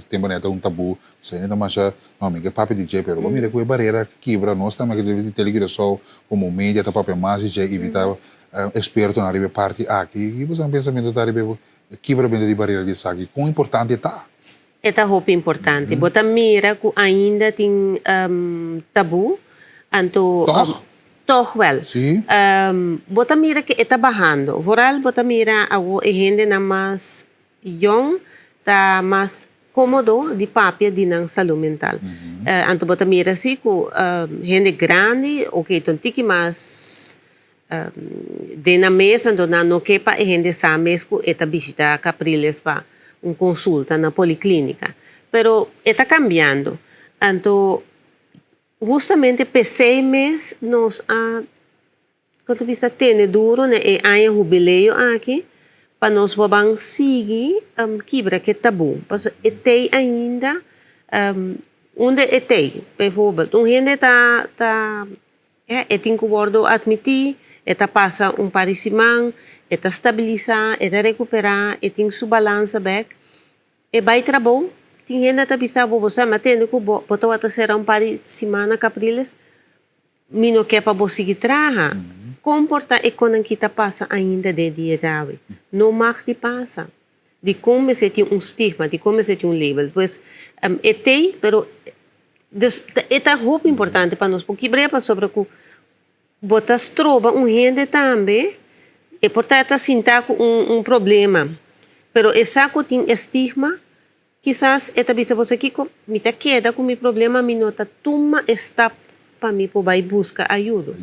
B: tempo neta tabu, você ainda mais não me papo DJ, pero mira que a barreira que quebra nós também que deve ter ligação como mídia, tá papel mais já evitar experto na riba parte aqui e você pensamento da riba quebra bem de barreira de aqui, quão importante está?
J: É muito importante, bota mira que ainda tem tabu, então toch wel.
B: Sim.
J: Bota mira que está bajando. Vooral bota mira a gente na mais young, tá mais cómodo de papel de não saúde mental. Então bota mira assim que gente grande, então tiki mais de na mesa, então não quepa a gente sabe mesmo que está visita Capriles para uma consulta na policlínica. Pero está cambiando. Então justamente PC mês nós quando vista tem duro né é jubileu aqui para nós vamos seguir quebra que tabu mas tem ainda onde tem por exemplo gente tá tem que admitir passa parecimento estabilizar recuperar tem sua balança back vai trabalhar tinha na tabisa bobo sa matendo ko boto ata será pari semana capriles mino que para você seguir traha comporta e quando kita passa ainda de dia jave não mag de passa de como se tem stigma de como se tem label pois etei pero dus é hope importante para nós porque brepa sobre que botas trova gente também e portanto sinta com problema pero essa que tem estigma quizás esta bisa você aqui me tá queda com meu problema me nota toma está para mim poder buscar ajuda.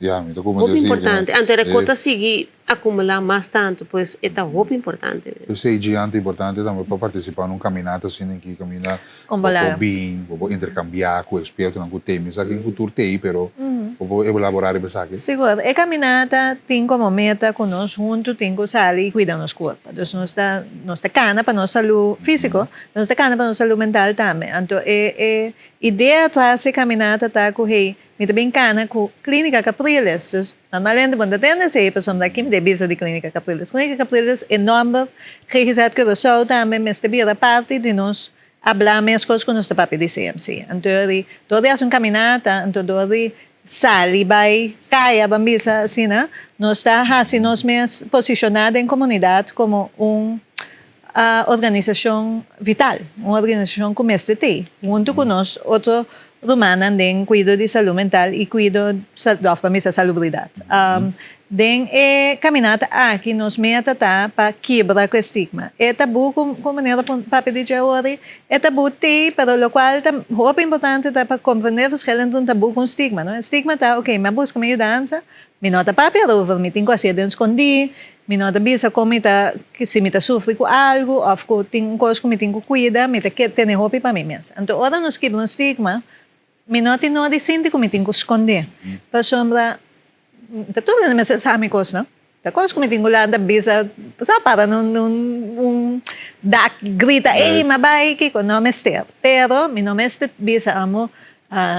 B: Ja, me como
J: Muito importante. Antes de conta seguir acumular mais tanto, pois é muito importante.
B: Eu sei diante importante também para participar num caminhada assim que camina
K: Combalar.
B: bem, para intercambiar com experto não com temas, aqui em cultura tem, pero para elaborar esse aqui.
K: Seguro. A caminata tem como meta que nós juntos temos que sair e cuidar nosso corpo. Então, nós está cana para nossa saúde física, nós está cana para nossa saúde mental também. Então, a ideia atrás da caminata está com me também cana com clínica Capriles. Então, normalmente, quando tem essa pessoa daqui, me devisa de clínica Capriles. Clínica Capriles é nome registrado que eu sou também, mas também é parte de nós falar as coisas com nosso papel de CMC. Então, toda essa caminata, então, toda sali vai caia bambisa assim, né? Nós está assim, nós mesmos posicionados em comunidade como organização vital, uma organização como esta tem, junto com nós outro romana em cuidado de saúde mental e cuidado de salubridade. Den caminhada aqui nos meta para quebrar o estigma. É tabu como maneira para pedir agora, é tabu tem, para o qual é importante para compreender os que um tabu com estigma, não? Estigma tá, ok, mas busca minha dança, me nota papel over, me tenho coisa de esconder, me nota bisa como que se me tá sofre com algo, ou que tem coisa que me tenho que cuidar, me tá que ter roupa para mim mesmo. Então, ora nos quebra estigma, me nota não de sentir que me tenho que esconder. Para sombra tudo é mais amigos, não? Da coisa como tenho lá da bisa, só para não grita, ei, mas vai que não me ester. Pero me não me ester bisa amo,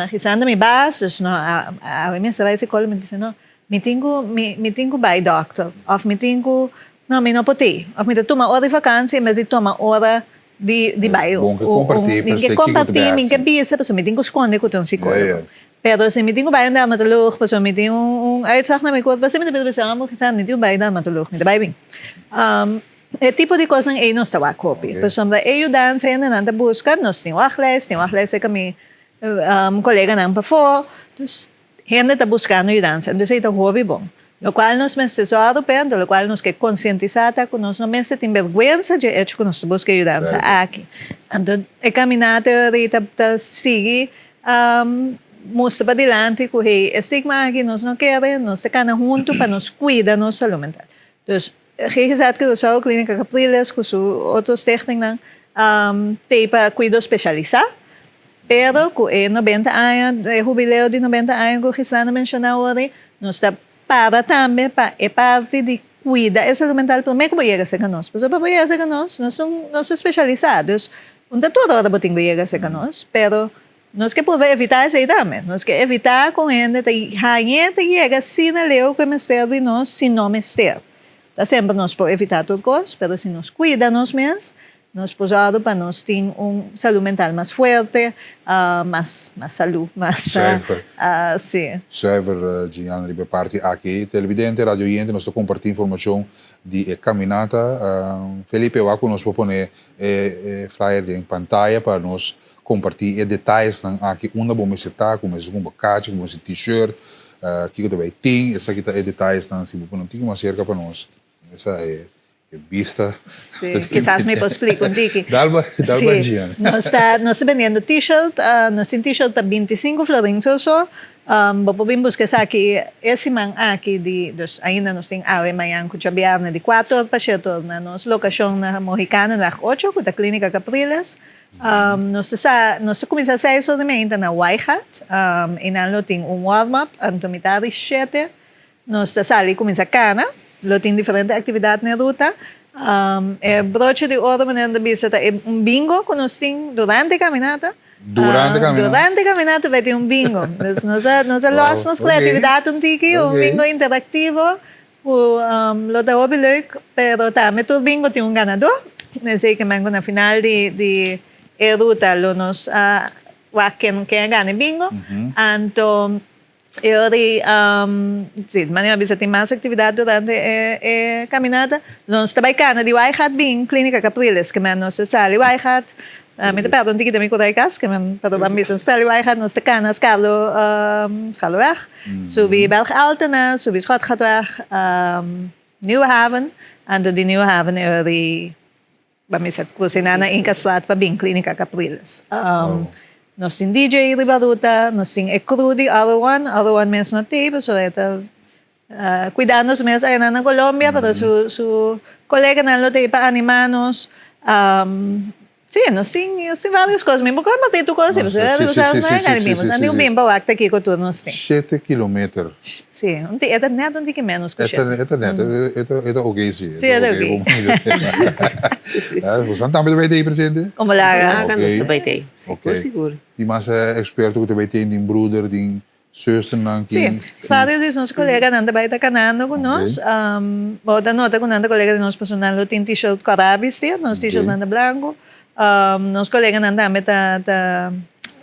K: risando me baixos, não, a minha vai se cola me diz não, me tenho vai doctor, ou me tenho não me não pode, ou me toma hora de vacância, mas me toma hora de bairro.
B: Bom que compartilhar,
K: me compartilhar, me bisa, pessoal me tenho esconder com um psicólogo. Pero se me tenho bairro de dermatolog, pessoal me tenho uitzag na meu corpo, você me deve pensar, amo que está me tenho bairro de dermatolog, me deve bem. É tipo de coisa que não está a copy. Pessoal da ajudança ainda não está buscar, nós temos a que me colega não para fora, então ainda está buscando ajudança, então é um hobby bom. Lo qual nos necessita depende, lo qual nos que conscientizar que nós não menos tem vergonha de hecho que nós busca ajudança aqui. Então a caminhada está seguir mostra para diante que o estigma aqui nós não queremos, nós estamos juntos para nos cuidar da nossa saúde mental. Então, registrado que a clínica Capriles, com outros técnicos, tem para cuidado especializado, pero com 90 anos, o jubileu de 90 anos que o Cristiano mencionou hoje, nós está para também, para parte de cuidar da saúde mental, para como chega a ser nós. Porque para chegar a ser nós somos especializados. Toda hora podemos chegar a ser nós, pero nós que podemos evitar isso aí também. Nós que evitar com gente que chega assim na leu que mestre de nós se não mestre. Tá sempre nós podemos evitar tudo coisa, mas se nós cuidamos mesmo, nós podemos para nós ter saúde mental mais forte, mais saúde, mais sim.
B: Server de André parte aqui, televidente, radio oyente, nós estamos compartilhando informação de caminata. Felipe, eu acho que nós podemos pôr flyer em pantalla para nós compartilhar detalhes aqui onde vamos estar, como é um bacate, como é um t-shirt, que também tem, essa aqui é detalhes se você não tem uma cerca para nós. Essa é vista.
K: Sim, quizás me posso explicar um pouquinho.
B: Dalba, Gianni.
K: Nós estamos vendendo t-shirt, nós temos t-shirt para 25 florins ou só. Podemos buscar aqui, esse man aqui, ainda nós temos amanhã com o de 4 horas para 7 horas, na nossa locação na Mohicana, na 8, com a clínica Capriles. Nós começamos a 6 horas da manhã na White e nós temos warm-up, então metade 7. Nós saímos começa a cana, nós temos diferentes atividades na ruta. Broche de outra maneira de visita é bingo que nós temos durante a caminhada. Durante a caminhada vai ter bingo. Nós lançamos criatividade bingo interativo. Lo da obileuk, pero também todo bingo tem ganador. Sei que mango na final de ruta lo nos waken que gane bingo. Então, eu sim, manhã bisa tem mais atividade durante a caminhada. Nós trabalhamos de Waihat bem clínica Capriles, que menos se sale Waihat. Mita perdon tiki dami ko dai kas, que men para bam bisa stali Waihat nos tecanas Carlo weg. Subi Berg Altena, subi Schot gaat weg. Nieuwe Haven. En door die Nieuwe Haven die bam bisa klusinana in kaslat pa bem clínica Capriles. Nós temos DJ Ribaruta, nós temos Ecrudi, other one mesmo no tempo, so cuidando-nos mesmo aí na Colômbia, para su colega não tem para animar-nos. Sim, nós temos várias coisas, mesmo como tem tu coisa, você não é mesmo, não tem um bem para aqui que tu nós tem.
B: 7 kilometer.
K: Sim, não tem, é neto não tem que menos que 7.
B: É ok sim.
K: Sim, é ok.
B: Você também vai ter presente?
K: Como lá?
J: Nós também tem, seguro.
B: E mais experto que também tem brother, tem zuster,
K: sim. Vários dos nossos colegas não também estão canando com nós. Outra nota com nós colega de nós personal tem t-shirt carabis, nós t-shirt nanda branco. Nos colegas não também tá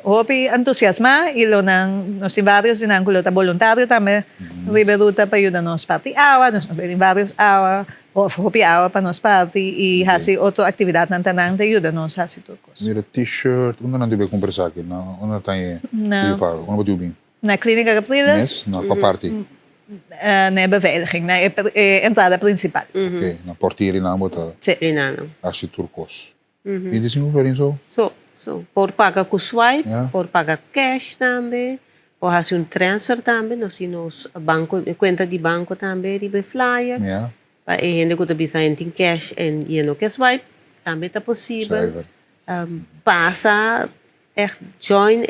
K: hopi entusiasmar e lo nós temos vários nang kulo ta voluntário também Riberuta para ajudar nós parte awa, nós temos vários awa. Hopi awa para nós parte e assim outra atividade não tanang te ajuda nós assim tudo coisa.
B: Mira t-shirt, onde não deve conversar aqui, onde tem onde pode bem.
K: Na clínica Capriles.
B: Na parte.
K: Na beveiliging, na entrada principal.
B: Okay, na portiere na bota.
K: Sim.
B: Assim turcos. 25 florins
J: So, por pagar com swipe, por pagar cash também, por fazer transfer também, nós temos banco, conta de banco também, de flyer. Para gente que está em cash e não quer swipe, também está possível. Passa, join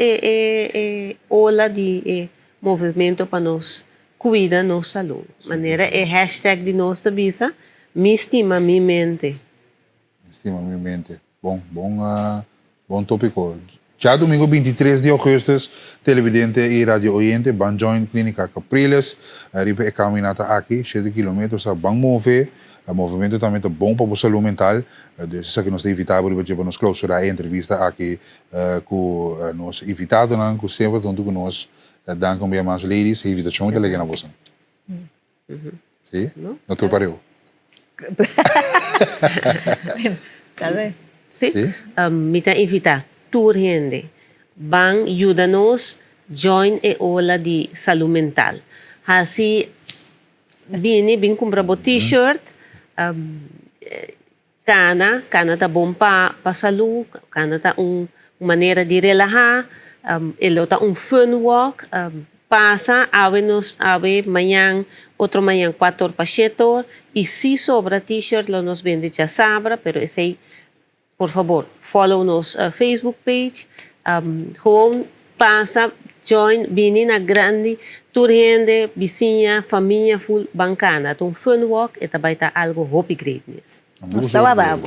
J: ola de movimento para nós cuidar nossa saúde. Maneira é hashtag de nós da bisa, me estima minha mente.
B: Estima minha mente. Bom tópico. Já domingo 23 de agosto, televidente e radio oyente, van join Clínica Capriles, ribe e caminata aqui, 7 km, sa bang move, o movimento também é bom para a saúde mental, isso é que nós evitamos, para nós clausurar a entrevista aqui com nós invitado, com sempre tanto que nós damos com mais ladies, a invitação é legal na bolsa. Sim? Não te pareu?
K: Tá bem.
J: Sim. Me tá invitar tour gente. Bang ajuda-nos join e ola de saúde mental. Assim, bem comprar t-shirt, cana tá bom para saúde, cana tá maneira de relaxar, ele tá fun walk, passa, ave manhã, outro manhã 4 para 7 horas, e se sobra t-shirt, nos vende já sabra, pero esse por favor, follow nos Facebook page, gewoon passa, join, bini na grande, turhende, vizinha, família, full bancana. Então, fun walk, e também tá algo hopi great mesmo.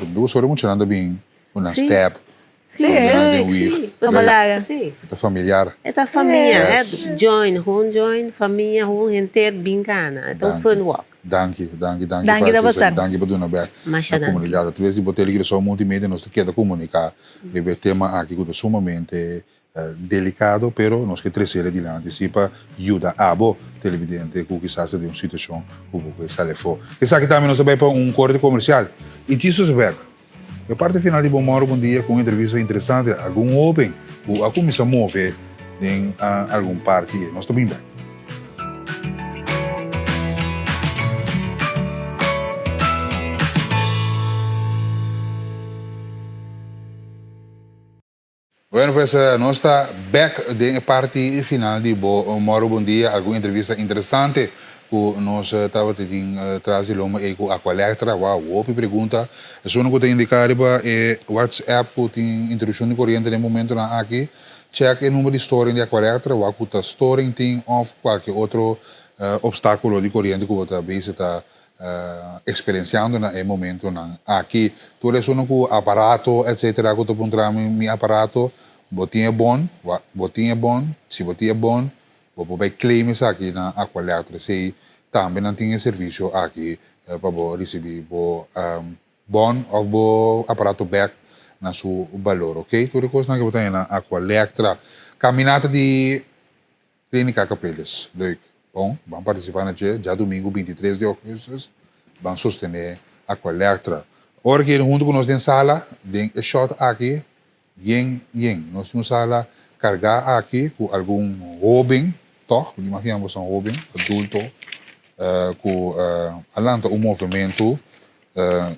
B: Duas horas muito nada bem, uma step.
J: Sim,
B: sim. É familiar.
J: É família, join, família, gente bancana. Então, fun walk.
B: Danke da
K: você.
B: Danke para dona Bé. Na comunidade. Através de botar que só multimédia nós quer comunicar. O tema aqui que é sumamente delicado, pero nós que trazer adiante se para ajudar a bo televidente que quizás de uma situação que sale fora. Que sabe também nós também para corte comercial. E isso se vê. A parte final de bom dia com uma entrevista interessante, algum open, ou algum missa move em algum parte. Nós também bem. Bueno, pues nós está back de parte final de Bom Dia, alguma entrevista interessante que nós estava tentando trazer com a Aqualectra, outra pergunta, só não que indicar para WhatsApp que tem introdução de corrente no momento aqui, check o número de storing de Aqualectra, o que storing tem of qualquer outro obstáculo de corrente que você está experienciando no momento aqui. Todo isso no aparato, etc. Que eu encontrar meu aparato, botinha bom, se botinha bom, vou vai claim isso aqui na Aqualectra. Se também não tem serviço aqui para receber bom ou bom aparato back na su valor, ok? Tudo coisa na que botar na Aqualectra. Caminata de Clínica Capriles. Leuk. Bom, vamos participar na dia domingo 23 de agosto. Vamos sostener Aqualectra. Ora que junto com nós em sala, tem shot aqui, nós temos sala carregar aqui com algum jovem, toch? Imaginamos jovem, adulto, com alanta movimento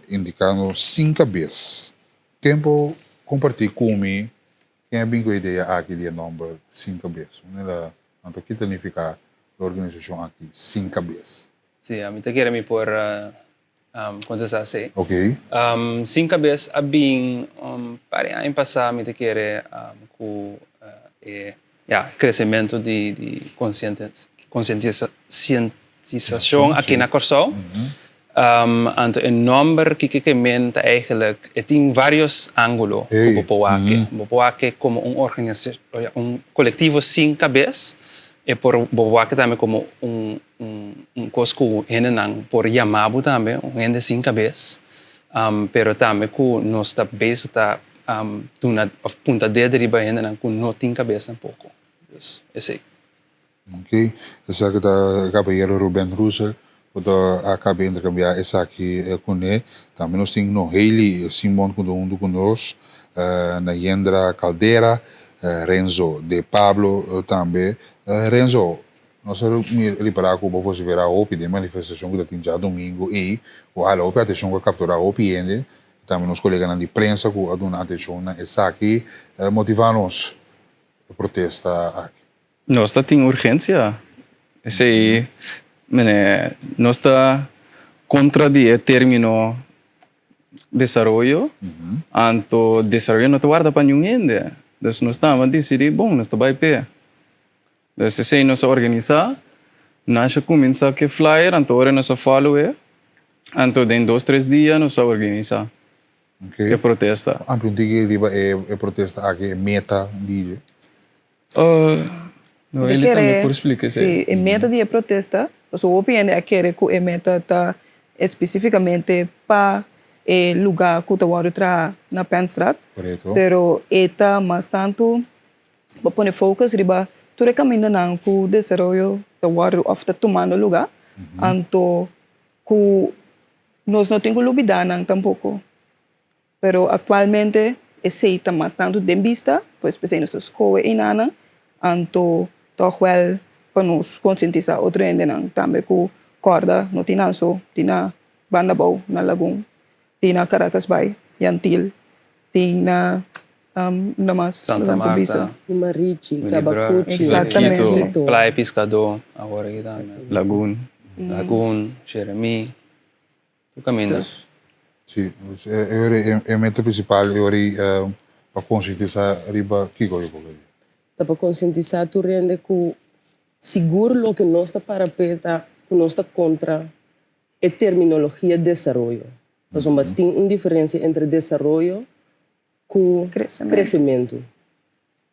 B: indicando 5 vezes. Tempo compartilhar comigo, quem é bem com a ideia aqui de número 5 vezes. Então, que significa a organização aqui 5 vezes?
L: Sim, a mim te quero me por contestar assim.
B: Ok.
L: 5 vezes a bem para ano passado me te quero com crescimento de conscientização aqui na Corsol. Então, o número que mente eigenlijk, tem vários ângulos para Bopoaque. Bopoaque como organização, coletivo 5 vezes, e por Bopoaque também como coisa que por Yamabu também, gente 5 vezes. Pero também que nós está base está na ponta de riba gente com não tem cabeça um pouco. Esse.
B: Ok. Essa que está caballero Ruben Russell. Quando acabei de cambiar essa aqui com ele, também nós temos no Haley Simon conosco, na Yendra Caldeira, Renzo de Pablo também. Renzo, nós vamos liberar com você ver a OP de manifestação que tem já domingo e o ala OP atenção que capturar a OP ainda, também nos colegas de prensa que a dona atenção na essa aqui motivar-nos a protesta aqui.
M: Nós temos urgência, esse aí. Nós está contra o término desarrollo, então desarrollo não te guarda para ninguém. Então nós estamos decidir, bom, nós vai pé. Então se nós organizar, nós começar que flyer, então agora nós follow, então em 2-3 dias nós organizar.
B: Okay.
M: Que protesta.
B: A pergunta que é protesta aqui é meta de.
M: Não, ele também por explicar isso.
N: Sim, a meta de protesta, o OPN quer que a meta está especificamente para o lugar que está outra na Penstraat.
B: Correto.
N: Pero eta mas tanto para pôr foco riba tu recomenda não que o desenvolvimento da water of the tomando lugar, então que nós não temos lubida não tampouco. Pero atualmente aceita mas tanto de vista, pois pensei nos escola e nana, então toch wel para nos conscientizar outro ainda não também com corda no tinanso tina bandabau na lagoon tina Caracas Bay Yantil tina namas
L: Santa Marta
J: Marichi Cabacuchi
N: exatamente
L: Praia Pescador agora aqui também Lagoon Jeremy o caminho
B: sim é meta principal é para conscientizar riba Kiko
J: para conscientizar tu rende que seguro lo que nós está para peta que nós está contra a terminologia de desenvolvimento. Nós tem uma diferença entre desenvolvimento e crescimento.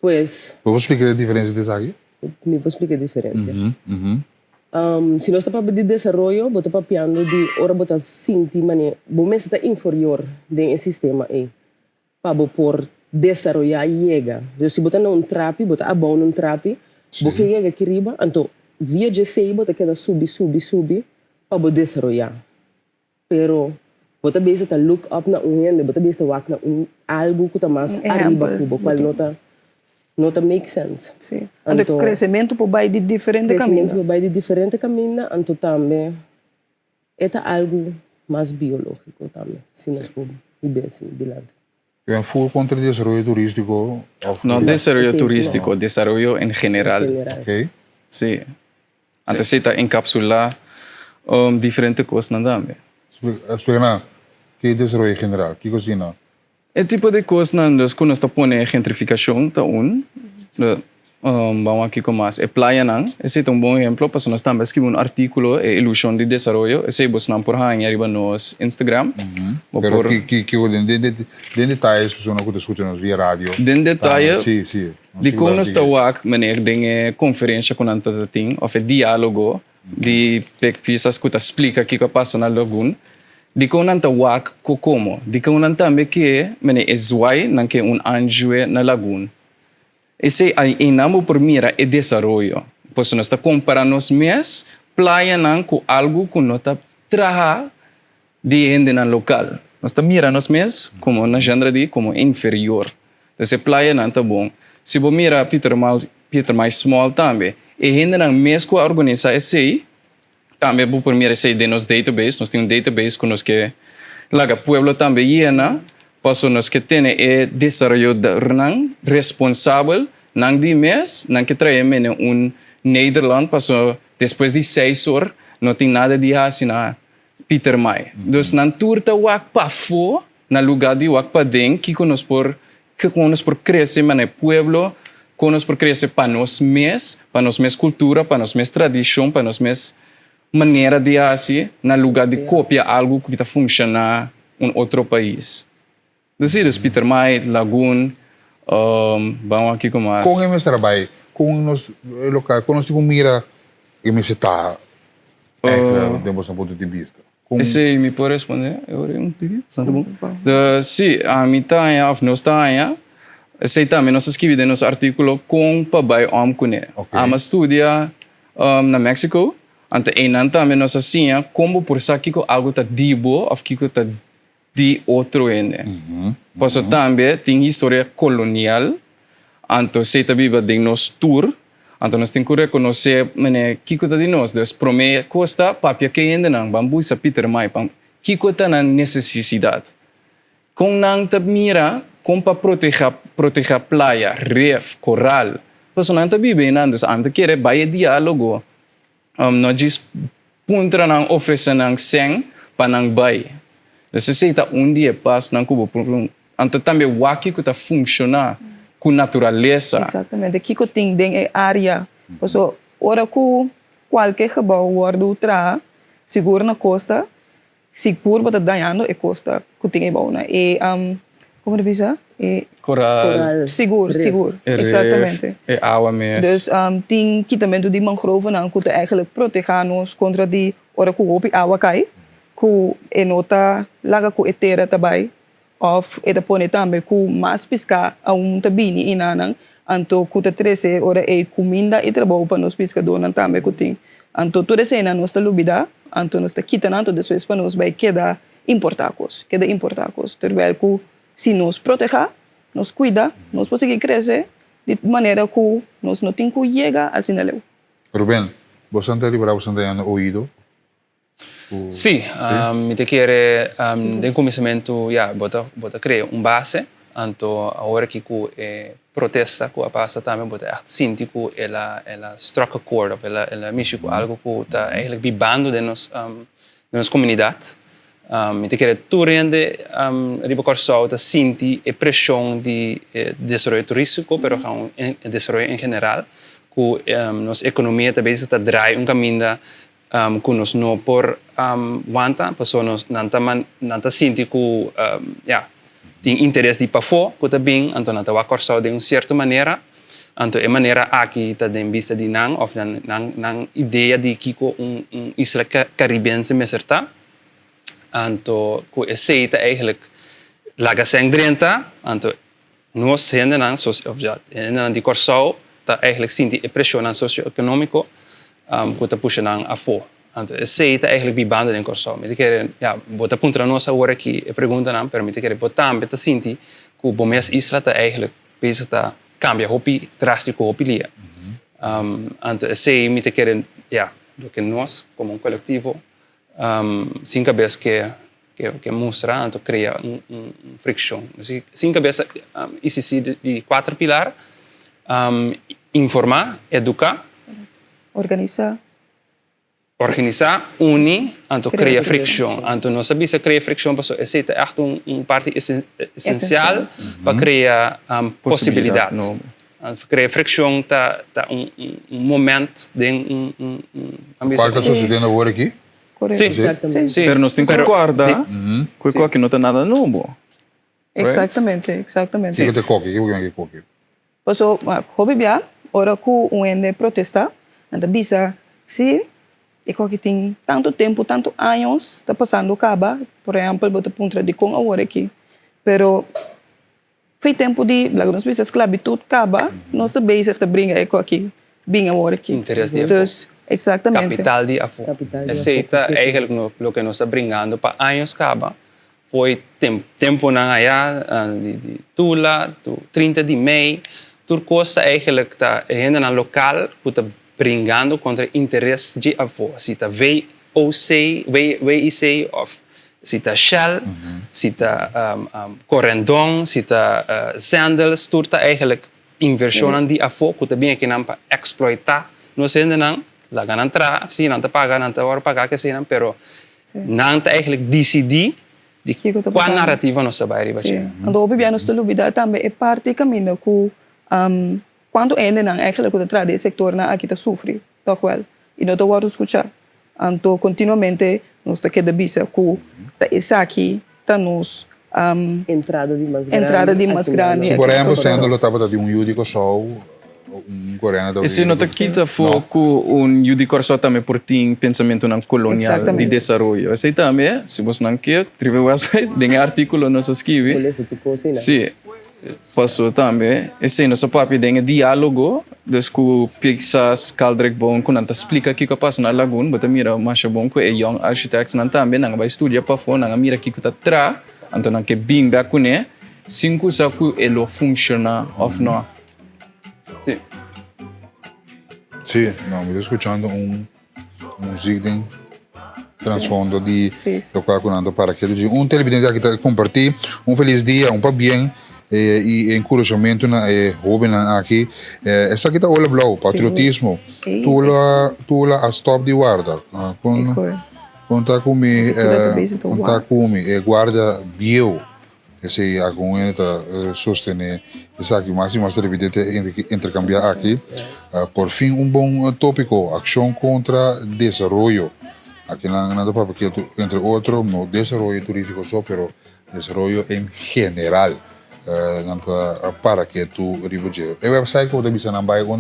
J: Pois.
B: Vou explicar a diferença dessa aqui?
J: Me vou explicar a diferença. Se nós está para pedir desenvolvimento, bota para piano de hora bota sentir maneira, bom mês está inferior do sistema aí. Para por desarrollar llega. Então, se botar num trape, botar a bom num trape, porque llega aqui riba, então via de sei, botar queda subir, para desarrollar. Pero, botar base tá look up na gente, botar base tá walk na algo que tá mais arriba, qual nota make sense.
N: Sim. Então, crescimento por baixo de diferente caminho.
J: Crescimento por baixo de diferente caminho, então também é algo mais biológico também, se nós podemos ir assim, dilante.
B: É full contra o desenvolvimento turístico?
M: Não desenvolvimento turístico, desenvolvimento em geral.
B: Ok.
M: Sim. Então se está encapsular diferentes coisas também.
B: Explica que é desenvolvimento geral? Que coisa não?
M: É tipo de coisas que nós está pondo gentrificação, tá vamos aqui com mais. É playa não, esse é bom exemplo, porque nós estamos escrevendo artículo e ilusão de desenvolvimento, esse é você não por aí arriba no Instagram.
B: Pero que den detalhes, pessoas que escutam nos via rádio.
M: Den detalhes,
B: sim.
M: De como nós estamos maneira de conferência com nós tem, ou diálogo, de pessoas que explica o que passa na lagoon. di ko nanta wak ko como. Di ko nanta me que mene eswai nan que un anjue na lagoon. Esse aí inamo por mira e desarrollo. Pues nós está comparando os mes playa nan com algo que nós está traha de ende nan local. Nós está mirando os mes como na genre de como inferior. Então playa nan tá bom. Se você mira Peter mais small também, e ende nan mes que organiza esse também vou por mira esse de nos database, nós temos database com nós que laga pueblo também llena. Paso nos que tiene desarrollador responsável nang di mes nang que trae mene un Nederland paso después de 6 horas no tem nada de assim na Peter Mai. Dus nan turta wak pa fo na lugar de wak pa den que conos por crescer mane pueblo conos por crescer pa nos mes cultura, pa nos mes tradição, pa nos mes maneira de assim na lugar de copiar algo que está funcionar outro país. Dus Peter Mai, Lagoon, vamos aqui com mais.
B: Com esse trabalho, com nos local, com nós temos mira e me se tá, temos um ponto de vista.
M: Esse me pode responder? Eu Santo bom. Sim, a mim tá aí, a nós tá aí. Esse também nós escrevemos nos artículo com papai omcune. Ama estudia na México, ante enan também nós assim, como por saber que algo tá dibo, ou que tá de outro ende. Posso também tem história colonial, então se tá viva de nos tour, então nós temos que reconhecer mene kiko tá de nós, dus prome costa papia que ende nang bambu sa Peter Mai pam kiko tá na necessidade. Com nang tá mira com para proteger playa, reef, coral. Posso nang tá vive nang dus ante querer vai diálogo. Nós diz puntra nang oferecer nang seng pa nang bai. Dus se está dia pas nang kubo anto também waki que tá funcionar com natureza.
N: Exatamente. Kiko tem den área. So, ora ku qualquer gebouw wordt tra seguro na costa, seguro bota danhando e costa que tem bom na e como ele diz?
M: Coral.
N: Seguro. Exatamente.
M: E água mesmo.
N: Dus tem quitamento de mangrove na que eigenlijk proteger-nos contra die ora ku opi água cai. Ku enota laga ku etera tabay of eta pone tambe ku mas pisca a tabini inanang anto ku ta 13 ora e comida e trabalho para nos pescador nan tambe ku ting anto tudo isso na nossa lubida anto nos ta quita nanto de suas para nos vai queda importacos terwijl ku se nos proteja nos cuida nos conseguir crescer de maneira que nos não tem que chegar assim na leu.
B: Rubén, você anda liberado, você anda no ouído?
L: Sì, mi te chiede del cominciamento, bota crea base, anto ora che cu protesta cu passa também bota echt sinti cu ela struck a chord of ela mishi cu algo cu ta eigenlijk bibando de nos comunidade. Mi te chiede tu rende riba corso ta sinti e pressão de desarrollo turístico, pero desarrollo en general, cu nos economia também está drai caminho que nos não por vanta, pessoas nanta sinti que tem interesse de para fora, que também então nanta vai cortar de certa maneira, então é maneira aqui tá de vista de nang of nang ideia de que isla caribense meseta, então que esse tá eigenlijk laga sengdrenta, então nós sendo nang de cortar tá eigenlijk sinti a pressão socio-econômico que está puxando a fora. Então, esse é eigenlijk bibando em corso. Me dizer, bota punta nossa hora que pergunta não, pero me dizer, bota também tá senti que o bomés isla está eigenlijk pensa tá cambia hopi drástico hopi lia. Então, esse me dizer, do que nós como coletivo, sem cabeça que mostra, então cria fricção. Sem cabeça, isso de 4 pilares, informar, educar,
N: organizar,
L: unir, então criar fricção. Então nós sabemos que criar fricção, porque essa é parte essencial para criar possibilidades. Criar fricção tá momento de
B: ambição. Qual está sucedendo agora aqui?
L: Sim, exatamente.
M: Sim. Pero nós temos que guardar que não tem nada novo.
N: Exatamente.
B: Sim, que te coque.
N: Paso, hobby bia, ora ku uende protesta, anda bisa, si e que tem tanto tempo, tanto anos, está passando acaba, por exemplo, bota pontra de com agora aqui, pero foi tempo de, nós vezes esclavitud acaba, nós bezig te brengen aqui, bem agora aqui.
L: Interesse de
N: Dus, exatamente.
L: Capital de AFO. Aceita eigenlijk lo que nos está brindando para anos acaba. Foi tempo na de Tula, 30 de Mei, Turcosa eigenlijk ta gente na local puta brindando contra interesse de AFO. Cita VOC, VIC of cita Shell, cita Corendon, cita Sandals, turta eigenlijk inversionan di AFO kuta bem que não para exploitar. Não sei não, lá ganan tra, sim, não te paga, não te hora pagar que sei não, pero não te eigenlijk decidir de qual narrativa nós vai
N: Sim, and op bem nós tolo vida também é parte caminho que quando ainda não eigenlijk o trade sector na aqui tá sofre, tá wel. E não tô a escutar. Anto continuamente nós tá queda bisa que tá essa aqui tá nos
O: entrada de mais grande.
B: Se por exemplo, sendo lo tava de judico show, coreano da.
M: E se não tá quita foco judico corso também por tim pensamento na colonial de desenvolvimento. Esse também, se você não quer, tribe website, tem artigo nos escreve. Sim. Passou também. Esse nosso papi tem diálogo, dus ku Pixas Kaldrek bom, ku nanta explica que passa na lagoon, bota mira mas bom ku young architects nan também nang vai estudar para fora, nang mira que tá tra, então nang que bing back ku né, cinco sa ku elo funciona of no.
L: Sim.
B: Sim, não, me escutando música de transfondo de tocar com nada para aquele dia. Televidente aqui tá compartilhar, feliz dia, para bem. E encorajamento na jovem aqui essa aqui tá olha blau patriotismo tula a stop de guarda conta comigo guarda bio esse agora tá sostener essa aqui mais evidente intercambiar aqui por fim bom tópico ação contra desenvolvimento aqui nada para porque entre outros no desenvolvimento turístico só pero desenvolvimento em geral para que tu ribuge. E website ko bisa nambay ko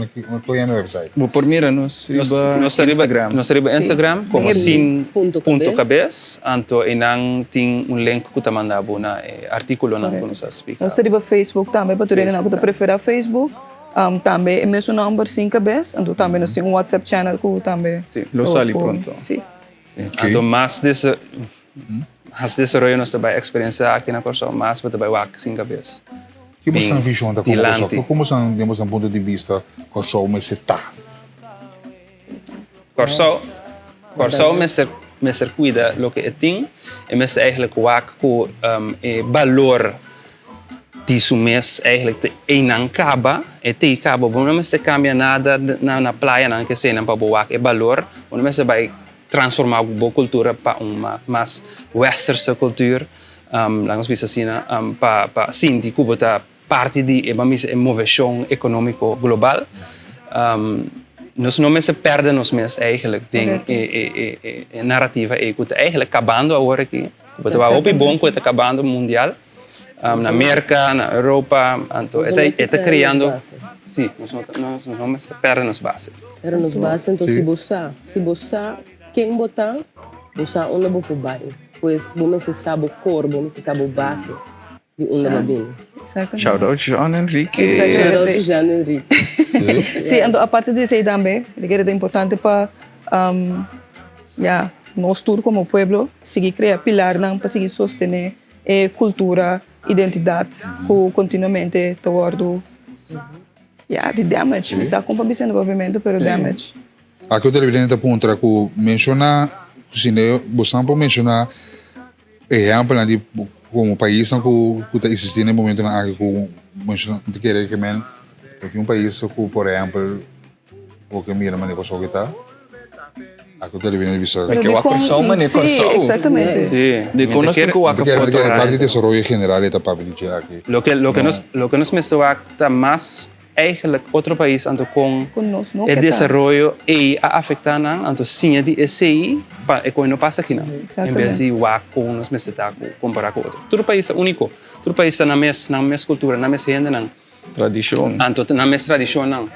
B: yung website.
M: Mo por mira nos Instagram.
L: Nos riba Instagram como sin.cabez anto inang ting un link ko tamandabo na artikulo na ko sa speak.
N: Nos riba Facebook também para tu rin na ko prefera Facebook. Também é mesmo number 5 cabez, anto também nós tem WhatsApp channel ko também.
M: Lo sali pronto.
N: Sim.
L: Anto mas desse has desarrollo nossa experiência aqui na Corsol, mas para trabalhar aqui 5 vezes.
B: Como são a visão da Corsol? Como são, temos um ponto de vista Corsol, mas se tá?
L: Corsol, me cuida lo que tem, e me eigenlijk wak ko valor de su mês eigenlijk te não acaba, e te acaba, não me se cambia nada na praia não que se não para boa é valor, não me se vai transformar a cultura para uma mais westerse cultura, vamos dizer assim, para sentir que está parte de uma inovação econômica global. Nós não se perdem nos meus eigenlijk a narrativa que está eigenlijk acabando agora aqui. Está o bom que está acabando mundial. Na América, na Europa, então está criando. Sim, nós não se perdem nos bases.
O: Pero nos bases, então se você quem botar, você não vai para o bairro. Pois você sabe o cor, você sabe o base de bem.
M: Shout out Jean Henrique.
O: Shout out Jean Henrique.
N: Sim, então a parte disso aí também, é importante para nós todos como povo seguir criar pilar para seguir sostener a cultura, identidade que continuamente está guardando de damage. Não sabe como pensar no movimento, mas damage.
B: Aqui o televidente aponta que mencionar, se você não mencionar exemplo de como país que está existindo no momento na que mencionar de querer que men um país que por exemplo o que mira mas que está aqui o televidente bisa
M: que o Corsol mas Corsol
N: exatamente
M: de conosco que o
B: a parte de desenvolvimento general está para aqui
L: lo que nos me está mais eigenlijk outro país ando com o desenvolvimento e a afetar não ando sim de esse para que não passa aqui não em vez de com nos meseta comparar com outro todo país é único todo país na mes cultura na mes ainda não
M: tradição
L: ando na mes tradição não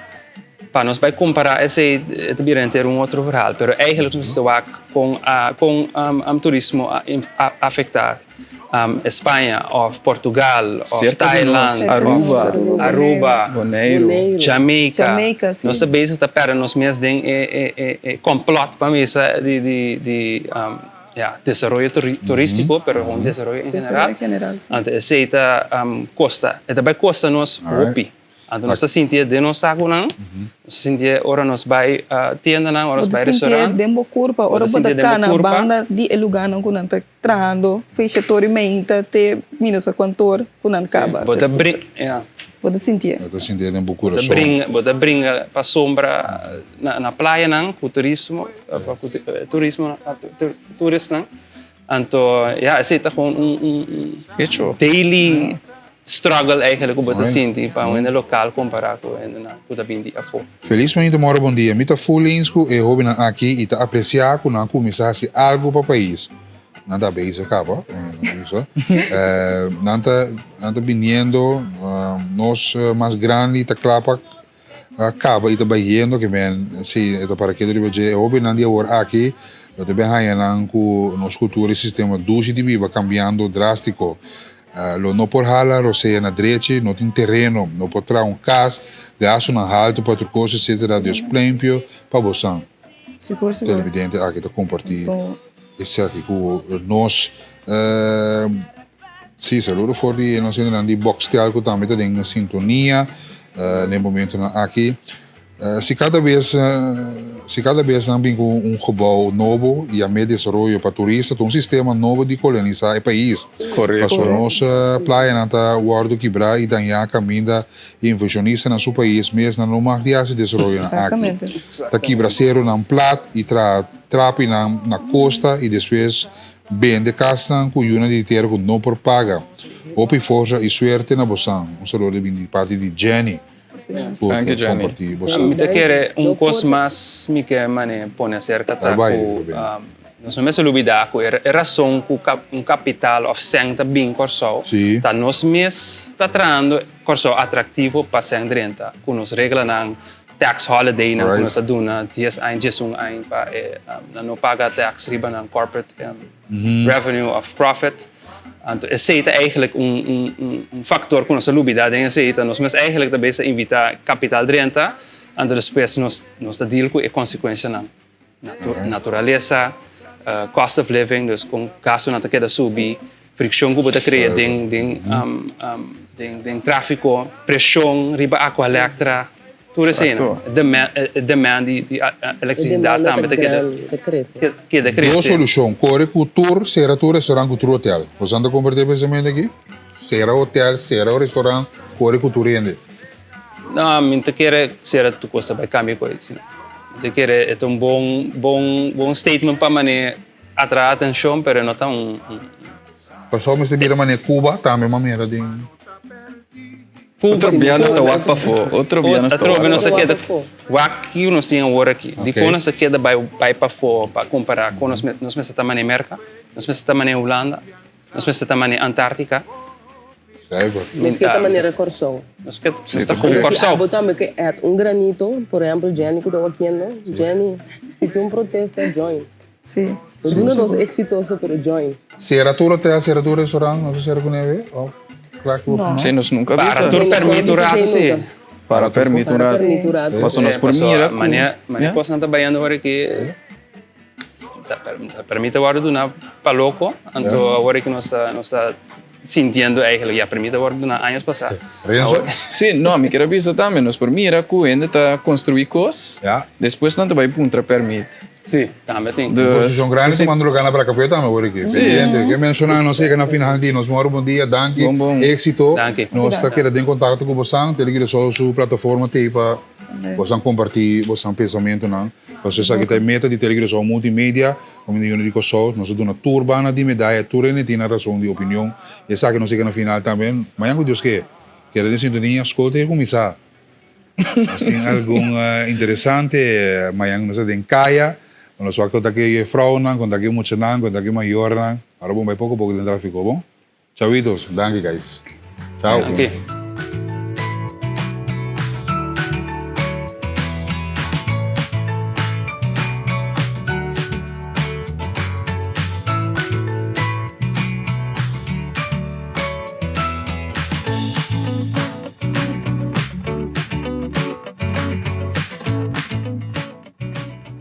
L: para nós vai comparar esse também ter outro verhaal, pero eigenlijk nós estamos com turismo a afetar Espanha, of Portugal, of Thailand, Aruba,
M: Bonaire,
L: Jamaica.
N: sim.
L: Nós bezig te para nós mesmos complot para mesa de desarrollo turístico, pero un desarrollo en general. Ante aceita costa, eta vai costa nós hopi. Ante nós sentia de nós agunan, nós sentia ora nós vai tienda na, ora nós vai restaurante.
N: Dembo curva, ora boda cana banda di lugar não kunan tá trando, fecha torimenta te minus a quantor kunan caba.
L: Boda bring,
N: boda sentia.
B: Boda sentia dembo cura
L: só. Boda bringa para sombra na praia não, com turismo, turismo não. Anto, aceita com daily struggle eigenlijk op het zien para um local comparar com o da bindi afo.
B: Felizmente mora bom dia. Mita fulinsku e hobby aqui e tá apreciar com não começar se algo para país. Nada bem acaba, isso. Nanta viniendo nós mais grande tá clapa acaba e tá baiendo que men se é para que deve je hobby não dia war aqui. Eu também há não com nossa cultura e sistema duzi de viva cambiando drástico. Lo não por halar, ou seja, na direita, não tem terreno, não pode trazer casa, gasto na alto, para outra coisa, etc. Deus plempio, para você.
N: Seguro.
B: Televidente, aqui está compartilhando. Esse aqui com nós. Sim, saludo for de nós ainda de box de algo também está em sintonia, no momento aqui. Se cada vez não vem com gebouw novo e a meio desenvolvimento para turistas, um sistema novo de colonizar o país.
M: Correto.
B: Para nossa praia não está guardo quebrar e danhar caminho inversionista no seu país, mesmo não mais de se desenvolver aqui. Está quebraceiro na plat e trape na costa e depois vende casa com uma de terra que não por paga. Opi força e suerte na boção. Saludo de parte de Jenny.
M: Thank you, Jenny.
L: Me quer coisa mais me quer pone cerca tá nós não se olvidar que a razão que capital of senta bem corso tá nós mes tá trando corso atrativo para ser renta com nos regras não tax holiday na com nossa duna dias ein jesung ein para não paga tax riba na corporate revenue of profit. Então, esse é eigenlijk factor que nós lubida em esse nós mas eigenlijk também se invita capital de renta, então depois nós deal com a consequência na natureza, cost of living, dus com gasto na queda subir, fricção que pode criar den tráfico, pressão, riba aqua elétrica, tudo isso, demand de eletricidade também que decresce.
B: Boa solução, corre cultura, será tu restaurante, cultura hotel. Você anda converter pensamento aqui? Será hotel, será restaurante, corre cultura ainda.
L: Não, me quer será tu coisa vai cambiar coisa. Me quer é bom statement para mané atrair atenção, pero não tá
B: Passou mas se vira mané Cuba, também uma maneira de
M: Outro biano está wak pa fo. Outro biano está wak pa fo.
L: Wak que nós tínhamos agora aqui. Depois nós queda vai para fo para comparar com nós estamos na América, nós estamos na Holanda, nós estamos na Antártica.
O: Nós estamos na Corsão.
L: Nós estamos com Corsão.
O: Botamos que é granito, por exemplo, Jenny que está aqui, não? Jenny, se tem protesto, join.
N: Sim.
O: Não nós exitoso, pero join.
B: Será tu hotel, será tu restaurante, não sei se era com neve?
M: No. Sim, nós nunca vimos.
L: Para tu permite o rato, sim.
M: Para permite o rato. Passou nós por mira.
L: Mas posso não trabalhando agora que permite agora do na paloco, então agora que nós está sentindo eigenlijk já permite agora do na anos passados.
M: Sim, não, me quero dizer também nós por mira que ainda está construir coisas. Depois não vai puntra permite.
L: Sim, também tem.
B: Posição grande comando lugar para campeão também agora aqui. Evidente, que mencionar não sei que na final de nós moro bom dia, danke, éxito. Nós está querendo em contato com você, tem que só sua plataforma tem para você compartilhar você pensamento não. Você sabe que tem meta de ter só multimídia, como eu digo só, nós damos uma turbana de medalha, tudo ele tem razão de opinião. E sabe que não sei que na final também, mas eu Deus que quero em sintonia, escuta e começar. Nós tem algo interessante, mas nós tem caia. Nós só conta que é frauna, conta que é muito nan, conta que é maior nan. Agora vamos pouco dentro do tráfico, bom? Tchauitos, danke guys. Tchau.